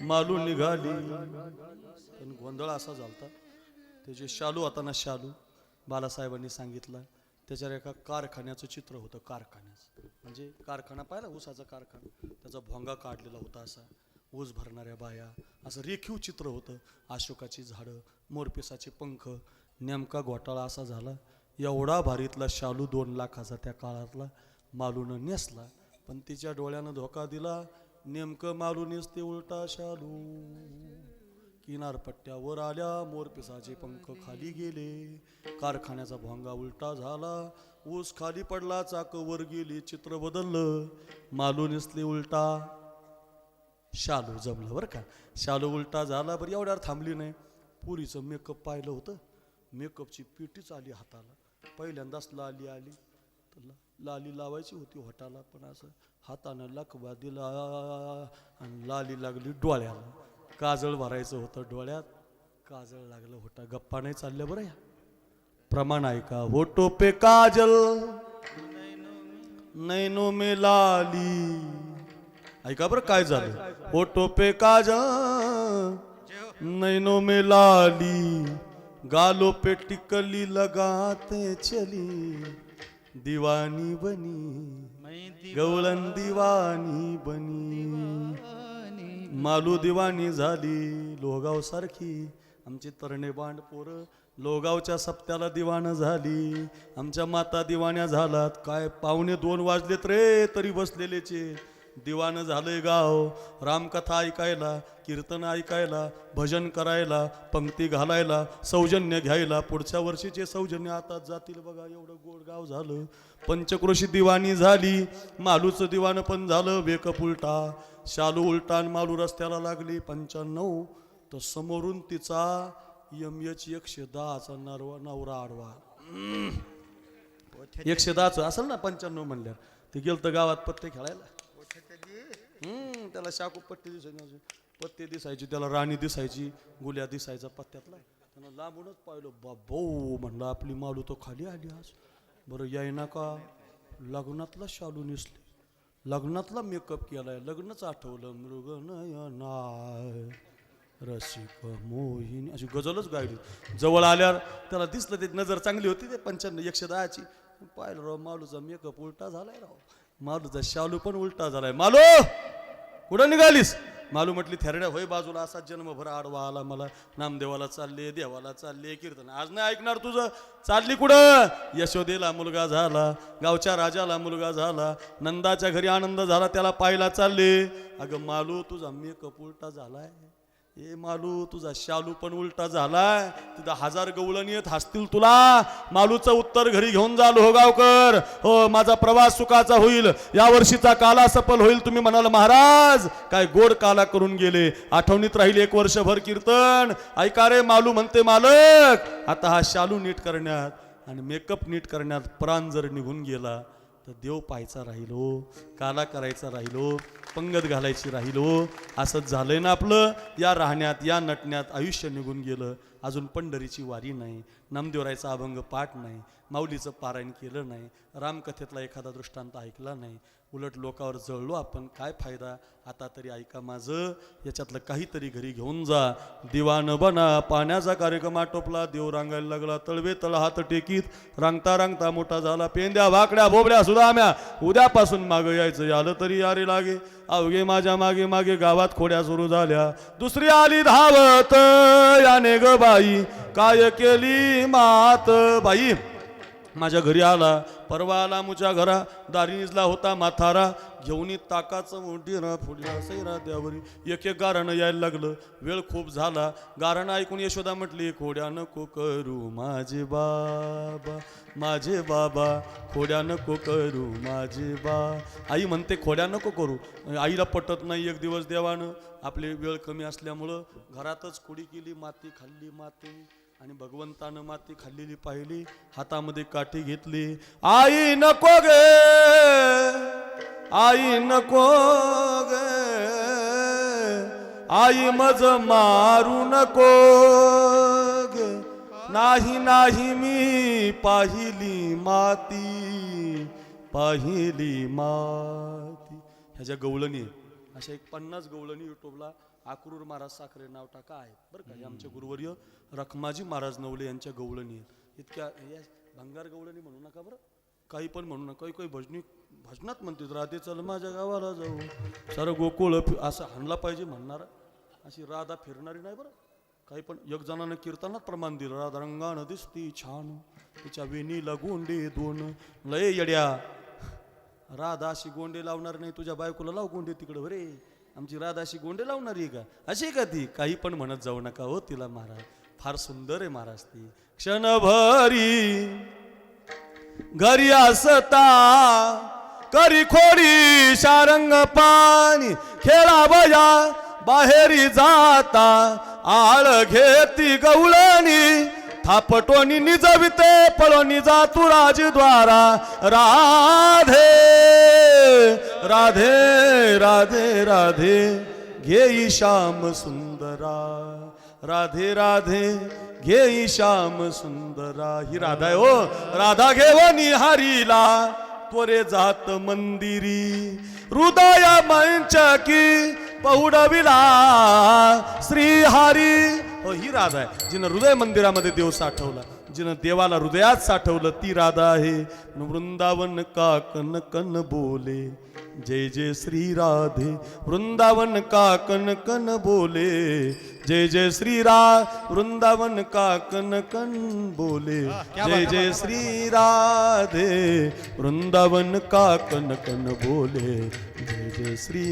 मालू निघाली. पण गोंधळ असा झालता ते जे शालू होता ना, शालू बालासाहेबांनी सांगितलं, त्याच्यावर एका कारखान्याचं चित्र होतं. कारखान्याचं म्हणजे कारखाना पाहिला, ऊसाचा कारखाना, त्याचा भोंगा काढलेला होता असा, ऊस भरणाऱ्या बाया, असं रेखीव चित्र होतं. अशोकाची झाडं, मोरपिसाचे पंख. नेमका घोटाळा असा झाला, एवढा भारीतला शालू 2 लाखाचा त्या काळातला मालूनं नेसला, पण तिच्या डोळ्यानं धोका दिला. नेमकं मालू नेसते उलटा शालू. किनारपट्ट्यावर आल्या, मोरपिसाचे पंख खाली गेले, कारखान्याचा भोंगा उलटा झाला, ऊस खाली पडला, चाक वर गेली, चित्र बदललं, मालू नेसले उलटा शालू. जमलं बरं का, शालू उलटा झाला. बरं एवढ्यावर थांबली नाही, पुरीचं मेकअप पाहिलं होतं, मेकअपची पेटीच आली हाताला. पहिल्यांदाच लाली आली, तर लाली लावायची होती होटाला, पण असं हातानं लकवा दिला आणि लाली लागली डोळ्याला. काजळ भरायचं होतं डोळ्यात, काजळ लागलं होता. गप्पा नाही चालल्या बरं या, प्रमाण ऐका. होटो पे काजल नैनो में लाली. ऐका बरं काय झालं. होटो पे काजल नैनो में लाली, गालों पे टिकली लगाते चली, दीवानी बनी गवळण दीवानी बनी. मालू दिवाणी झाली लोहगाव सारखी. आमची तरणे बांड पोरं लोहगावच्या सप्त्याला दिवाण झाली. आमच्या माता दिवाण्या झालात. काय 1:45 वाजलेत रे, तरी बसलेलेचे. दिवाण झालंय गाव. रामकथा ऐकायला, कीर्तन ऐकायला, भजन करायला, पंक्ती घालायला, सौजन्य घ्यायला. पुढच्या वर्षीचे सौजन्य आता जातील बघा, एवढं गोड गाव झालं. पंचक्रोशी दिवाणी झाली. मालूचं दिवाण पण झालं. वेकअप उलटा, शालू उलटा आणि मालू रस्त्याला लागली. 95 तर समोरून तिचा MH 110चा नवरा आडवा. 110चं असेल ना 95 म्हणल्यावर. ते गेलं तर गावात पत्ते खेळायला. त्याला शाकू पट्टी दिसायची, पत्ते दिसायची, त्याला राणी दिसायची, गुल्या दिसायचा पत्त्यातला. त्यानं लांबूनच पाहिलं, बाबो म्हणलं आपली मालू तो खाली आली आज. बरं यायना का, लग्नातला शालू नेसली, लग्नातला मेकअप केलाय, लग्नच आठवलं. मृगनयनाय रसिक मोहिनी, अशी गजलच गायली. जवळ आल्यावर त्याला दिसलं, ते नजर चांगली होती, ते 95 110ची. पाहिलं राव, मालूचा मेकअप उलटा झालाय राव, मालूचा शालू पण उलटा झालाय. मालू कुठं निघालीस? मालू म्हटली, थेरड्या होय बाजूला, असा जन्मभर आडवा आला मला. नामदेवाला चालले, देवाला चालले, कीर्तन आज नाही ऐकणार तुझं. चालली कुठं? यशोदेला मुलगा झाला, गावच्या राजाला मुलगा झाला, नंदाच्या घरी आनंद झाला, त्याला पाहायला चालले. अगं मालू, तुझा मेकअप उलटा झालाय. ए मालू, तुझा शालू पण उलटा झालाय. तिथं 1000 गवळण येत हसतील तुला. मालूचं उत्तर घरी घेऊन जा लोहगावकर. हो, माझा प्रवास सुखाचा होईल, या वर्षीचा काला सफल होईल. तुम्ही म्हणाल महाराज काय गोड काला करून गेले, आठवणीत राहील 1 वर्षभर कीर्तन. ऐका रे, मालू म्हणते मालक, आता हा शालू नीट करण्यात आणि मेकअप नीट करण्यात प्राण जर निघून गेला तर देव पाहायचा राहिलो, काला करायचा राहिलो, पंगत घालायची राहिलो. असंच झालंय ना आपलं. या राहण्यात, या नटण्यात आयुष्य निघून गेलं. अजून पंढरीची वारी नाही, नामदेवरायचा अभंग पाठ नाही, माऊलीचं पारायण केलं नाही, रामकथेतला एखादा दृष्टांत ऐकला नाही. उलट लोकावर जळलो आपण. काय फायदा? आता तरी ऐका माझं, याच्यातलं काहीतरी घरी घेऊन जा. दिवाण बना. पाण्याचा कार्यक्रम आटोपला, देव रांगायला लागला. तळवे तळ हात टेकीत रांगता रांगता मोठा झाला. पेंद्या भाकड्या भोबड्या सुदाम्या उद्यापासून मागं यायचं, यालं तरी यारी लागे. अवघे माझ्या मागे मागे गावात खोड्या सुरू झाल्या. दुसरी आली धावत, याने ग बाई काय केली मात. बाई माझ्या घरी आला, परवा आला मुच्या घरा. दारी निजला होता माथारा, घेऊन ताकाचं मोठीरा फुडला सैरा द्यावरी. एक एक गारणं यायला लागलं. वेळ खूप झाला. गारणं ऐकून यशोदा म्हटली, खोड्या नको करू माझे बाबा, माझे बाबा, खोड्या नको करू माझे बा. आई म्हणते खोड्या नको करू. आईला पटत नाही. एक दिवस देवानं आपली वेळ कमी असल्यामुळं घरातच खोडी केली. माती खाल्ली, माती, आणि भगवंतानं माती खाल्लेली पाहिली. हातामध्ये काठी घेतली. आई नको गे, आई नको गे, आई मज मारू नको गे. नाही नाही मी पाहिली माती, पाहिली माती. ह्याच्या गवळणी अशा एक 50 गवळणी युट्यूबला आक्रूर महाराज साखरे नाव टाका आहेत बरं का. हे आमचे गुरुवर्य रखमाजी महाराज नवले यांच्या गवळणी आहेत. इतक्या या भंगार गवळणी म्हणू नका बरं, काही पण म्हणू नका. काही भजनात म्हणतात राधे चल माझ्या गावाला जाऊ, सारं गोकुळ असं हाणला पाहिजे म्हणणारा, अशी राधा फिरणारी नाही बरं. काही पण एक जणानं कीर्तनात प्रमाण दिलं, राधा रंगानं दिसती छान, तिच्या वेणीला गोंडे दोन. लय येड्या, राधा अशी गोंडे लावणार नाही, तुझ्या बायकोला लाव गोंडे तिकडं रे. आमची राधा अशी गोंडे लावणारी का? अशी का ती? काही पण म्हणत जाऊ नका हो तिला महाराज. फार सुंदर आहे महाराज ती. क्षणभरी घरी असता करी खोडी शारंग पाणी खेळावया बाहेरी जाता आळ घेती गवळणी थापटोनी निजविते पळोनी जातू राजद्वारा. राधे राधे राधे राधे घेई श्याम सुंदरा, राधे राधे घेई श्याम सुंदरा. ही राधा आहे हो. राधा घेवनी हरीला त्वरे जात मंदिरी, हृदय मंचकी पौडविला श्रीहरी. हो ही राधा आहे जिनं हृदय मंदिरामध्ये देव साठवला, जिनं देवाला हृदयात साठवलं ती राधा आहे. वृंदावन का कन कन बोले जय जय श्री राधे, वृंदावन का कन कन बोले जय जय श्री वृंदावन का कन कन बोले जय जय श्री राधे, वृंदावन का कन कन बोले जय जय श्री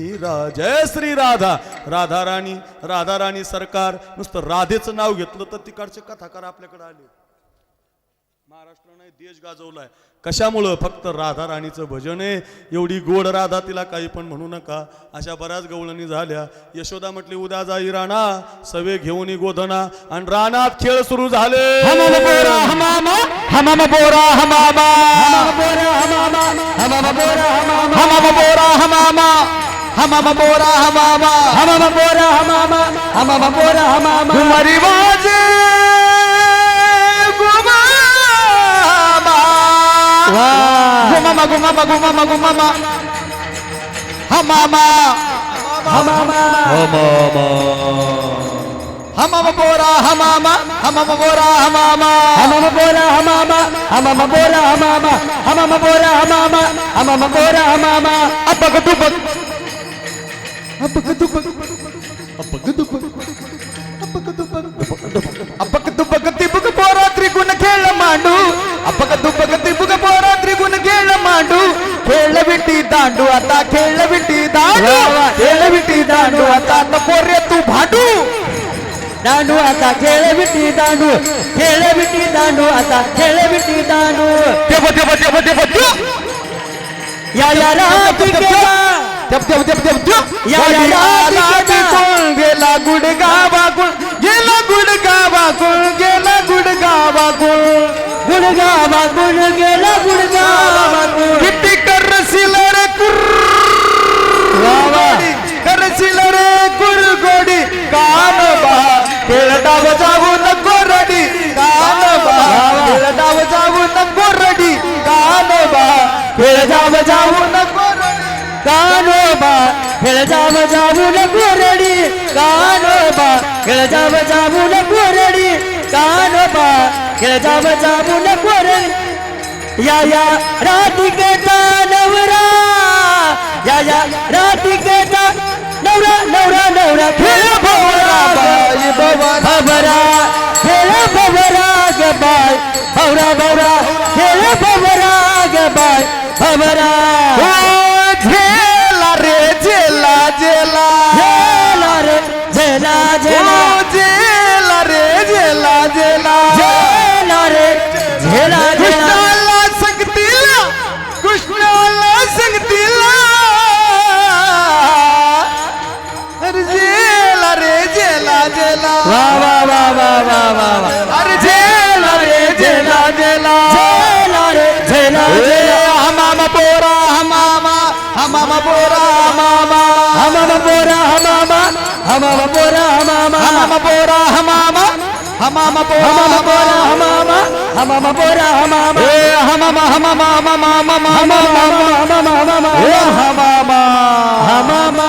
जय श्री राधा. राधा राणी सरकार. नुसतं राधेचं नाव घेतलं तर तिकडचे कथाकार आपल्याकडे आले. महाराष्ट्राने देश गाजवलाय कशामुळं? फक्त राधा राणीचं भजन आहे. एवढी गोड राधा, तिला काही पण म्हणू नका. अशा बऱ्याच गवळणी झाल्या. यशोदा म्हटली उद्या जाई राणा, सवे घेऊन गोधना, आणि रानात खेळ सुरू झाले. हमामा बोरा हमामा, हमामा बोरा हमामा, हमामा बोरा हमामा, हमामा बोरा हमामा, हमामा बोरा हमामा, हमामा बोरा हमामा, हमामा बोरा हमामा, हमामा बोरा हमामा. घुमरी वाजे गुमामा गुमामा गुमामा गुमामा हमामा हमामा हमामा बोरा हमामा, हमामा बोरा हमामा, हमामा बोरा हमामा, हमामा बोरा हमामा, हमामा बोरा हमामा, हमामा बोरा हमामा. अपक दुपक अपक दुपक अपक दुपक अपक दुपक अपक दुपक तिबुक पोरा त्रिगुण खेळ मांडू, अपक दुपक तिबुक पोरा त्रिगुण खेळ मांडू. खेळ विटी दांडू आता, खेळ विटी दांडू, खेळ विटी दांडू आता, नको रे तू भांडू. दांडू आता खेळ विटी दांडू, खेळ विटी दांडू आता, खेळ विटी दांडू. देव देव देव देव देव या या राधिकेला, देव देव देव देव देव या या राधिकेला. गेला गुडगावा गुळ, गेला गुडगावा गुळ, गेला गुडगावा गुळ, गुडगावा गुड गेला गुडगावा गुड. किती करशील रे करशील रे कुरगोडी, कानबा खेळडाव जाऊ नको रडी, कानबा खेळडाव जाऊ नको रडी, कानबा खेळडाव जाऊ नको रडी, कानोबा खेळ जाव जाऊ नको रडी, कानोबा खेळ जाव जाऊ नको रडी, कानोबा खेळ जाव जाऊ नको रडी. या या राधिकेचा नवरा, या या राधिकेचा नवरा, नवरा नवरा खेळ भवरा बाई भवरा, खेळ भवरा ग बाय भवरा भवरा, खेळ भवरा ग बाय भवरा. झेला रे झेला झेला, झेला रे झेला झेला, झेला रे झेला झेला, झेला रे झेला झेला. कृष्णाला संगतीला, कृष्णाला संगतीला, अरे झेला रे झेला झेला. वा वा वा वा वा वा वा. अरे झेला रे झेला झेला, झेला रे झेला झेला. हमामा बोरा हमामा, हमामा बोरा हमामा, हमामा बोरा हमामा, हमामा बोरा हमामा, हमामा बोरा हमामा, हमामा बोरा हमामा, हमामा बोरा हमामा. ए हमामा हमामा हमामा हमामा हमामा हमामा हमामा ए हमामा हमामा.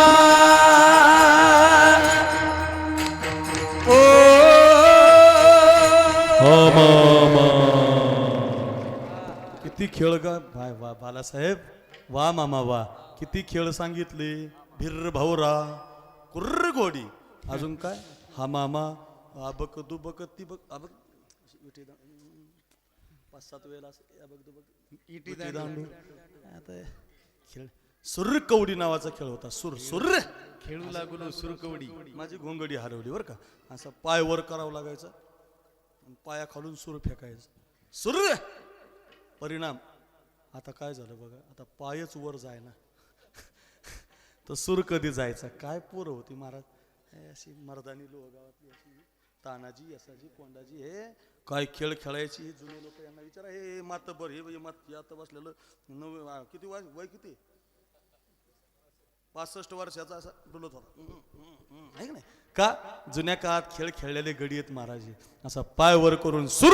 खेळ गा वाय वा बालासाहेब, वा मामा वा, किती खेळ सांगितले. भिर्र भाऊरा, कुर्र घोडी, अजून काय हा मामा, अबक दुबक ती बक अबक, 5-7 वेळेला इटी दांडू. आता खेळ सुर कवडी नावाचा खेळ होता. सुर सुर खेळू लागलो सुरकवडी. माझी घोंगडी हरवली बरं का. असा पाय वर करावं लागायचा, पाया खालून सूर फेकायचं. सुर परिणाम आता काय झालं बघा, आता पायच वर जायना तर सूर कधी जायचा. काय पोरं होती महाराज, अशी मर्दानी लोहगावातली, अशी तानाजी यसाजी कोंडाजी, हे काय खेळ खेळायची. जुने लोक यांना विचारा, हे मातबर हे मात आता बसलेलं किती वय किती, 65 वर्षाचा असा डुलत होता आहे नाही का. जुन्या काळात खेळ खेळलेले गडी आहेत महाराज. असा पाय वर करून सुर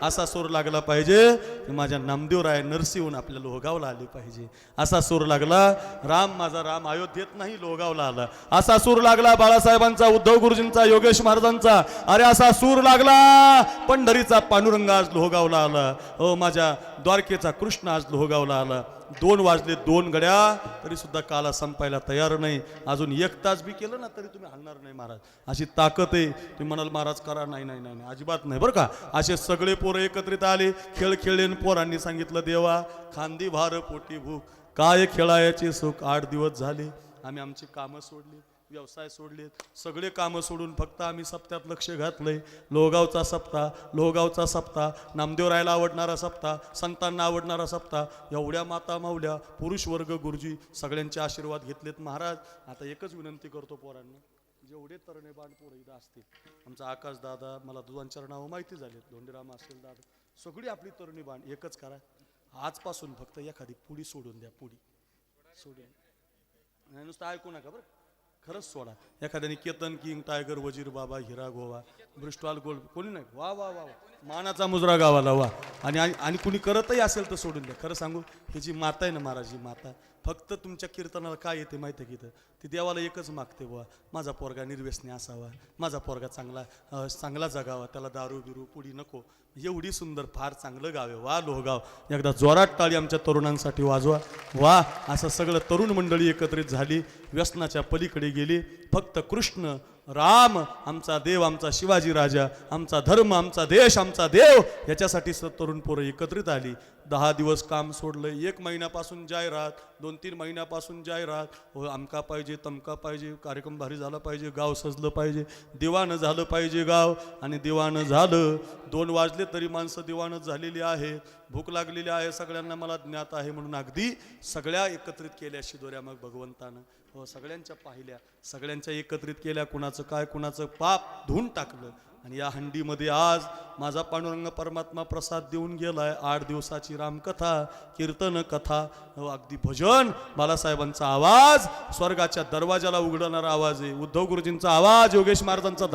असा सूर लागला पाहिजे की माझ्या नामदेवराय नरसिंहून आपल्या लोहगावला आले पाहिजे. असा सूर लागला. राम माझा राम अयोध्येत नाही लोहगावला आला. असा सूर लागला बाळासाहेबांचा, उद्धव गुरुजींचा, योगेश महाराजांचा. अरे असा सूर लागला पंढरीचा पांडुरंग आज लोहगावला आला. ओ माझ्या द्वारकेचा कृष्ण आज लोहगावला आला. 2 वाजले 2 घड्या तरी सुद्धा काला संपायला तयार नाही. अजून 1 तास बी केलं ना तरी तुम्ही हलणार नाही महाराज. अशी ताकद आहे. तुम्ही म्हणाल महाराज करा, नाही नाही नाही अजिबात नाही बरं का. असे सगळे पोरं एकत्रित आले, खेळ खेळले. पोरांनी सांगितलं देवा खांदी भार पोटी भूक, काय खेळायचे सुख. 8 दिवस झाले आम्ही आमची कामं सोडली, व्यवसाय सोडलेत, सगळे कामं सोडून फक्त आम्ही सप्त्यात लक्ष घातलंय. लोहगावचा सप्ताह, लोहगावचा सप्ताह, नामदेवरायला आवडणारा सप्ताह, संतांना आवडणारा सप्ताह. एवढ्या माता माऊल्या, पुरुष वर्ग, गुरुजी सगळ्यांचे आशीर्वाद घेतलेत महाराज. आता एकच विनंती करतो पोरांना, जेवढे तरणे बाण पोरं इथं असतील, आमचा आकाश दादा, मला 2-4 नावं माहिती झालेत, धोंडीराम असेल दादा, सगळी आपली तरुणी बाण एकच करा. आजपासून फक्त एखादी पुडी सोडून द्या, पुडी सोडून, नुसतं ऐकू नका बरं, खरंच सोडा. एखाद्याने केतन किंग, टायगर, वजीर बाबा, हिरा गोवा, ब्रिस्टॉल गोल्ड, कोणी नाही, वा वा वा मानाचा मुजरा गावाला वा. आणि कुणी करतही असेल तर सोडून द्या. खरं सांगू, ही जी माता आहे ना महाराज, ही माता फक्त तुमच्या कीर्तनाला काय येते माहिती आहे की ती देवाला एकच मागते, बुवा माझा पोरगा निर्व्यसनी असावा, माझा पोरगा चांगला जगावा, त्याला दारू बिरू पुडी नको. एवढी सुंदर, फार चांगलं गाव आहे वा लोहगाव. एकदा जोरात टाळी आमच्या तरुणांसाठी वाजवा. वा असं सगळं तरुण मंडळी एकत्रित झाली, व्यसनाच्या पलीकडे गेली. फक्त कृष्ण राम, आमचा देव, आमचा शिवाजी राजा, आमचा धर्म, आमचा देश, आमचा देव, याच्यासाठी तरुण पोरं एकत्रित आली. 10 दिवस काम सोडलं. 1 महिन्यापासून जाहिरात, 2-3 महिन्यापासून जाहिरात, हो अमका पाहिजे, तमका पाहिजे, कार्यक्रम भारी झाला पाहिजे, गाव सजलं पाहिजे, दिवाणं झालं पाहिजे गाव. आणि दिवाणं झालं. 2 वाजले तरी माणसं दिवाणच झालेली आहे. भूक लागलेली आहे सगळ्यांना, मला ज्ञात आहे म्हणून अगदी सगळ्या एकत्रित केल्या शिदोऱ्या मग भगवंतानं. हो सगळ्यांच्या पाहिल्या, सगळ्यांच्या एकत्रित केल्या. कुणाचं काय, कुणाचं पाप धुवून टाकलं. आणि या हंडीमध्ये आज माझा पांडुरंग परमात्मा प्रसाद देऊन गेलाय. 8 दिवसाची रामकथा, कीर्तन कथा, अगदी भजन, बालासाहेबांचा आवाज, स्वर्गाच्या दरवाजाला उघडणारा आवाज आहे. उद्धव गुरुजींचा आवाज, योगेश महाराजांचा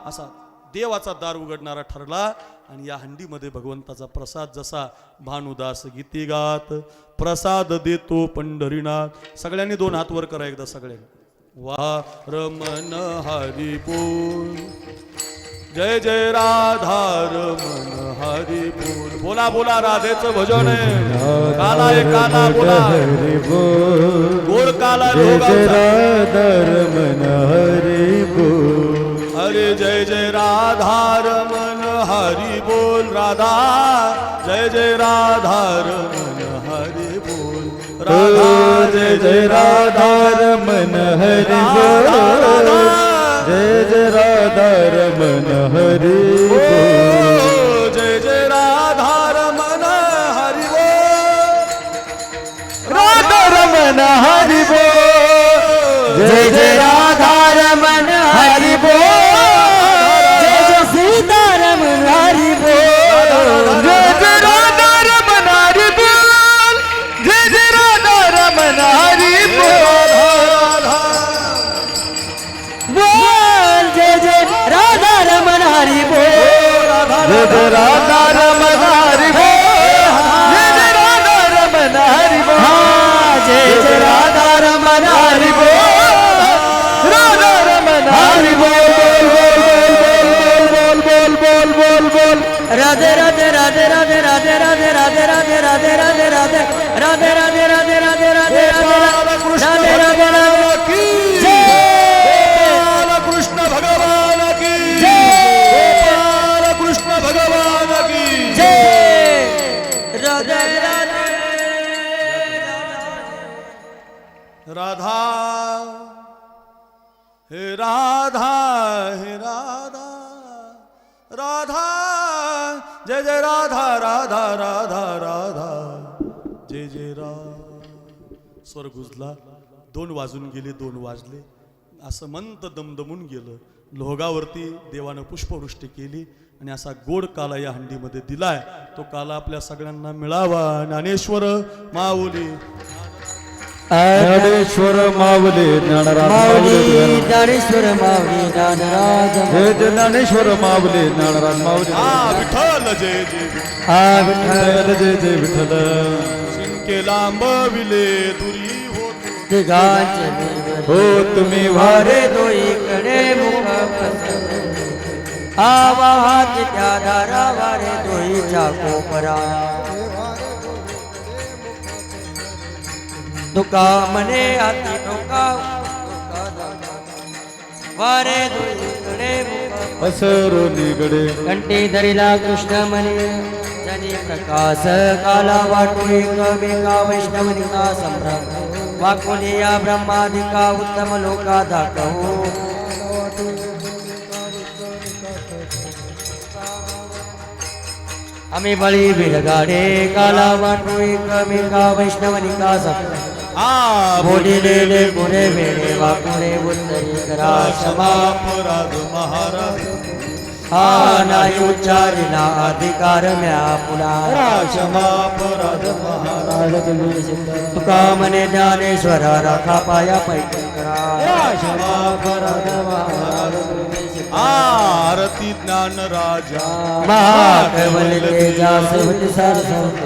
असा देवाचा दार उघडणारा ठरला. आणि या हंडीमध्ये भगवंताचा प्रसाद, जसा भानुदास गीती गात प्रसाद देतो पंढरीनाथ. सगळ्यांनी 2 हात वर करा एकदा सगळ्यांनी. वा रमन हरी बोल, जय जय राधा रमन हरी बोल. बोला बोला राधेचं भजन आहे. काला आहे काला, बोला गोड काला, राधा रमन हरी बोल. अरे जय जय राधा रमन हरी बोल, राधा जय जय राधा रमन हरी बोल. राधा जय जय राधा रमन हरी बोल, जय जय राधा रमन हरी बोल. जय जय राधा रमन हरी बोल, राधा रमन हरी बोल. जय जय राधा रमन हरि बोल, जय जय सीतारमन हरि बोल. जय जय राधा रमन हरी बोल, जय जय राधा रमन हरी बोल. बोल जय जय राधा रमन हरि बोल, जय जय राधा रमन हरी बोल, जय जय राधा रमन हरी बोल. जय जय राधा रमन हरि बोल, राधा रमन हरी बोल. बोल बोल बोल बोल बोल बोल बोल. राधे राधे राधे राधे राधे राधे राधे राधे राधे राधे राधे राधे राधे राधे राधे राधे गोपालकृष्ण राधे राधे भगवान की गोपालकृष्ण भगवान की गोपालकृष्ण भगवान की राधे राधे राधा हे राधा हे राधा राधा जय जय राधा राधा राधा राधा जय जय स्वर गुजला 2 वाजून गेले 2 वाजले असं मंत दमदमून गेलं लोहगावरती देवानं पुष्पवृष्टी केली आणि असा गोड काला या हंडीमध्ये दिलाय तो काला आपल्या सगळ्यांना मिळावा ज्ञानेश्वर माऊली ज्ञानेश्वर माऊली ज्ञानराज माऊली ज्ञानेश्वर माऊली ज्ञानराज हे ज्ञानेश्वर माऊली ज्ञानराज माऊली विठ्ठल जय जय विठ्ठल जय जय विठ्ठल शिंके लांबविले दुरी होत दिगांचे हो तुम्ही वारे दोईकडे मुख आवाहात त्या दारा वारे दोईच्या कोपरा तुका मने हाती टोका वारे दोईकडे मुख असरो निगडे कंठी धरिला कृष्ण म्हणे जनी प्रकाश काला वाटो एकमेका वैष्णवनिका संभ्रम वाकुली या ब्रह्मादिका उत्तम लोका दाखवू आम्ही बळी बिरगाडे काला वाटो एकमेका वैष्णवनिका संभ्रम बोलिलेले पुरे वेळे वाकुळे उत्तरी करा क्षमा अपराध महाराज हा नाही उच्चारिला अधिकार म्या पुला क्षमापराध महाराज तुका मने ज्ञानेश्वर राखा पाया पैठण करा क्षमापराध महाराज आरती ज्ञान राजा महाकैवल तेजा सेवती सरसंत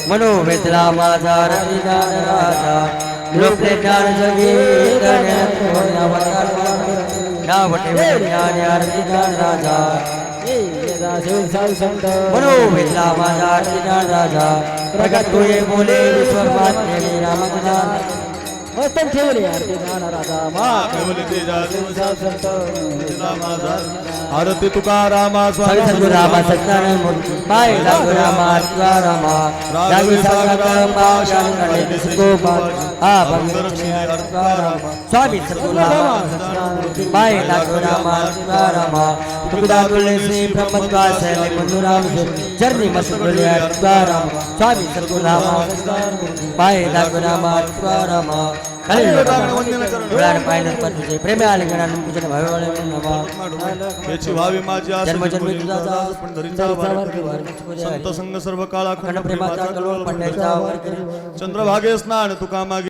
मनोवेदला माझा रती ज्ञान राजा लोकले ज्ञान जगी नावटे ज्ञान आरती ज्ञान राजा मनोवेदला माझा रती ज्ञान राजा प्रगट तुये बोले विश्वमाते रामज्ञान मस्तक ठेवले आरती ज्ञान राजा आरती तुकारामा स्वामी सद्गुरु रामा सत्यानंद मूर्ती माय लागू रामा तुका रामा जागी सागर मा शांगणे गोपाल आ भगवान स्वामी सद्गुरु रामा माय लागू रामा तुका रामा तुका तुलसी ब्रह्मत्वास मनुराम चरणी मसगुले तुका रामा स्वामी सद्गुरु रामा माय लागू रामा तुका रामा उडाण पाहिलं पण तुझे प्रेम आले गणानं पूजन भावे याची व्हावी माझी आस जन्मजन्मी तुझा दास, पंढरीचा संत संग सर्व काळा खंड प्रेमाचा कलोल पंढरीचा वर चंद्रभागे स्नान तुका मागे